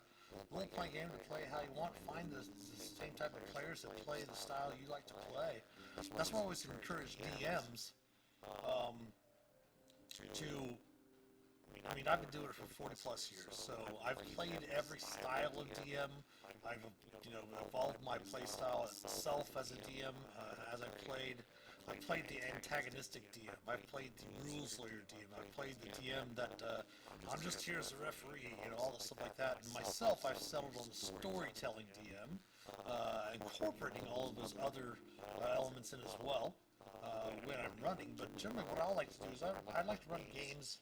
role-playing game to play how you want. Find the same type of players that play the style you like to play. That's why I always encourage DMs to. I mean, I've been doing it for 40 plus years, so I've played every style of DM. I've evolved my playstyle itself as a DM. As I played the antagonistic DM. I've played the rules lawyer DM. I've played the DM that I'm just here as a referee, all the stuff like that. And myself, I've settled on the storytelling DM, incorporating all of those other elements in as well when I'm running. But generally, what I like to do is I like to run games.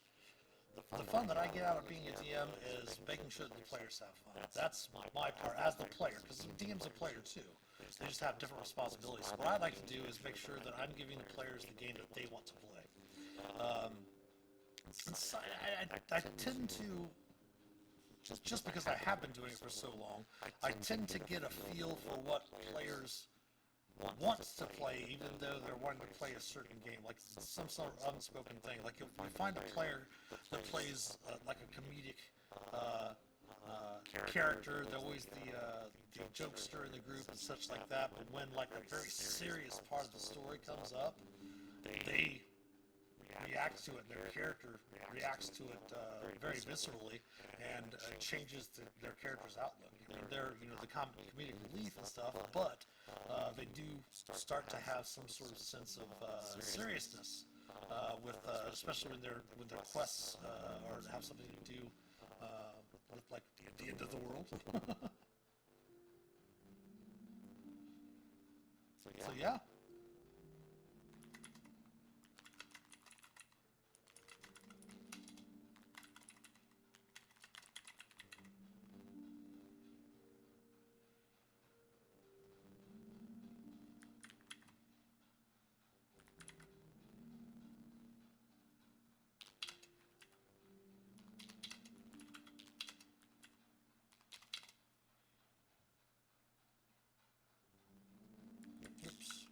The fun that I get out of being a DM is making sure that the players have fun. That's my part as the player, because the DM's a player too. They just have different responsibilities. What I like to do is make sure that I'm giving the players the game that they want to play. Since I tend to, just because I have been doing it for so long, I tend to get a feel for what players want to play, even though they're wanting to play a certain game, like some sort of unspoken thing. Like if you find a player that plays like a comedic character, they're always the jokester in the group and such like that. But when like a very serious part of the story comes up, they react to it. Their character reacts to it very viscerally, and changes their character's outlook. I mean, they're the comedic relief and stuff, but they do start to have some sort of sense of seriousness with, especially when their quests or have something to do with like the end of the world. So yeah. Oops.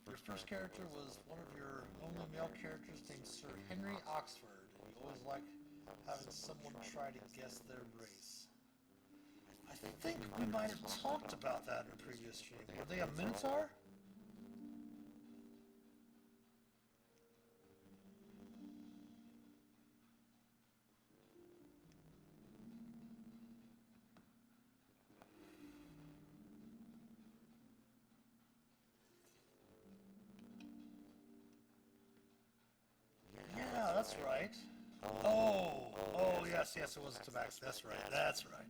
Your first character was one of your only male characters named Sir Henry Oxford. You always like having someone try to guess their race. I think we might have talked about that in a previous stream. Were they a Minotaur? Yeah, that's right. Oh, yes, it was tobacco. That's right, that's right.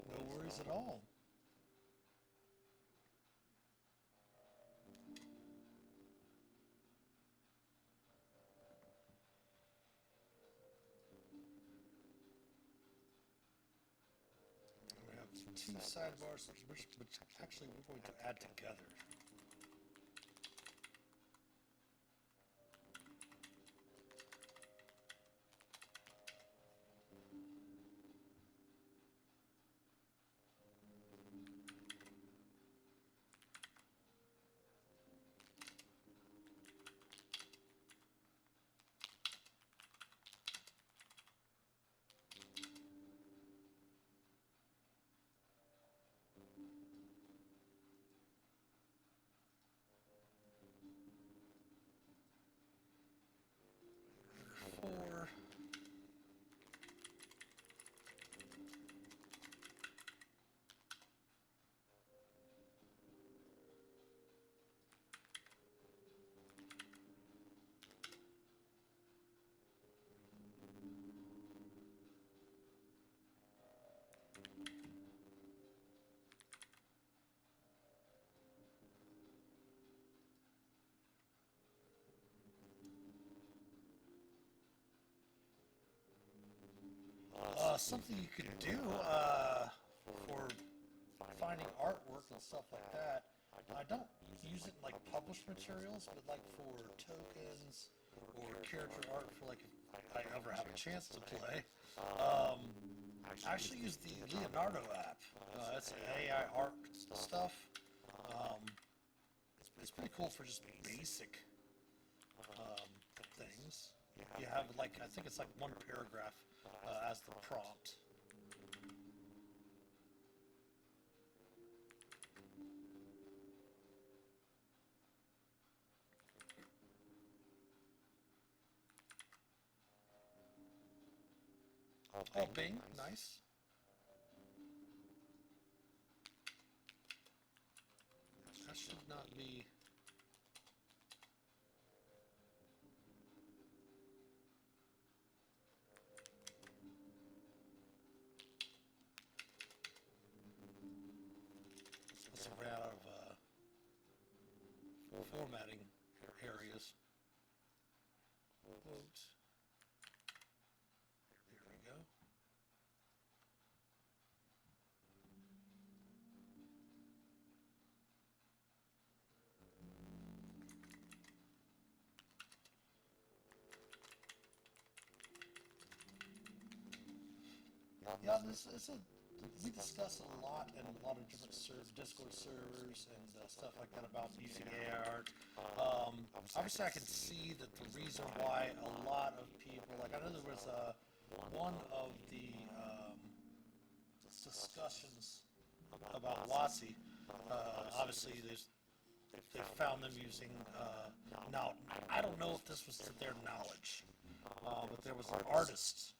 No worries at all. We have two sidebars, which actually we're going to add together. Something you could do for finding artwork and stuff like that. I don't use it in like published materials, but like for tokens or character art for like if I ever have a chance to play. I actually use the Leonardo app. It's AI art stuff. Um, it's pretty cool for just basic um, things. You have like I think it's like one paragraph as the prompt. Oh, Bing, nice. That should not be. Let's ran out of formatting areas. Quote. There we go. Yeah, this is a we discuss a lot in a lot of different Discord servers and stuff like that about using AI art. Obviously, I can see that the reason why a lot of people, like I know there was one of the discussions about WotC. Obviously, they found them using. Now, I don't know if this was to their knowledge, but there was an artist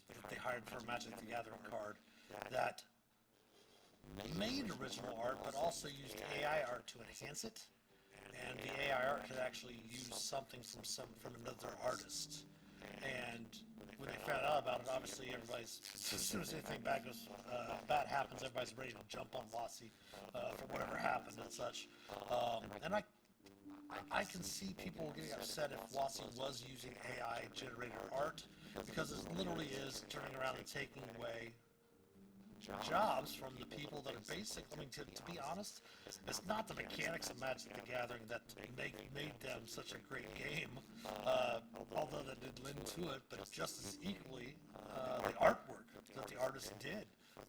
that they hired for a Magic the Gathering card that made original art, but also used AI art to enhance it. And the AI art could actually use something from another artist. And when they found out about it, obviously everybody's as soon as anything bad happens, everybody's ready to jump on WotC for whatever happened and such. And I can see people getting upset if WotC was using AI generated art because it literally is turning around and taking away jobs from the people that are basic. I mean, to be honest, it's not the mechanics of Magic the Gathering that made them such a great game, although that did lend to it, but just as equally, the artwork that the artist did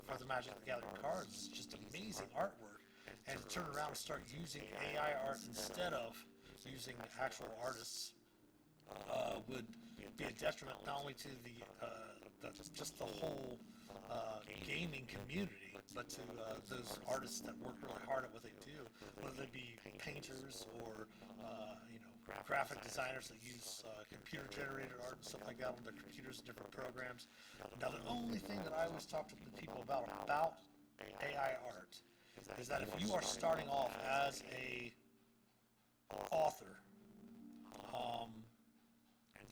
for the Magic the Gathering cards is just amazing artwork. And to turn around and start using AI art instead of using actual artists would be a detriment not only to just the whole gaming community, but to those artists that work really hard at what they do, whether they be painters or graphic designers that use computer-generated art and stuff like that on their computers and different programs. Now, the only thing that I always talk to the people about AI art is that if you are starting off as a author,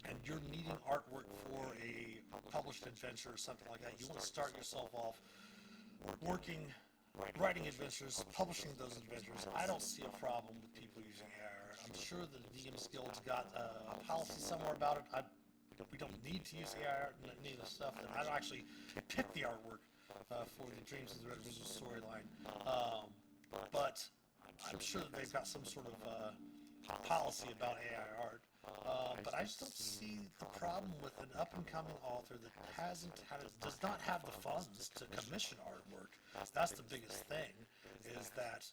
and you're needing artwork for a published adventure or something like that, you want to start yourself off writing adventures, publishing those adventures. I don't see a problem with people using AI art. I'm sure the DMs Guild's got a policy somewhere about it. We don't need to use AI art and any of the stuff. And I don't actually pick the artwork for the Dreams of the Red Wizard storyline. But I'm sure that they've got some sort of policy about AI art. But I just don't see the problem with an up-and-coming author that does not have the funds to commission artwork. That's the biggest thing, is that,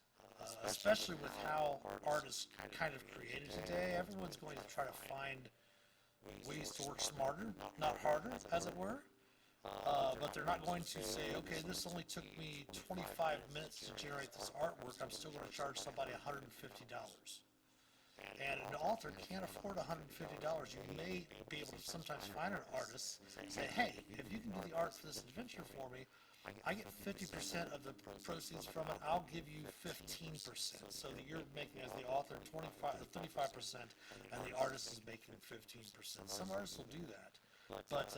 especially with how art is kind of created today, everyone's going to try to find ways to work smarter, not harder, as it were. But they're not going to say, okay, this only took me 25 minutes to generate this artwork, I'm still going to charge somebody $150. And an author can't afford $150. You may be able to sometimes find an artist and say, hey, if you can do the art for this adventure for me, I get 50% of the proceeds from it. I'll give you 15%, so that you're making, as the author, 35%, and the artist is making 15%. Some artists will do that. But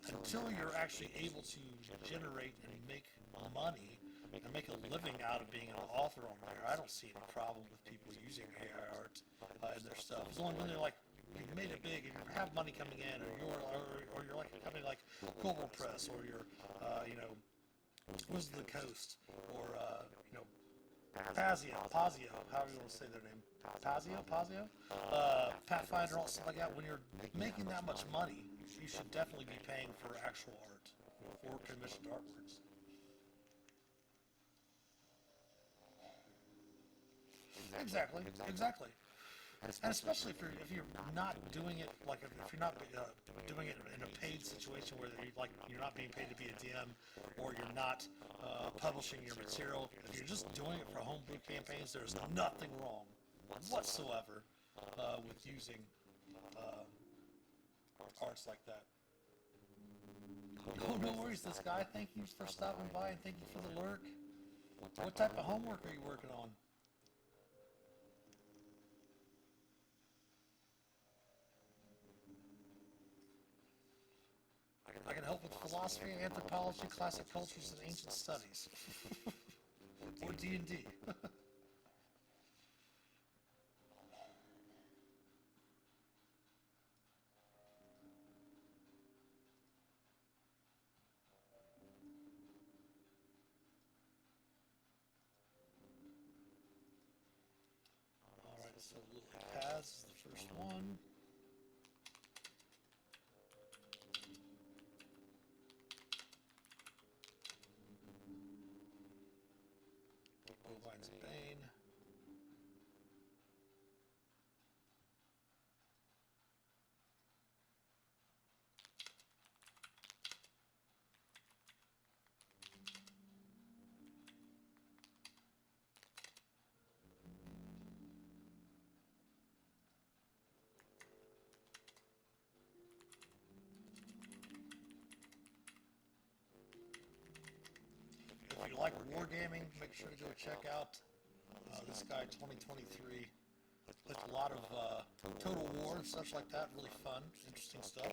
until you're actually able to generate and make money and make a living out of being an author on there, I don't see any problem with people using AI art in their stuff. It's only when they're like you've made it big and you have money coming in, or you're like a company like Global Press, or you're Wizards of the Coast, or Pazio, however you want to say their name, Pazio, Pathfinder, all stuff like that. When you're making that much money, you should definitely be paying for actual art or commissioned artworks. Exactly. And especially if you're not doing it like if you're not doing it in a paid situation where you're not being paid to be a DM, or you're not publishing your material. If you're just doing it for homebrew campaigns, there's nothing wrong whatsoever with using uh, arts like that. Oh, no worries, this guy. Thank you for stopping by and thank you for the lurk. What type of homework are you working on? I can help with philosophy, anthropology, classic cultures, and ancient studies. Or D&D. Alright, so Lily Paths is the first one. Bovine's Bane. If you like wargaming, make sure to go check out this guy 2023. It's a lot of Total War and such like that. Really fun, interesting stuff.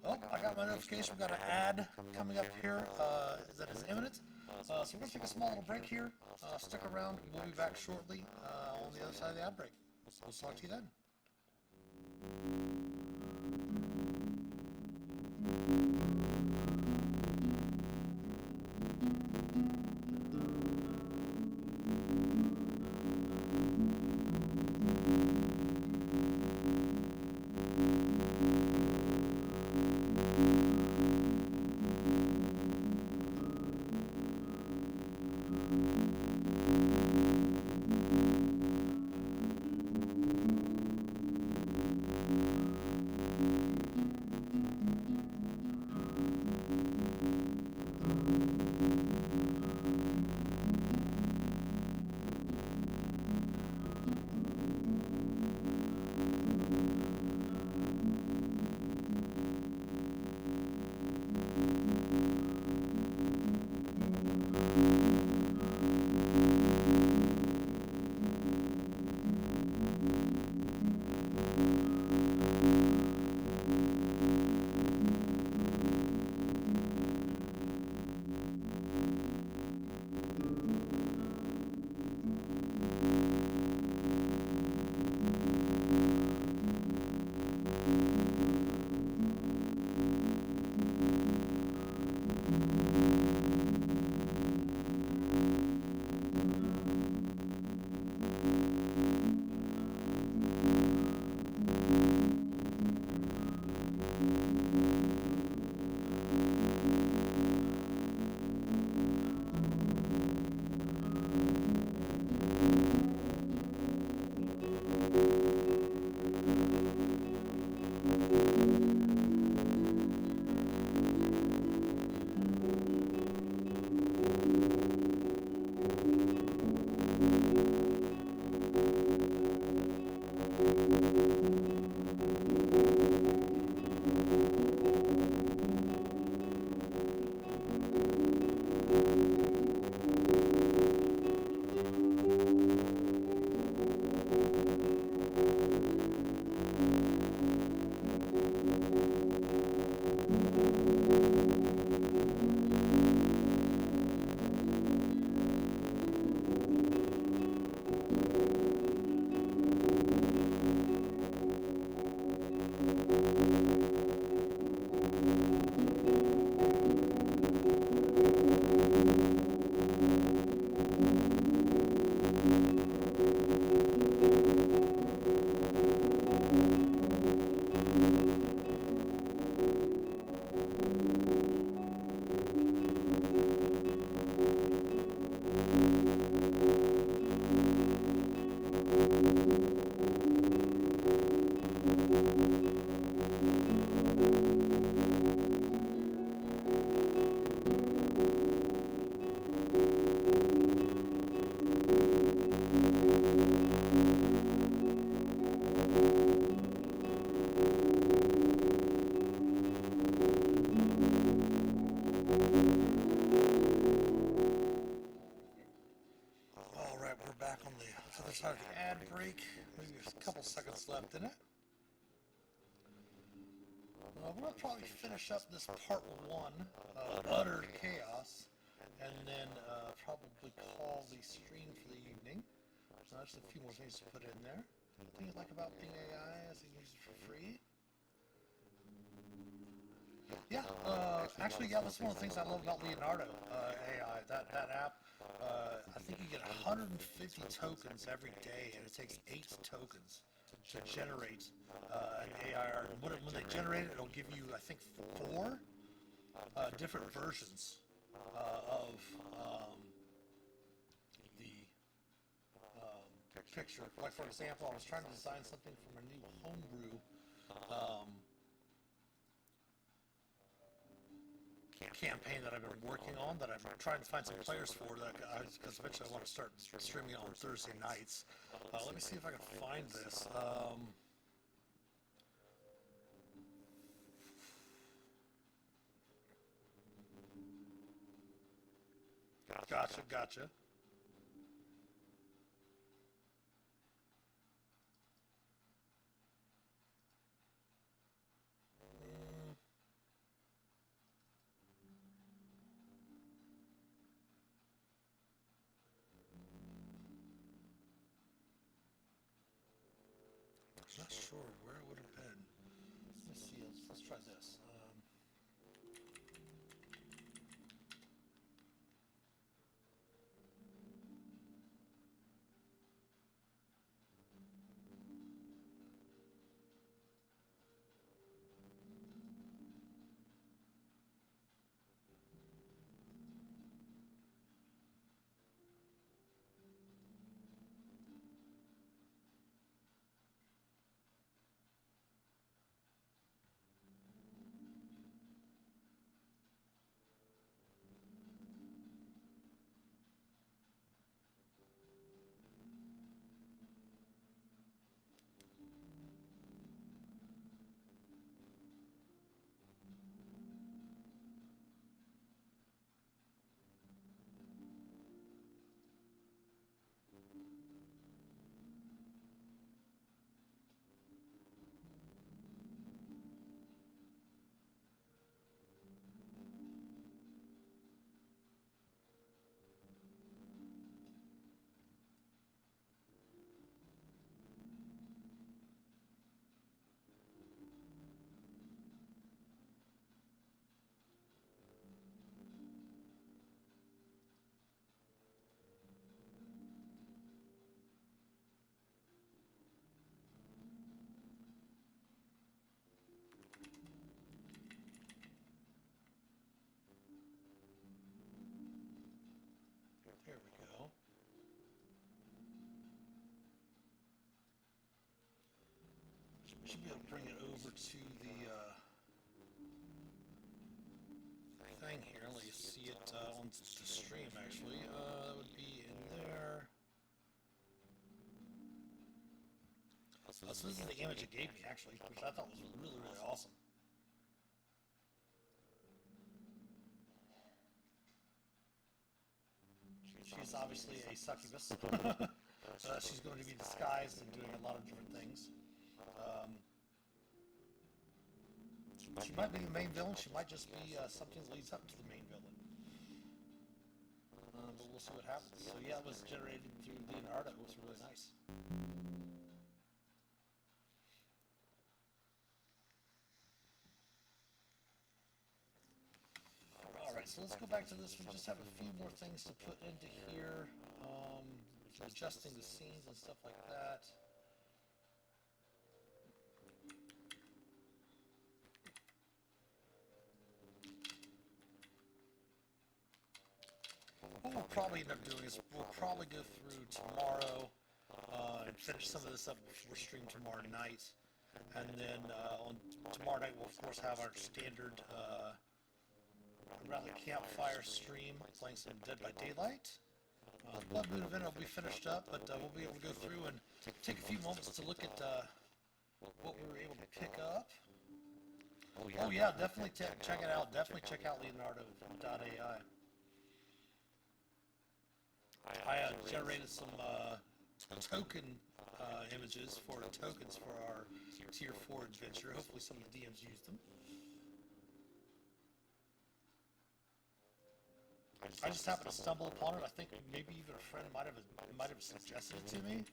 Oh, I got my notification. We've got an ad coming up here that is imminent. So we're going to take a small little break here. Stick around. We'll be back shortly on the other side of the ad break. We'll talk to you then. Alright, we're back on the other side of the ad break. Maybe a couple seconds left in it. We're going to probably finish up this part one of Utter Chaos, and then probably call the stream for the evening. So there's a few more things to put in there. Things you like about being AI is you can use it for free. Yeah, actually, yeah, that's one of the things I love about Leonardo AI. That app, I think you get 150 tokens every day, and it takes 8 tokens to generate an AI art. When they generate it, it'll give you, I think, 4 different versions of the picture. Like, for example, I was trying to design something from a new homebrew campaign that I've been working on, that I'm trying to find some players for, because eventually I want to start streaming on Thursday nights. Let me see if I can find this. Gotcha. Not sure where it would have been. Let's see. Let's try this. There we go. We should be able to bring it over to the thing here. Let you see it on the stream, actually. That would be in there. So this is the image it gave me, actually, which I thought was really, really awesome. She's obviously a succubus. She's going to be disguised and doing a lot of different things. She might be the main villain. She might just be something that leads up to the main villain. But we'll see what happens. So yeah, it was generated through Leonardo. It was really nice. so let's go back to this. We just have a few more things to put into here. Adjusting the scenes and stuff like that. What we'll probably end up doing is we'll probably go through tomorrow and finish some of this up before stream tomorrow night. And then on tomorrow night we'll of course have our standard around the campfire stream playing some Dead by Daylight. Blood Moon event will be finished up, but we'll be able to go through and take a few moments to look at what we were able to pick up. Oh yeah, definitely check it out. Definitely check out Leonardo.ai. I generated some token images for tokens for our Tier 4 adventure. Hopefully some of the DMs used them. I just happened to stumble upon it. I think maybe even a friend might have suggested it to me.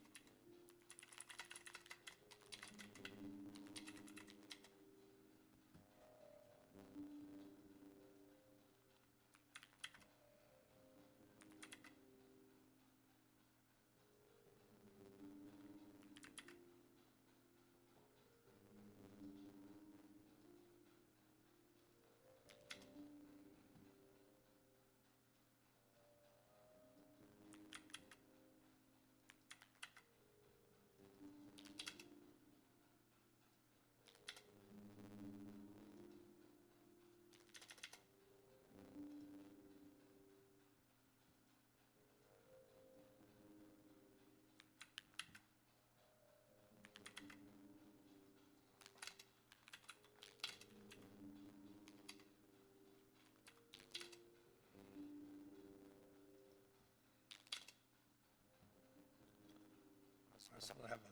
So I'm gonna have a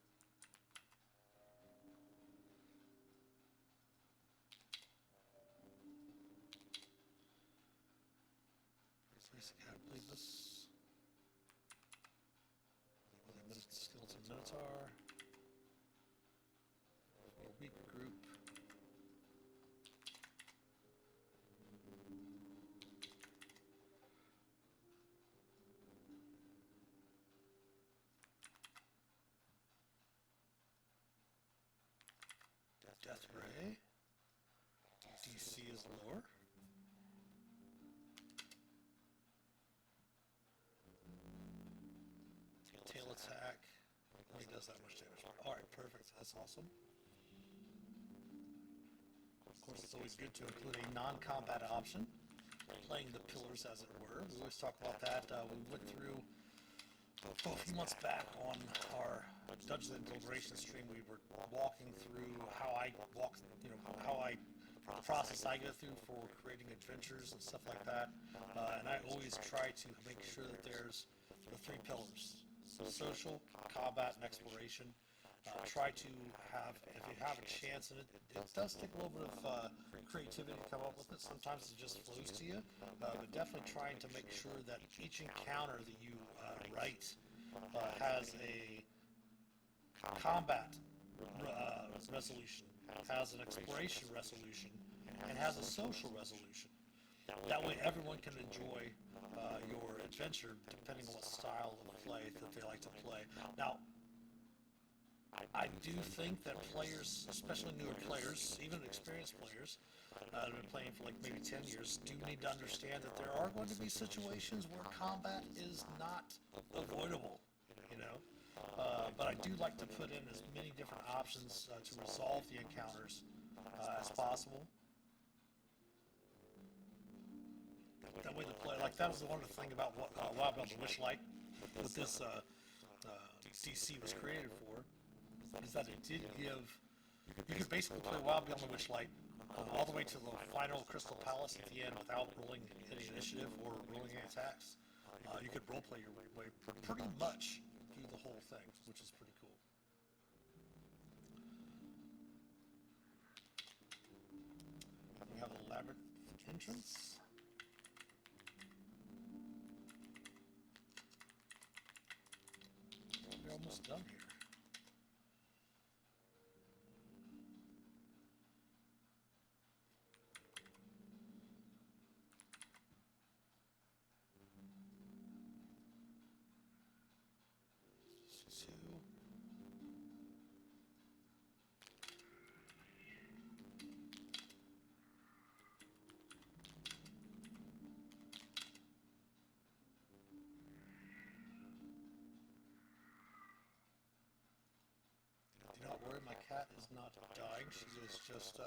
believe this. Skeleton Minotaur. A weak group. Death Ray. DC is lore. Tail attack. Only does that much damage. Alright, perfect. That's awesome. Of course, it's always good to include a non-combat option. Playing the pillars, as it were. We always talk about that. We went through a few months back on our Dungeons and Deliberations stream. We were walking through how I walk, the process I go through for creating adventures and stuff like that. And I always try to make sure that there's the three pillars: social, combat, and exploration. Try to have, if you have a chance, and it does take a little bit of creativity to come up with it. Sometimes it just flows to you, but definitely trying to make sure that each encounter that you write has a combat resolution, has an exploration resolution, and has a social resolution. That way everyone can enjoy your adventure depending on what style of play that they like to play. Now, I do think that players, especially newer players, even experienced players that have been playing for like maybe 10 years, do need to understand that there are going to be situations where combat is not avoidable, you know. But I do like to put in as many different options to resolve the encounters as possible. That way the player, like that was the wonderful thing about what Wild Beyond the Wishlight, what this DC was created for, is that it did give, you could basically play Wild Beyond the Wishlight all the way to the final Crystal Palace at the end without rolling any initiative or rolling any attacks. You could roleplay your way pretty much through the whole thing, which is pretty cool. We have a labyrinth entrance. We're almost done here. is not dying. She is just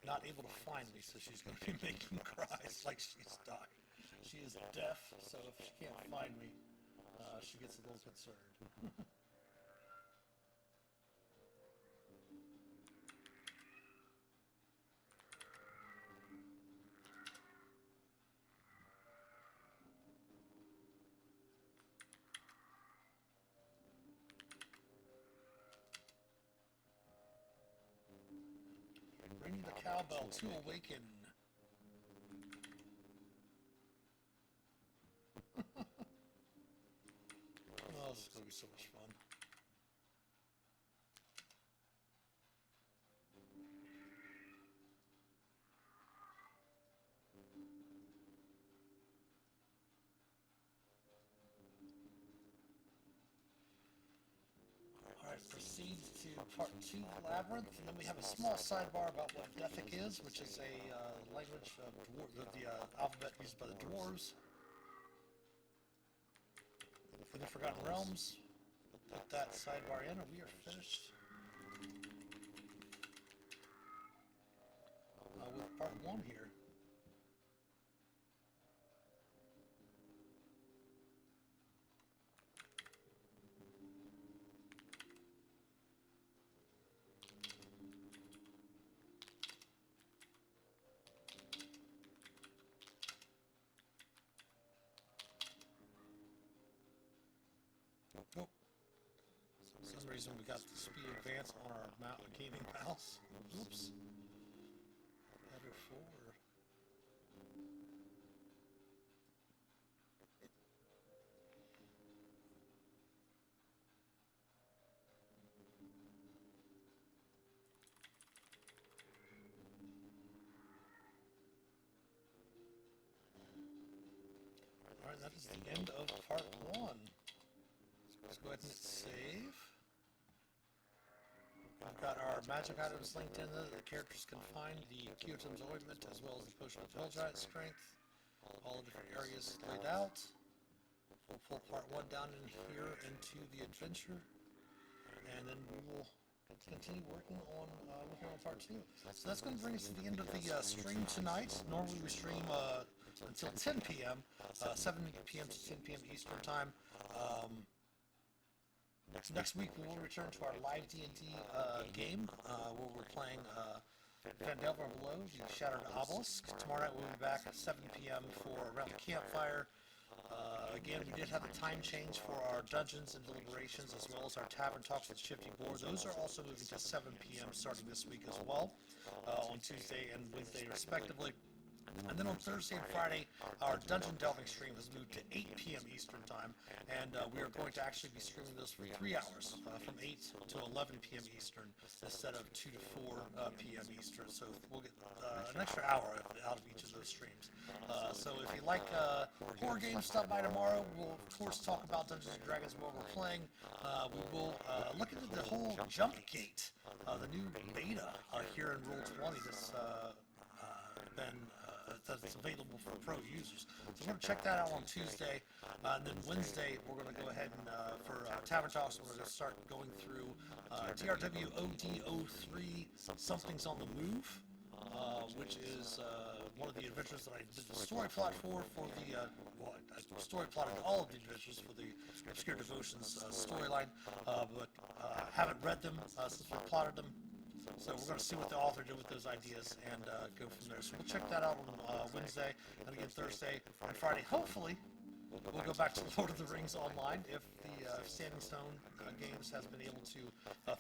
not able to find me, so she's going to be making cries like she's dying. She is deaf, so if she can't find me, she gets a little concerned. Ring the cowbell to awaken. Oh, this is going to be so much fun. Alright, proceed to part 2 Labyrinth, and then we have a small sidebar about what Dethic is, which is a language of the alphabet used by the dwarves. For the Forgotten Realms, put that sidebar in, and we are finished with part 1 here. Oh, for some reason we got the speed advance on our gaming mouse. Oops. Better 4. Alright, that is the end of part 1. Let's go ahead and hit save. We've got our magic items linked in there. The characters can find the Kyotom's ointment as well as the potion of Hill Giant Strength. All the different areas laid out. We'll pull part 1 down in here into the adventure, and then we will continue working on part 2. So that's going to bring us to the end of the stream tonight. Normally we stream until 10 p.m., 7 p.m. to 10 p.m. Eastern Time. Next week we will return to our live D&D game where we're playing Vandelver Below, the Shattered Obelisk. Tomorrow night we'll be back at 7 p.m. for Around the Campfire. Again, we did have a time change for our Dungeons and Deliberations as well as our Tavern Talks with Shifty Board. Those are also moving to 7 p.m. starting this week as well, on Tuesday and Wednesday respectively. And then on Thursday and Friday, our Dungeon Delving stream has moved to 8 p.m. Eastern Time, and we are going to actually be streaming those for 3 hours, from 8 to 11 p.m. Eastern, instead of 2 to 4 p.m. Eastern. So we'll get an extra hour out of each of those streams. So if you like horror games, stop by tomorrow. We'll, of course, talk about Dungeons & Dragons while we're playing. We will look into the whole Jump Gate, the new beta here in Roll20 that's available for pro users. So we're going to check that out on Tuesday, and then Wednesday we're going to go ahead and for Tavern Talks we're going to start going through DRW OD03 Something's on the Move, which is one of the adventures that I did the story plot for the I story plotted all of the adventures for the Obscure Devotions storyline, but haven't read them since we plotted them. So we're going to see what the author did with those ideas and go from there. So we'll check that out on Wednesday, and again Thursday and Friday. Hopefully, we'll go back to Lord of the Rings Online if the Standing Stone Games has been able to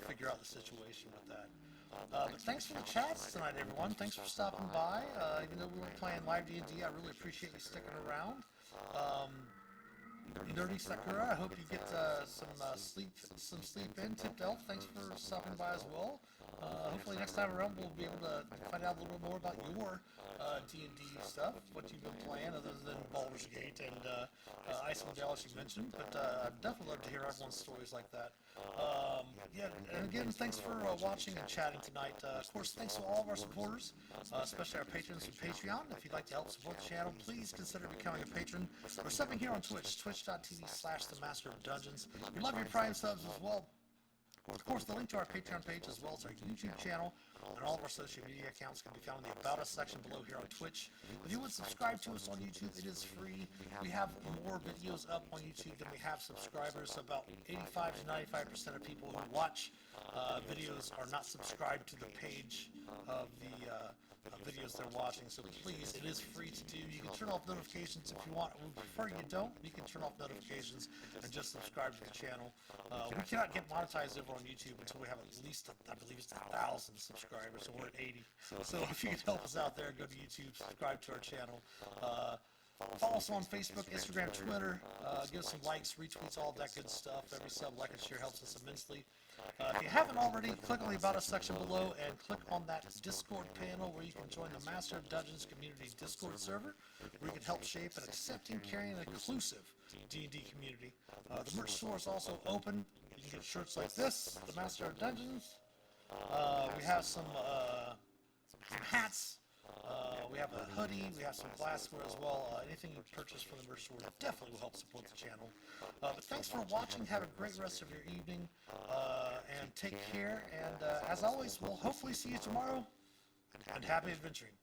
figure out the situation with that. But thanks for the chats tonight, everyone. Thanks for stopping by. Even though we weren't playing live D&D, I really appreciate you sticking around. Nerdy Sakura, I hope you get some sleep in. Tipped Elf, thanks for stopping by as well. Hopefully next time around we'll be able to find out a little bit more about your D&D stuff, what you've been playing other than Baldur's Gate and Icewind Dale, as you mentioned. But I'd definitely love to hear everyone's stories like that. Yeah, and again, thanks for watching and chatting tonight. Of course, thanks to all of our supporters, especially our patrons from Patreon. If you'd like to help support the channel, please consider becoming a patron or subbing here on Twitch, twitch.tv/themasterofdungeons. We love your Prime subs as well. Of course, the link to our Patreon page as well as our YouTube channel and all of our social media accounts can be found in the About Us section below here on Twitch. If you would subscribe to us on YouTube, it is free. We have more videos up on YouTube than we have subscribers. About 85 to 95% of people who watch videos are not subscribed to the page of the videos they're watching, so please, it is free to do. You can turn off notifications if you want. We prefer you don't. You can turn off notifications and just subscribe to the channel. We cannot get monetized over on YouTube until we have at least, I believe it's 1,000 subscribers, so we're at 80. So if you can help us out there, go to YouTube, subscribe to our channel. Follow us on Facebook, Instagram, Twitter. Give us some likes, retweets, all that good stuff. Every sub, like, and share helps us immensely. If you haven't already, click on the About Us section below and click on that Discord panel where you can join the Master of Dungeons Community Discord server, where you can help shape an accepting, caring, and inclusive D&D community. The merch store is also open. You can get shirts like this, the Master of Dungeons. We have some hats. We have a hoodie, we have some glassware as well. Anything you purchase from the merch store definitely will help support the channel. But thanks for watching, have a great rest of your evening, and take care, and as always, we'll hopefully see you tomorrow, and happy adventuring.